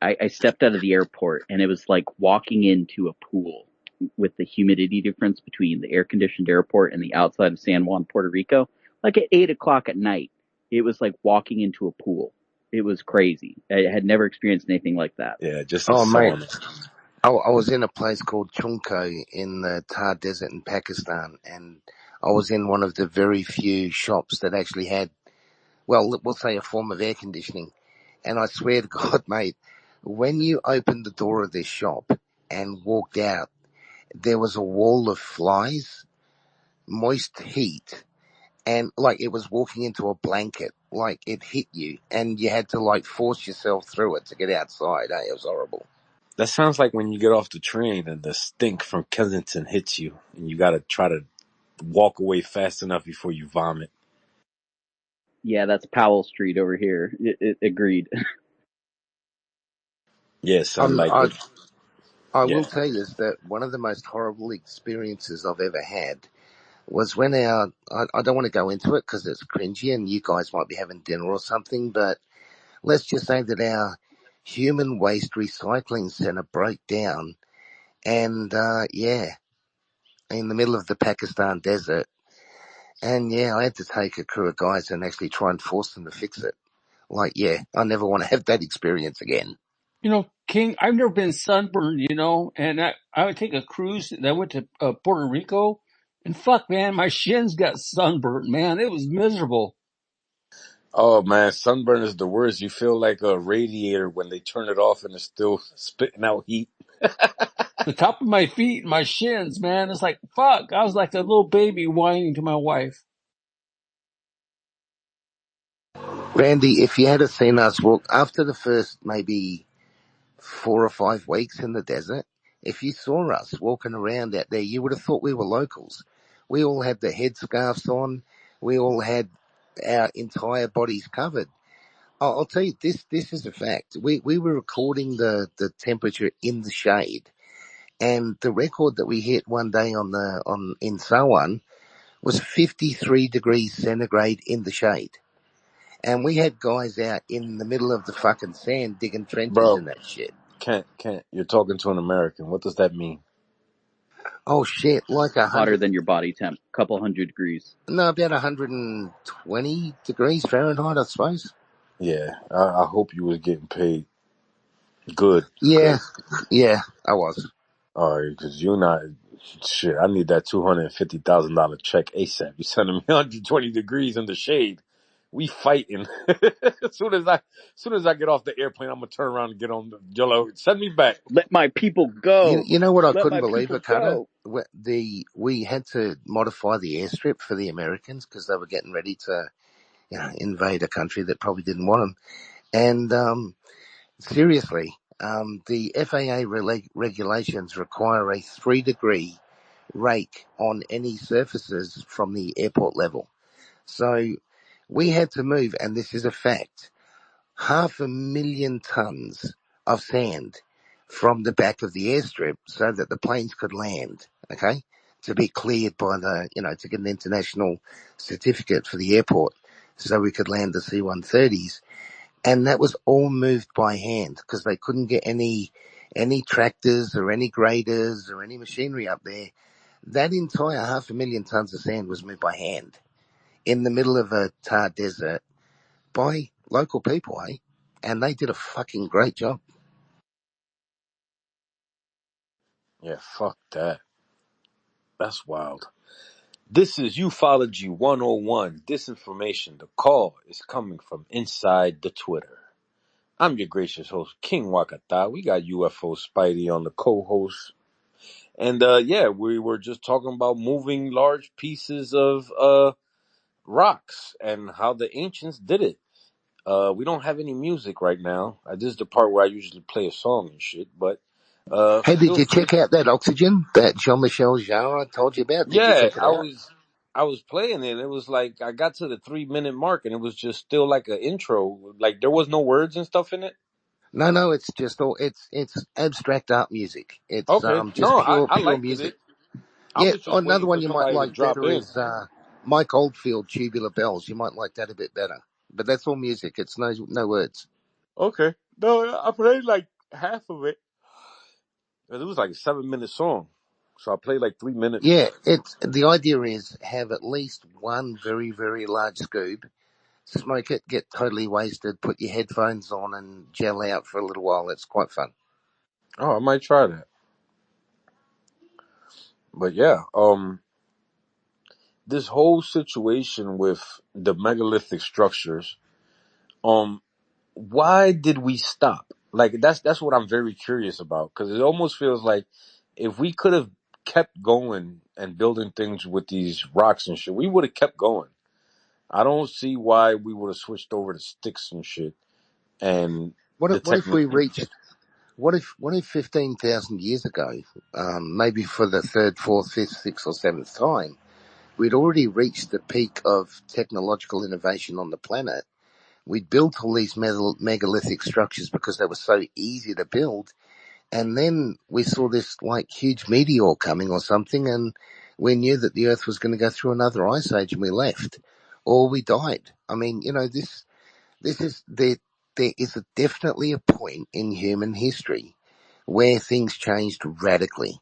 I stepped out of the airport and it was like walking into a pool with the humidity difference between the air conditioned airport and the outside of San Juan, Puerto Rico. Like at 8 o'clock at night, it was like walking into a pool. It was crazy. I had never experienced anything like that. Yeah, just a Oh mate, sauna. I was in a place called Chunko in the Thar Desert in Pakistan, and I was in one of the very few shops that actually had, well, we'll say a form of air conditioning. And I swear to God, mate, when you opened the door of this shop and walked out, there was a wall of flies, moist heat, and like it was walking into a blanket. Like it hit you, and you had to like force yourself through it to get outside. It was horrible. That sounds like when you get off the train and the stink from Kensington hits you, and you got to try to walk away fast enough before you vomit. Yeah, that's Powell Street over here. Agreed. Yeah, son, Um, like I it. I Yeah, will tell you this, that one of the most horrible experiences I've ever had. was when I don't want to go into it because it's cringy and you guys might be having dinner or something, but let's just say that our human waste recycling center broke down and, in the middle of the Pakistan desert. And I had to take a crew of guys and actually try and force them to fix it. I never want to have that experience again. King, I've never been sunburned, and I would take a cruise that went to Puerto Rico, and fuck, man, my shins got sunburned, man. It was miserable. Oh man, sunburn is the worst. You feel like a radiator when they turn it off and it's still spitting out heat. The top of my feet, my shins, man, it's like, fuck. I was like a little baby whining to my wife. Randy, if you had seen us walk after the first maybe 4 or 5 weeks in the desert, if you saw us walking around out there, you would have thought we were locals. We all had the headscarves on. We all had our entire bodies covered. I'll tell you, this is a fact. We were recording the temperature in the shade, and the record that we hit one day in Sawan was 53 degrees centigrade in the shade. And we had guys out in the middle of the fucking sand digging trenches Bro, in that shit. can't. You're talking to an American. What does that mean? Oh shit, like Hotter than your body temp, couple hundred degrees. about 120 degrees Fahrenheit, I suppose. Yeah, I hope you was getting paid good. Yeah, 'Cause, I was. all right, because you're not. Shit, I need that $250,000 check ASAP. You sending me 120 degrees in the shade. We fighting. as soon as I get off the airplane, I'm gonna turn around and get on the yellow. Send me back. Let my people go. You know what I Let couldn't my believe, people Okada? go. We had to modify the airstrip for the Americans because they were getting ready to, invade a country that probably didn't want them. And seriously, the FAA regulations require a 3-degree rake on any surfaces from the airport level. So we had to move, and this is a fact, 500,000 tons of sand from the back of the airstrip so that the planes could land, okay, to be cleared by to get an international certificate for the airport so we could land the C-130s. And that was all moved by hand because they couldn't get any tractors or any graders or any machinery up there. That entire 500,000 tons of sand was moved by hand in the middle of a tar desert by local people, eh? And they did a fucking great job. Yeah, fuck that. That's wild. This is Ufology 101, disinformation. The call is coming from inside the Twitter. I'm your gracious host, King Wakata. We got UFO Spidey on the co-host. And we were just talking about moving large pieces of rocks and how the ancients did it. We don't have any music right now. This is the part where I usually play a song and shit, but Hey, did feel you free. check out that oxygen that Jean-Michel Jarre told you about? Did you Yeah, check it out? I was playing it. It was like I got to the 3 minute mark and it was just still like an intro. Like there was no words and stuff in it. No, it's just it's abstract art music. It's Okay. just No, I pure liked music. it. I Yeah, was just another waiting one for you might somebody to like drop better in. is Mike Oldfield, Tubular Bells. You might like that a bit better. But that's all music. It's no words. Okay. No, I played like half of it. It was like a 7 minute song. So I played like 3 minutes. Yeah, it's the idea is have at least one very, very large scoop, smoke it, get totally wasted, put your headphones on and gel out for a little while. It's quite fun. Oh, I might try that. But yeah, this whole situation with the megalithic structures, why did we stop? Like that's what I'm very curious about because it almost feels like if we could have kept going and building things with these rocks and shit, we would have kept going. I don't see why we would have switched over to sticks and shit and the What if we technique. reached? What if 15,000 years ago, maybe for the third, fourth, fifth, sixth, or seventh time, we'd already reached the peak of technological innovation on the planet. We'd built all these megalithic structures because they were so easy to build. And then we saw this like huge meteor coming or something and We knew that the Earth was going to go through another ice age, and we left, or we died. I mean, this is there is definitely a point in human history where things changed radically.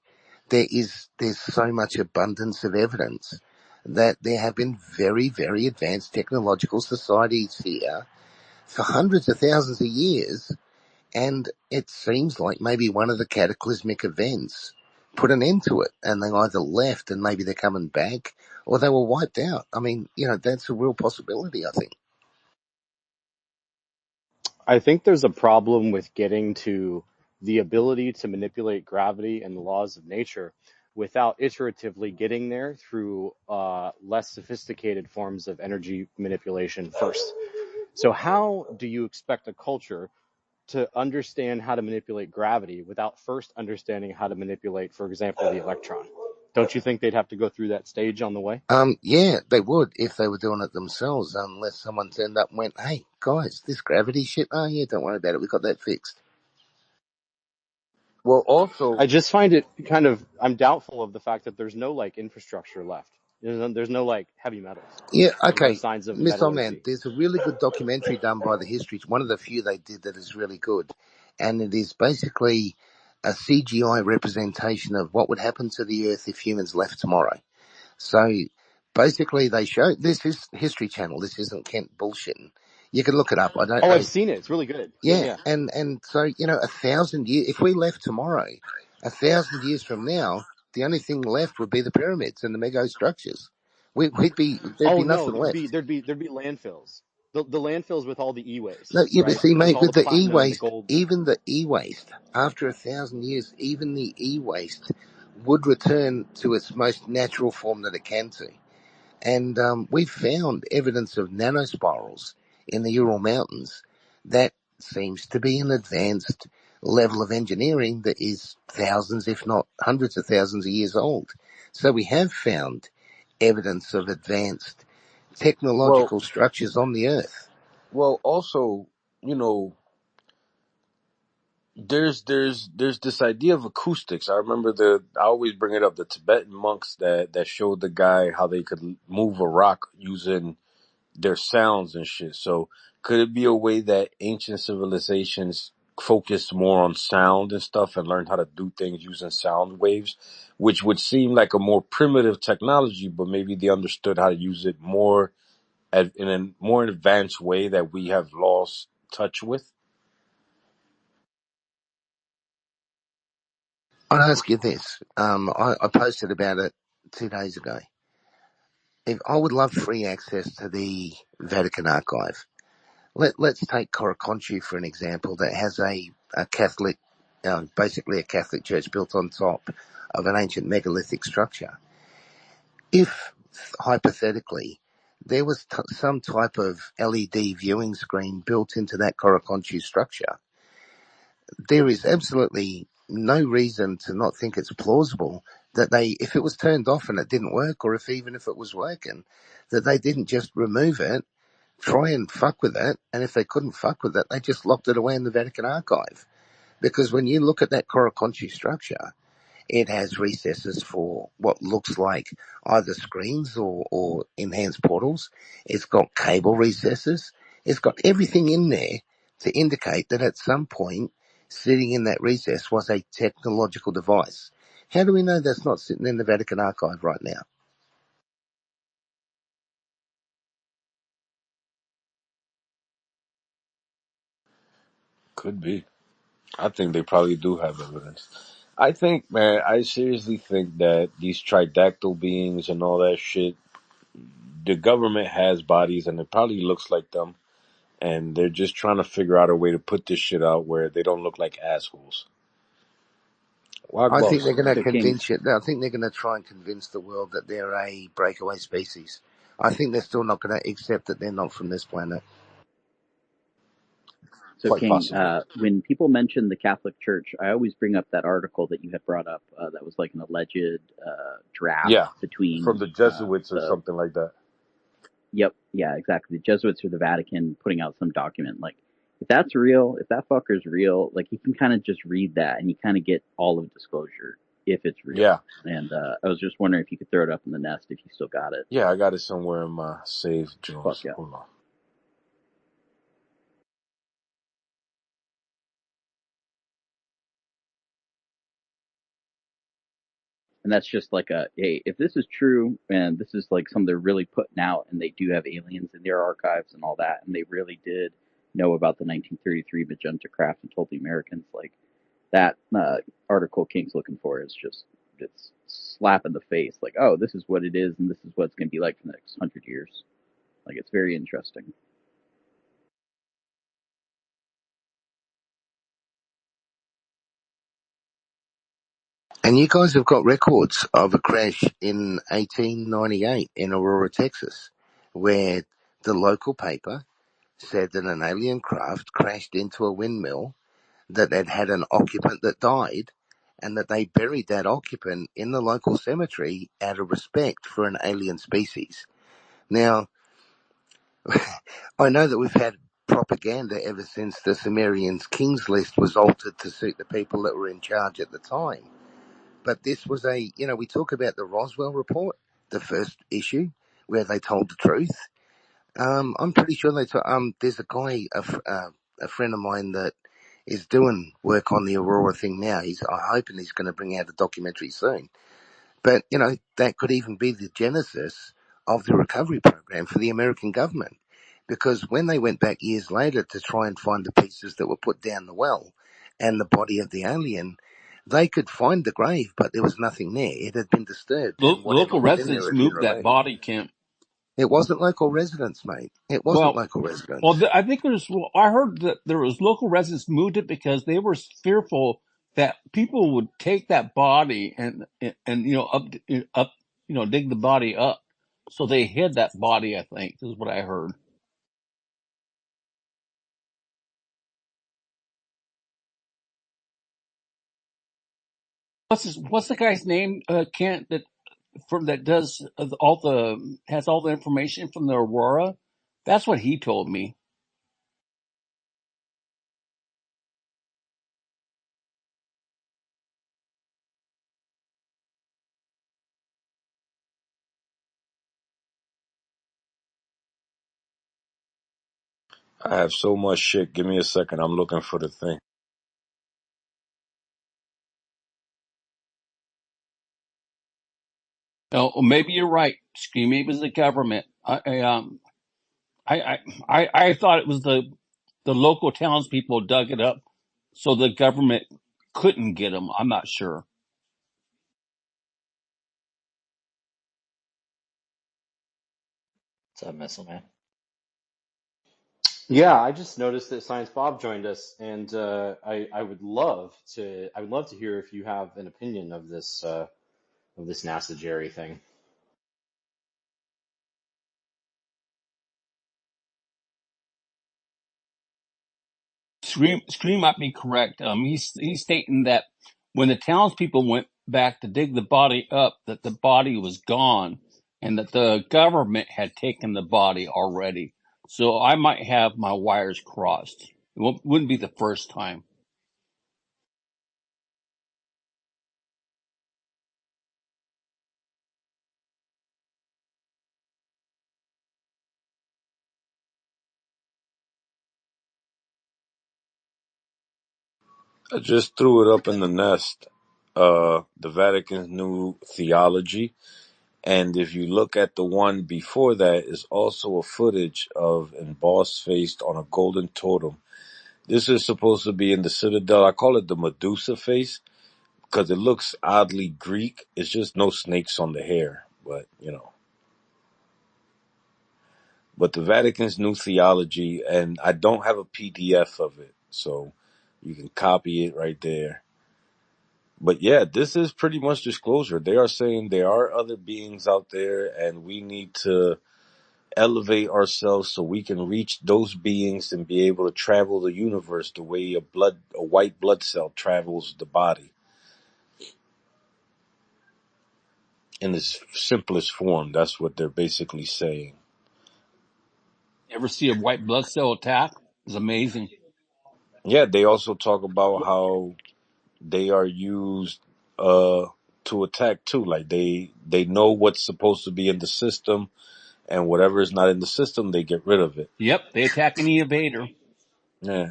There's so much abundance of evidence that there have been very, very advanced technological societies here for hundreds of thousands of years, and it seems like maybe one of the cataclysmic events put an end to it, and they either left and maybe they're coming back, or they were wiped out. I mean, that's a real possibility, I think. I think there's a problem with getting to the ability to manipulate gravity and the laws of nature without iteratively getting there through less sophisticated forms of energy manipulation first. So how do you expect a culture to understand how to manipulate gravity without first understanding how to manipulate, for example, the electron? Don't you think they'd have to go through that stage on the way? Yeah, they would if they were doing it themselves, unless someone turned up and went, "Hey, guys, this gravity shit, oh yeah, don't worry about it, we got that fixed." Well, also, I just find it I'm doubtful of the fact that there's no like infrastructure left. There's no like heavy metals. Yeah, There's no okay, signs of Miss Man, metallurgy. there's a really good documentary done by the History, one of the few they did that is really good, and it is basically a CGI representation of what would happen to the Earth if humans left tomorrow. So basically, they show this is History Channel. This isn't Kent bullshitting. You can look it up. I don't Oh, know. I've seen it. It's really good. Yeah, Yeah, yeah. and so 1,000 years. If we left tomorrow, 1,000 years from now, the only thing left would be the pyramids and the mega structures. There'd Oh be no, nothing left. there'd be landfills. The landfills with all the No, e-waste, yeah, but right? see, With mate, all with the the platinum and the e-waste, gold. even the e-waste, after 1,000 years, even the e-waste would return to its most natural form that it can to. And we found evidence of nanospirals in the Ural Mountains. That seems to be an advanced level of engineering that is thousands, if not hundreds of thousands of years old. So we have found evidence of advanced well, technological structures on the Earth. also, you know, there's this idea of acoustics. I always bring it up, the Tibetan monks that showed the guy how they could move a rock using their sounds and shit. So could it be a way that ancient civilizations focused more on sound and stuff and learned how to do things using sound waves, which would seem like a more primitive technology, but maybe they understood how to use it more in a more advanced way that we have lost touch with? I'll ask you this. I posted about it 2 days ago. If I would love free access to the Vatican archive. Let's take Coracconchi for an example that has a Catholic, basically a Catholic church built on top of an ancient megalithic structure. If, hypothetically, there was some type of LED viewing screen built into that Coracconchi structure, there is absolutely no reason to not think it's plausible that if it was turned off and it didn't work, or even if it was working, that they didn't just remove it, try and fuck with it, and if they couldn't fuck with it, they just locked it away in the Vatican archive. Because when you look at that Coracconchi structure, it has recesses for what looks like either screens or enhanced portals. It's got cable recesses. It's got everything in there to indicate that at some point, sitting in that recess was a technological device. How do we know that's not sitting in the Vatican archive right now? Could be. I think they probably do have evidence. I think, man, I seriously think that these tridactyl beings and all that shit, the government has bodies and it probably looks like them, and they're just trying to figure out a way to put this shit out where they don't look like assholes. Wag I think boss. they're going to So King, convince you. I think they're going to try and convince the world that they're a breakaway species. I think they're still not going to accept that they're not from this planet. so Quite King, possibly. when people mention the Catholic Church, I always bring up that article that you had brought up that was like an alleged draft Yeah, from between the Jesuits or the something like that. Yep, yeah, exactly. The Jesuits or the Vatican putting out some document. Like, if that's real, if that fucker's real, like you can kind of just read that and you kind of get all of disclosure. if it's real. Yeah. And I was just wondering if you could throw it up in the nest if you still got it. Yeah, I got it somewhere in my saved Fuck drawers. yeah. Hold on. And that's just like hey, if this is true and this is like something they're really putting out and they do have aliens in their archives and all that, and they really did know about the 1933 magenta craft and told the Americans, like that article King's looking for is just, it's slap in the face. Like, oh, this is what it is and this is what it's going to be like for the next 100 years. Like, it's very interesting. And you guys have got records of a crash in 1898 in Aurora, Texas, where the local paper said that an alien craft crashed into a windmill, that it had an occupant that died, and that they buried that occupant in the local cemetery out of respect for an alien species. Now, I know that we've had propaganda ever since the Sumerians' kings list was altered to suit the people that were in charge at the time. But this was we talk about the Roswell report, the first issue, where they told the truth. I'm pretty sure there's a guy, a friend of mine that is doing work on the Aurora thing now. I'm hoping he's going to bring out a documentary soon. But, that could even be the genesis of the recovery program for the American government. Because when they went back years later to try and find the pieces that were put down the well and the body of the alien, they could find the grave, but there was nothing there. It had been disturbed and whatever Local was in there residents had been moved that removed. body, Kemp. It wasn't local residents, mate. It wasn't Well, local residents. I think I heard that there was local residents moved it because they were fearful that people would take that body and up dig the body up. So they hid that body, I think, is what I heard. What's the guy's name, Kent, that does has all the information from the Aurora? That's what he told me. I have so much shit. Give me a second. I'm looking for the thing. Oh, maybe you're right. Maybe it was the government. I thought it was the local townspeople dug it up, so the government couldn't get them. I'm not sure. What's up, Missile Man? Yeah, I just noticed that Science Bob joined us, and I would love to hear if you have an opinion of this NASA Jerry thing. Scream might be correct. He's stating that when the townspeople went back to dig the body up, that the body was gone, and that the government had taken the body already. So I might have my wires crossed. Wouldn't be the first time. I just threw it up in the nest. The Vatican's new theology. And if you look at the one before that, is also a footage of embossed face on a golden totem. This is supposed to be in the Citadel. I call it the Medusa face because it looks oddly Greek. It's just no snakes on the hair, but But the Vatican's new theology, and I don't have a PDF of it, so you can copy it right there. But yeah, this is pretty much disclosure. They are saying there are other beings out there, and we need to elevate ourselves so we can reach those beings and be able to travel the universe the way a white blood cell travels the body in its simplest form. That's what they're basically saying. Ever see a white blood cell attack? It's amazing. Yeah, they also talk about how they are used to attack too. Like they know what's supposed to be in the system, and whatever is not in the system, they get rid of it. Yep, they attack any invader. Yeah,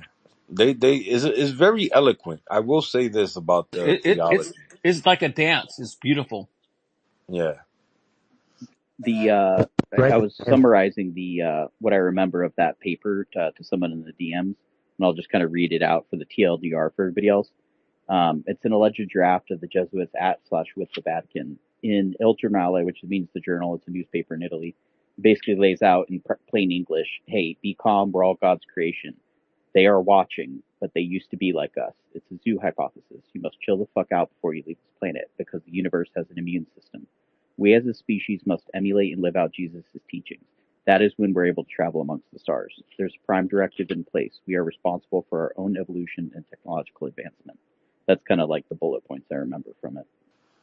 they is very eloquent. I will say this about the theology. It's like a dance. It's beautiful. Yeah, I was summarizing the what I remember of that paper to someone in the DMs, and I'll just kind of read it out for the TLDR for everybody else. It's an alleged draft of the Jesuits at/with the Vatican in Il Giornale, which means the journal. It's a newspaper in Italy. Basically lays out in plain English, hey, be calm, we're all God's creation. They are watching, but they used to be like us. It's a zoo hypothesis. You must chill the fuck out before you leave this planet because the universe has an immune system. We as a species must emulate and live out Jesus' teachings. That is when we're able to travel amongst the stars. There's a prime directive in place. We are responsible for our own evolution and technological advancement. That's kind of like the bullet points I remember from it.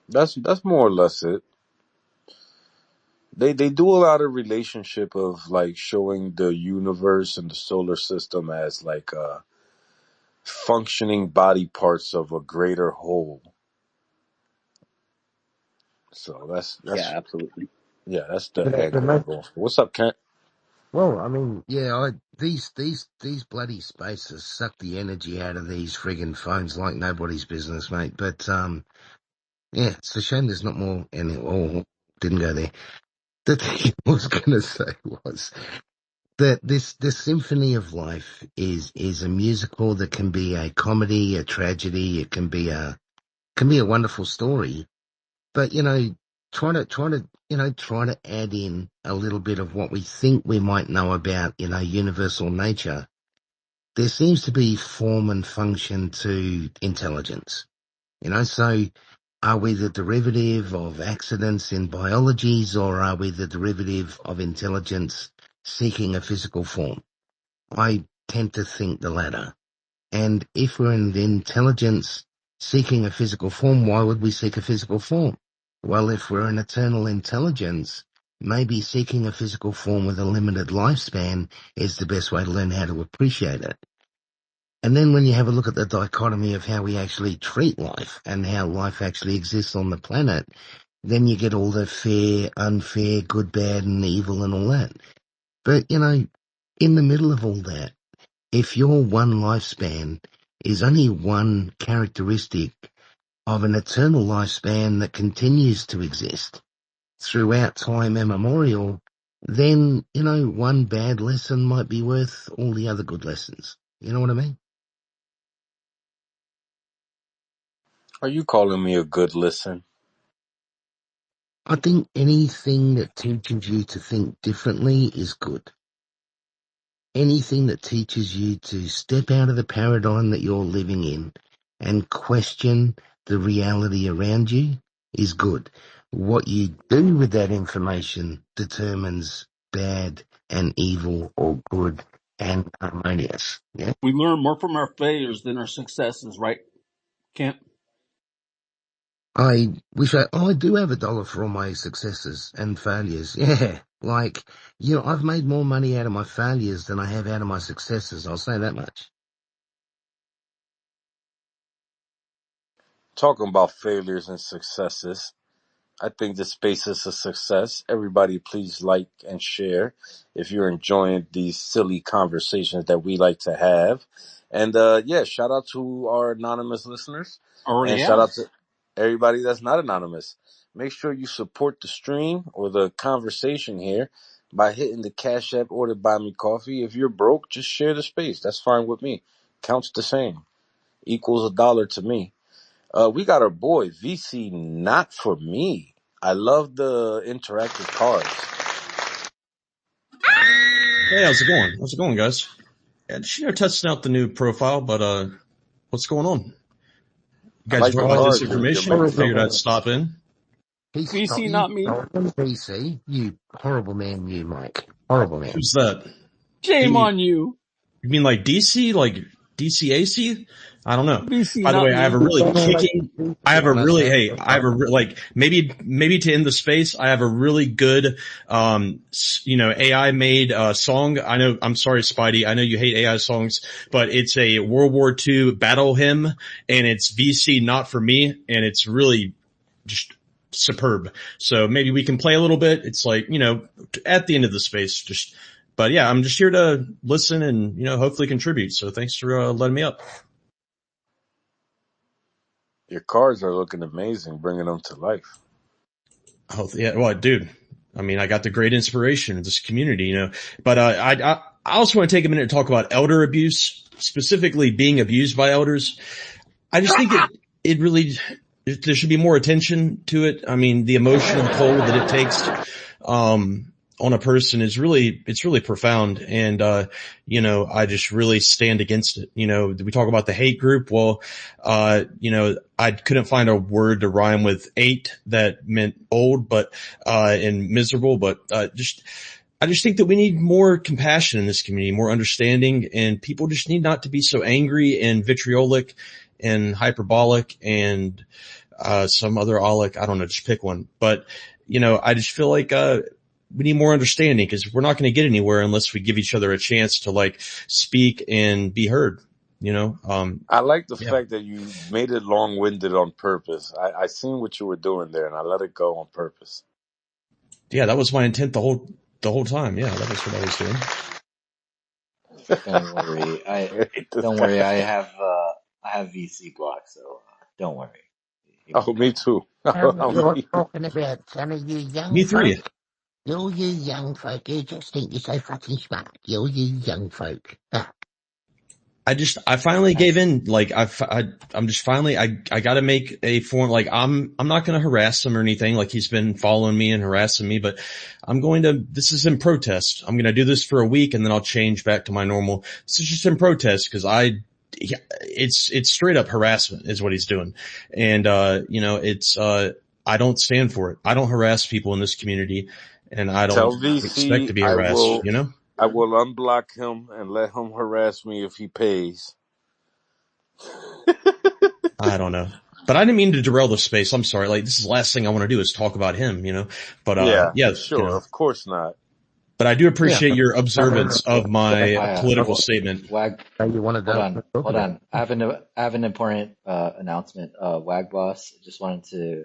that's more or less it. They do a lot of relationship of like showing the universe and the solar system as like functioning body parts of a greater whole. So that's Yeah, absolutely. yeah, that's the The angle I'm most, going for. What's up, Kent? well, I mean, yeah, these bloody spaces suck the energy out of these friggin' phones like nobody's business, mate. But yeah, it's a shame there's not more. And didn't go there. The thing I was gonna say was that this symphony of life is a musical that can be a comedy, a tragedy. It can be a wonderful story. But try to add in a little bit of what we think we might know about universal nature. There seems to be form and function to intelligence. So are we the derivative of accidents in biologies, or are we the derivative of intelligence seeking a physical form? I tend to think the latter. And if we're an intelligence seeking a physical form, why would we seek a physical form? Well, if we're an eternal intelligence, maybe seeking a physical form with a limited lifespan is the best way to learn how to appreciate it. And then when you have a look at the dichotomy of how we actually treat life and how life actually exists on the planet, then you get all the fair, unfair, good, bad, and evil and all that. But, in the middle of all that, if your one lifespan is only one characteristic of an eternal lifespan that continues to exist throughout time immemorial, then, one bad lesson might be worth all the other good lessons. You know what I mean? Are you calling me a good listen? I think anything that teaches you to think differently is good. Anything that teaches you to step out of the paradigm that you're living in and question the reality around you is good. What you do with that information determines bad and evil or good and harmonious. Yeah. We learn more from our failures than our successes, right, Kent? I wish I do have $1 for all my successes and failures. Yeah. Like, I've made more money out of my failures than I have out of my successes. I'll say that much. Talking about failures and successes. I think this space is a success. Everybody please like and share if you're enjoying these silly conversations that we like to have. And yeah, shout out to our anonymous listeners. Oh, And yeah. shout out to everybody that's not anonymous. Make sure you support the stream or the conversation here by hitting the Cash App or the Buy Me Coffee. If you're broke, just share the space. That's fine with me. Counts the same. Equals $1 to me. We got our boy VC. Not for me. I love the interactive cards. Hey, how's it going? How's it going, guys? Yeah, just testing out the new profile, but what's going on? You I guys like the brought my cards. You're disinformation. making Figured some. I'd stop in. VC, not me. PC, you horrible man, you Mike. Horrible man. Who's that? Shame on you. You mean like DC? Like DCAC? I don't know. BC, By the not way, I have a me. really maybe to end the space, I have a really good, AI made, song. I know, I'm sorry, Spidey. I know you hate AI songs, but it's a World War II battle hymn and it's VC Not For Me. And it's really just superb. So maybe we can play a little bit. It's like, at the end of the space, but yeah, I'm just here to listen and, hopefully contribute. So thanks for letting me up. Your cards are looking amazing, bringing them to life. Oh yeah, well, dude. I mean, I got the great inspiration of this community, But I also want to take a minute to talk about elder abuse, specifically being abused by elders. I just think it really there should be more attention to it. I mean, the emotional toll that it takes on a person is really profound. And, I just really stand against it. We talk about the hate group. Well, I couldn't find a word to rhyme with 8 that meant old, and miserable, I just think that we need more compassion in this community, more understanding, and people just need not to be so angry and vitriolic and hyperbolic and, some other olic. I don't know, just pick one. But, I just feel like, we need more understanding because we're not going to get anywhere unless we give each other a chance to speak and be heard. I like the fact that you made it long-winded on purpose. I seen what you were doing there, and I let it go on purpose. Yeah, that was my intent the whole time. Yeah, that was what I was doing. Don't worry. Don't worry. I have VC block, so don't worry. Oh, me too. You're talking about some of you young Me three. folk. You young folk, you just think you're so fucking smart. You young folk. I finally gave in. I'm just finally, I gotta make a form. I'm not gonna harass him or anything. He's been following me and harassing me, but this is in protest. I'm gonna do this for a week and then I'll change back to my normal. This is just in protest because it's straight up harassment is what he's doing. And, I don't stand for it. I don't harass people in this community and I don't expect to be harassed, I will unblock him and let him harass me if he pays. I don't know. But I didn't mean to derail the space. I'm sorry. This is the last thing I want to do is talk about him, But, yeah, sure. Of course not. But I do appreciate your observance of my political statement. Wag, hold on. I have an important announcement. Wag Boss, just wanted to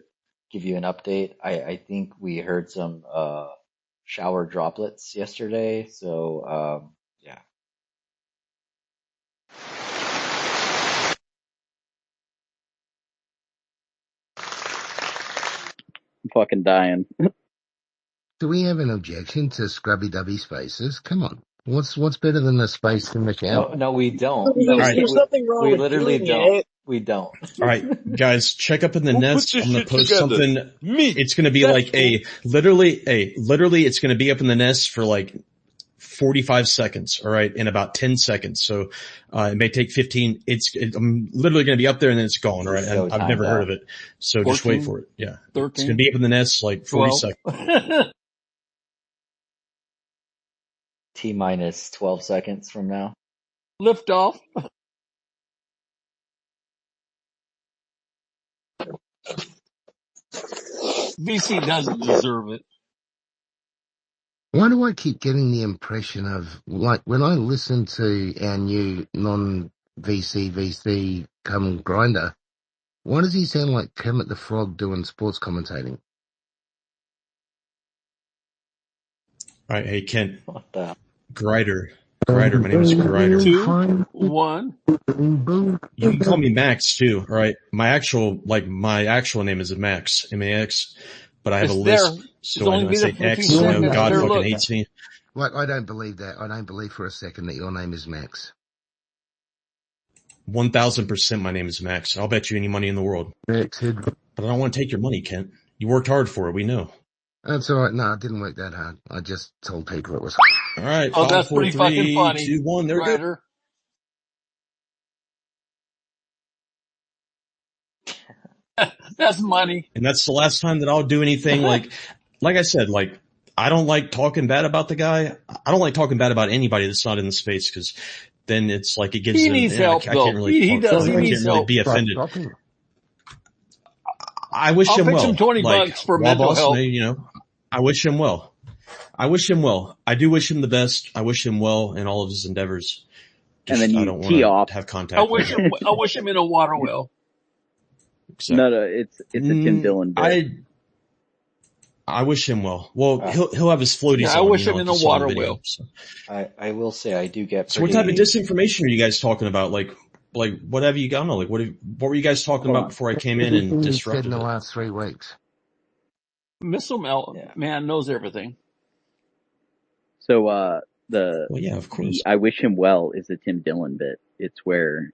give you an update. I think we heard some shower droplets yesterday, so yeah. I'm fucking dying. Do we have an objection to scrubby dubby spaces? Come on. What's better than a space in the shower? No, we don't. There's nothing wrong we with literally doing don't. it. We don't. All right, guys, check up in the nest. I'm going to post together? something. Me. It's going to be literally, it's going to be up in the nest for 45 seconds. All right. In about 10 seconds. So, it may take 15. I'm literally going to be up there and then it's gone. All right. And I've never heard of it. So 14, just wait for it. Yeah. 13, it's going to be up in the nest 40 12. Seconds. T-minus 12 seconds from now. Lift off. VC doesn't deserve it. Why do I keep getting the impression of, when I listen to our new non-VC come grinder, why does he sound like Kermit the Frog doing sports commentating? All right. Hey, Kent. What the? Grider. My name is Grider. 2, 1. You can call me Max too. All right. My actual name is Max, M-A-X, but I have a lisp. So when I say X, God fucking hates me. I don't believe that. I don't believe for a second that your name is Max. 1000% my name is Max. I'll bet you any money in the world. But I don't want to take your money, Kent. You worked hard for it. We know. That's all right. No, I didn't work that hard. I just told people it was. All right. Oh, that's pretty fucking funny. 2, 1. There we go. That's money. And that's the last time that I'll do anything like I said, I don't like talking bad about the guy. I don't like talking bad about anybody that's not in the space because then it's like it gives He them. needs Yeah, I help can't though. really He talk. does. Like He I Doesn't needs can't really help. be stop offended. talking. I wish I'll him pitch him well. 20 Like bucks for Raw mental Boss, help. maybe, I wish him well. I wish him well. I do wish him the best. I wish him well in all of his endeavors. And then Just I you don't want tee off. to have I contact with wish him. him. I wish him in a water well. No, Exactly. no, it's a Tim Dillon bit. I wish him well. Well, Uh, he'll have his floaties Yeah, I on, wish him like in you a saw in the water video. well. So. I will say I do get So what type of pretty. disinformation are you guys talking about? Like what have you got on? Like what were you guys talking Hold about on. before I came in and Everything you said in disrupted the it? last 3 weeks. Missile Yeah. man knows everything. So the Well, yeah, of course. I wish him well is a Tim Dillon bit. It's where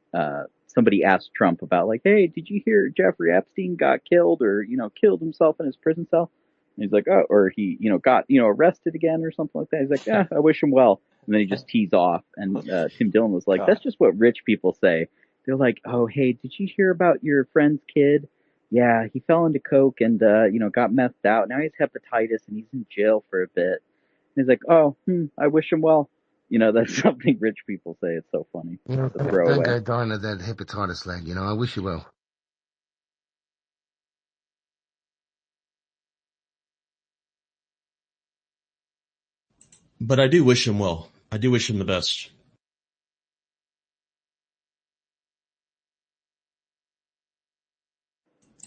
somebody asked Trump about like, hey, did you hear Jeffrey Epstein got killed or killed himself in his prison cell? And he's like, oh, or he got arrested again or something like that. He's like, yeah, I wish him well. And then he just tees off. And Tim Dillon was like, that's God. just what rich people say. They're like, oh, hey, did you hear about your friend's kid? Yeah, he fell into coke and got methed out. Now he's hepatitis and he's in jail for a bit. He's like, oh, I wish him well. That's something rich people say. It's so funny. It's a Don't throwaway. go dying of that hepatitis lag. I wish you well. But I do wish him well. I do wish him the best.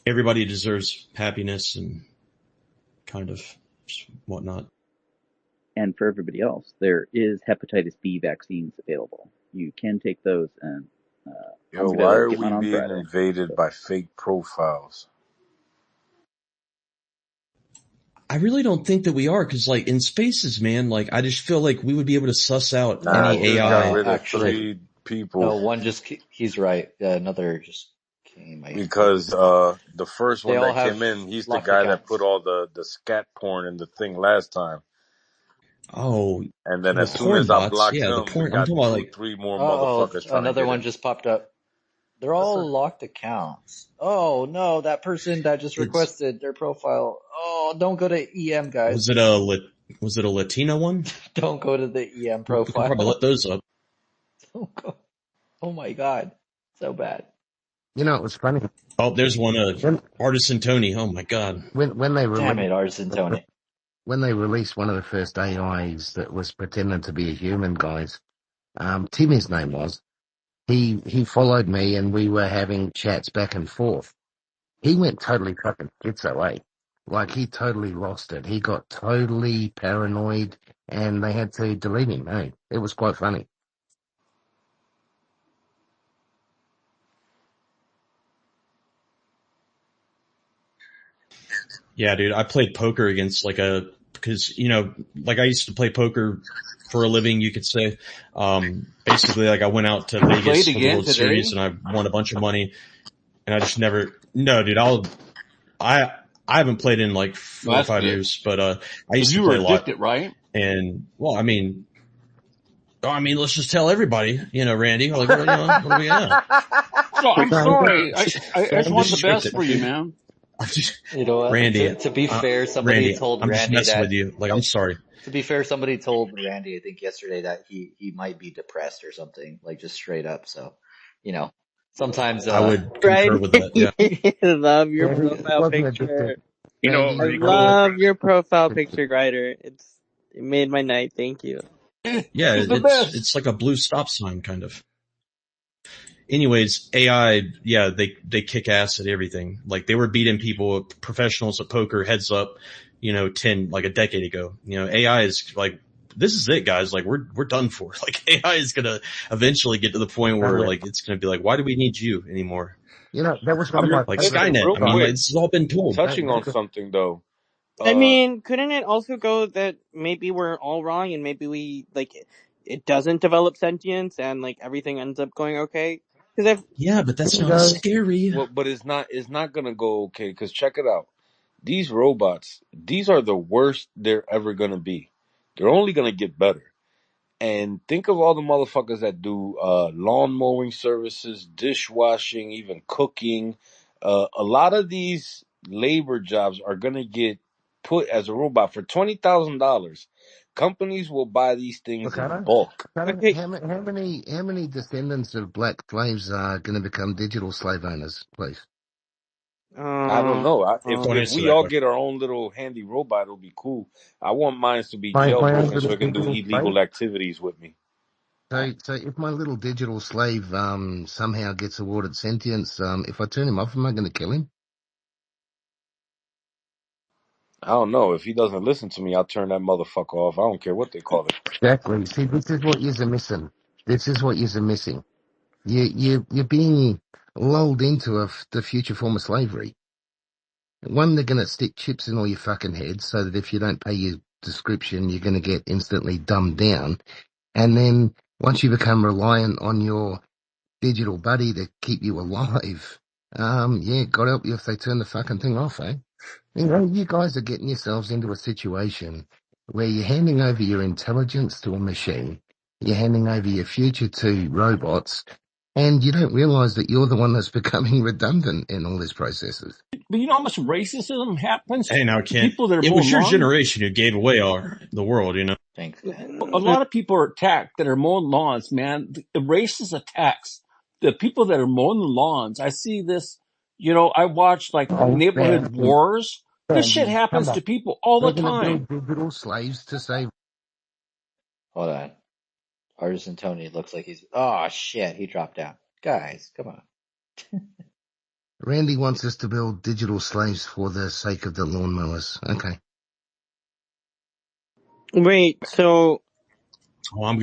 Everybody deserves happiness and kind of whatnot. And for everybody else, there is hepatitis B vaccines available. You can take those, and Yo, I'm why gonna are get we mine on being Friday. invaded by fake profiles? I really don't think that we are, because like in spaces, man, like I just feel like we would be able to suss out Nah, I any just got AI. rid of Actually, 3 people no. One just. He's right. Another just came. I think because the first they one all that have came in, he's the locked guy that put accounts. all the scat porn in the thing last time. Oh, And then the as soon porn as I bots. blocked Yeah, the him, we porn. I'm got talking about 2, like 3 more Oh, motherfuckers trying to another get one in. just popped up. They're That's all a locked accounts. Oh no, that person that just it's. requested their profile. Oh, don't go to EM, guys. Was it a Latino one? Don't go to the EM We can probably let profile. those up. Don't go. Oh my god, so bad. It was funny. Oh, there's one. When, Artisan Tony. Oh my god. when they Damn released it, Artisan Tony. when they released one of the first AIs that was pretending to be a human, guys, Tim, his name was, he followed me and we were having chats back and forth. He went totally fucking schizo, eh? Like he totally lost it. He got totally paranoid and they had to delete him, eh? It was quite funny. Yeah, dude. I played poker against because like I used to play poker for a living, you could say. Basically, like I went out to You played Vegas for the again World today? Series and I won a bunch of money, and I just never. No, dude. I haven't played in like Well, 4 or that's 5 good. years, but I Because used to you were play a lot. addicted, right? And well, let's just tell everybody, Randy. Like, what do we got? So I'm sorry. I just I'm want just the best scripted. for you, man. You know what? Randy, To be fair, somebody Randy, told I'm just Randy messing that. with you. Like, I'm sorry. To be fair, somebody told Randy, I think yesterday, that he might be depressed or something, like just straight up. So, sometimes I would Right? concur with that. Yeah. Love your Yeah, it profile wasn't addicted. picture. Randy, I it wasn't love your profile addicted. picture, Grider. It made my night. Thank you. Yeah, He's the best. it's like a blue stop sign kind of. Anyways, AI, yeah, they kick ass at everything. Like they were beating people, professionals at poker, heads up, like a decade ago. AI is like, this is it, guys. Like we're done for. Like AI is gonna eventually get to the point where like it's gonna be like, why do we need you anymore? That was I one of my mean, Like favorite. listen, Skynet. real I mean, like quick, this has all been told. touching on something though. I mean, couldn't it also go that maybe we're all wrong and maybe we, it doesn't develop sentience and, everything ends up going okay? Because Yeah, but that's not as scary. Well, but it's not gonna go okay. Because check it out. These robots, these are the worst they're ever gonna be. They're only gonna get better. And think of all the motherfuckers that do lawn mowing services, dishwashing, even cooking. A lot of these labor jobs are gonna get put as a robot for $20,000. Companies will buy these things in Ricardo, bulk. Ricardo, Okay. how many descendants of black slaves are going to become digital slave owners, please? I don't know. Don't If answer we that all question. get our own little handy robot, it'll be cool. I want mine to be My own jailbroken so little it can do digital slave. illegal activities with me. So if my little digital slave somehow gets awarded sentience, if I turn him off, am I going to kill him? I don't know. If he doesn't listen to me, I'll turn that motherfucker off. I don't care what they call it. Exactly. See, this is what you're missing. This is what you're missing. You're being lulled into the future form of slavery. One, they're going to stick chips in all your fucking heads so that if you don't pay your description, you're going to get instantly dumbed down. And then once you become reliant on your digital buddy to keep you alive, yeah, God help you if they turn the fucking thing off, eh? You know, you guys are getting yourselves into a situation where you're handing over your intelligence to a machine, you're handing over your future to robots, and you don't realize that you're the one that's becoming redundant in all these processes. But you know how much racism happens Hey, now, to Kent, people that are it was mowing your lawn? generation who gave away the world, you know? Thanks, Ken. A lot of people are attacked that are mowing lawns, man. The racist attacks the people that are mowing the lawns. I see this, you know, I watch like Oh, neighborhood wars. This shit Sandy, come happens back. to people all the They're going to time. build digital slaves to save. Hold on. Artisan Tony looks like he's. Oh shit, he dropped out. Guys, come on. Randy wants us to build digital slaves for the sake of the lawnmowers. Okay. Wait, so Well,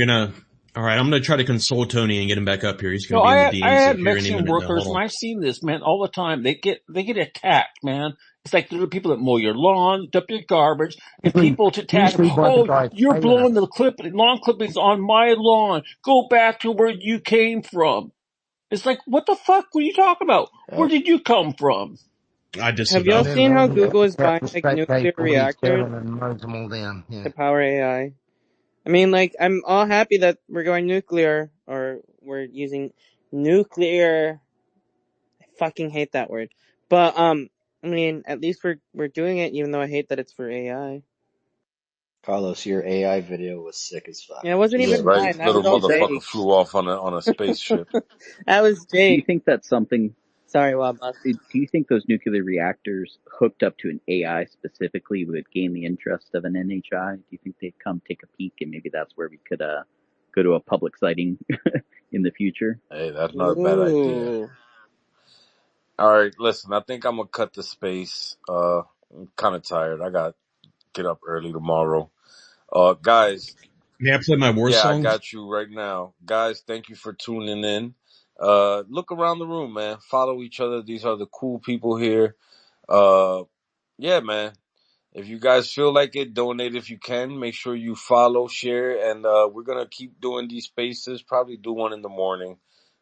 all right, I'm gonna try to console Tony and get him back up here. He's No, gonna be in the I DMs had here any Mexican minute now. workers, Hold and on. I've seen this, man, all the time. They get attacked, man. It's like the people that mow your lawn, dump your garbage, and people to attack. Usually by the Oh, guy you're Taylor. blowing the lawn clippings on my lawn. Go back to where you came from. It's like, what the fuck were you talking about? Where Yep. did you come from? I have y'all And disavow. then seen how Randy Google is goes out buying and like straight nuclear all his reactors Karen and mows them all down. Yeah. to power AI? I mean, like, I'm all happy that we're going nuclear, or we're using nuclear. I fucking hate that word. But, I mean, at least we're doing it, even though I hate that it's for AI. Carlos, your AI video was sick as fuck. Yeah, it wasn't Yeah, Just even wanted right. you mine. to That know. Little was all Is that motherfucker Jake's. flew off on a spaceship. That was do you Jake. think that's something? Sorry, Wabba. Do you think those nuclear reactors hooked up to an AI specifically would gain the interest of an NHI? Do you think they'd come take a peek, and maybe that's where we could go to a public sighting in the future? Hey, that's not a bad idea. Ooh. All right, listen, I think I'm gonna cut the space. I'm kind of tired. I got to get up early tomorrow. Guys, May I play my war yeah, I song? got you right now. Guys, thank you for tuning in. Look around the room, man. Follow each other. These are the cool people here. Yeah, man. If you guys feel like it, donate if you can. Make sure you follow, share, and we're gonna keep doing these spaces. Probably do one in the morning.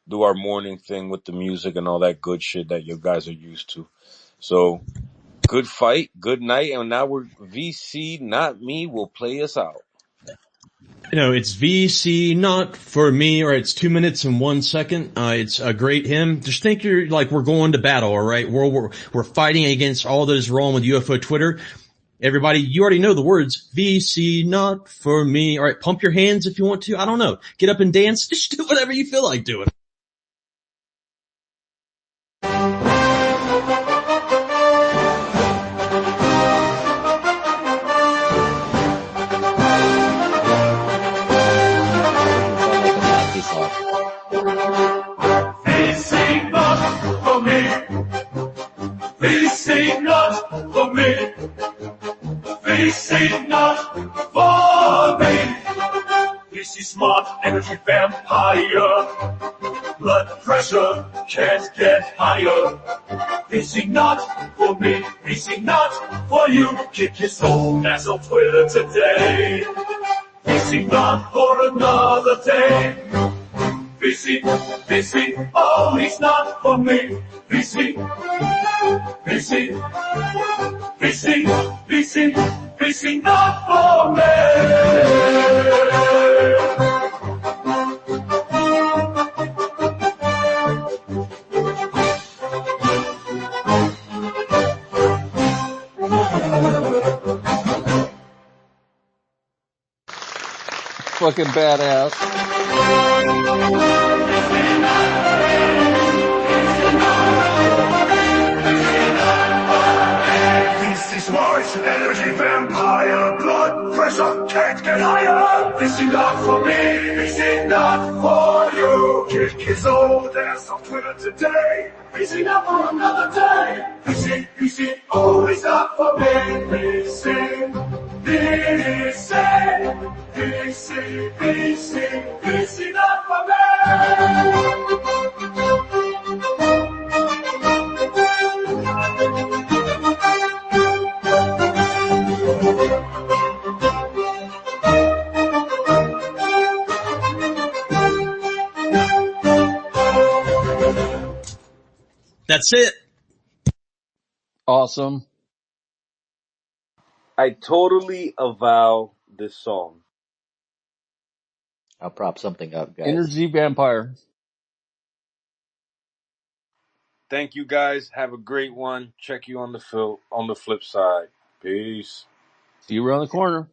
Do our morning thing with the music and all that good shit that you guys are used to. So, good fight, good night, and now we're VC, not me, will play us out. You know, it's VC, not for me, or it's 2 minutes and 1 second. It's a great hymn. Just think you're like, we're going to battle, all right? We're fighting against all that is wrong with UFO Twitter. Everybody, you already know the words. VC, not for me. All right, pump your hands if you want to. I don't know. Get up and dance. Just do whatever you feel like doing. Doesn't sound like a Nazi song. VC not for me. VC not for me. VC not for me. VC smart energy vampire. Blood pressure can't get higher. VC not for me. VC not for you. Kick his old ass on Twitter today. VC not for another day. VC, oh, he's not for me. VC, VC, not for me. fucking badass. This is March, energy vampire, blood pressure can't get higher. This is not for me, this is not for you. Kick his old ass on Twitter today. This is not for another day. This is, oh, it's not for me. This is not for me. That's it. Awesome. I totally avow this song. I'll prop something up, guys. Energy vampire. Thank you guys. Have a great one. Check you on the flip side. Peace. See you around the corner.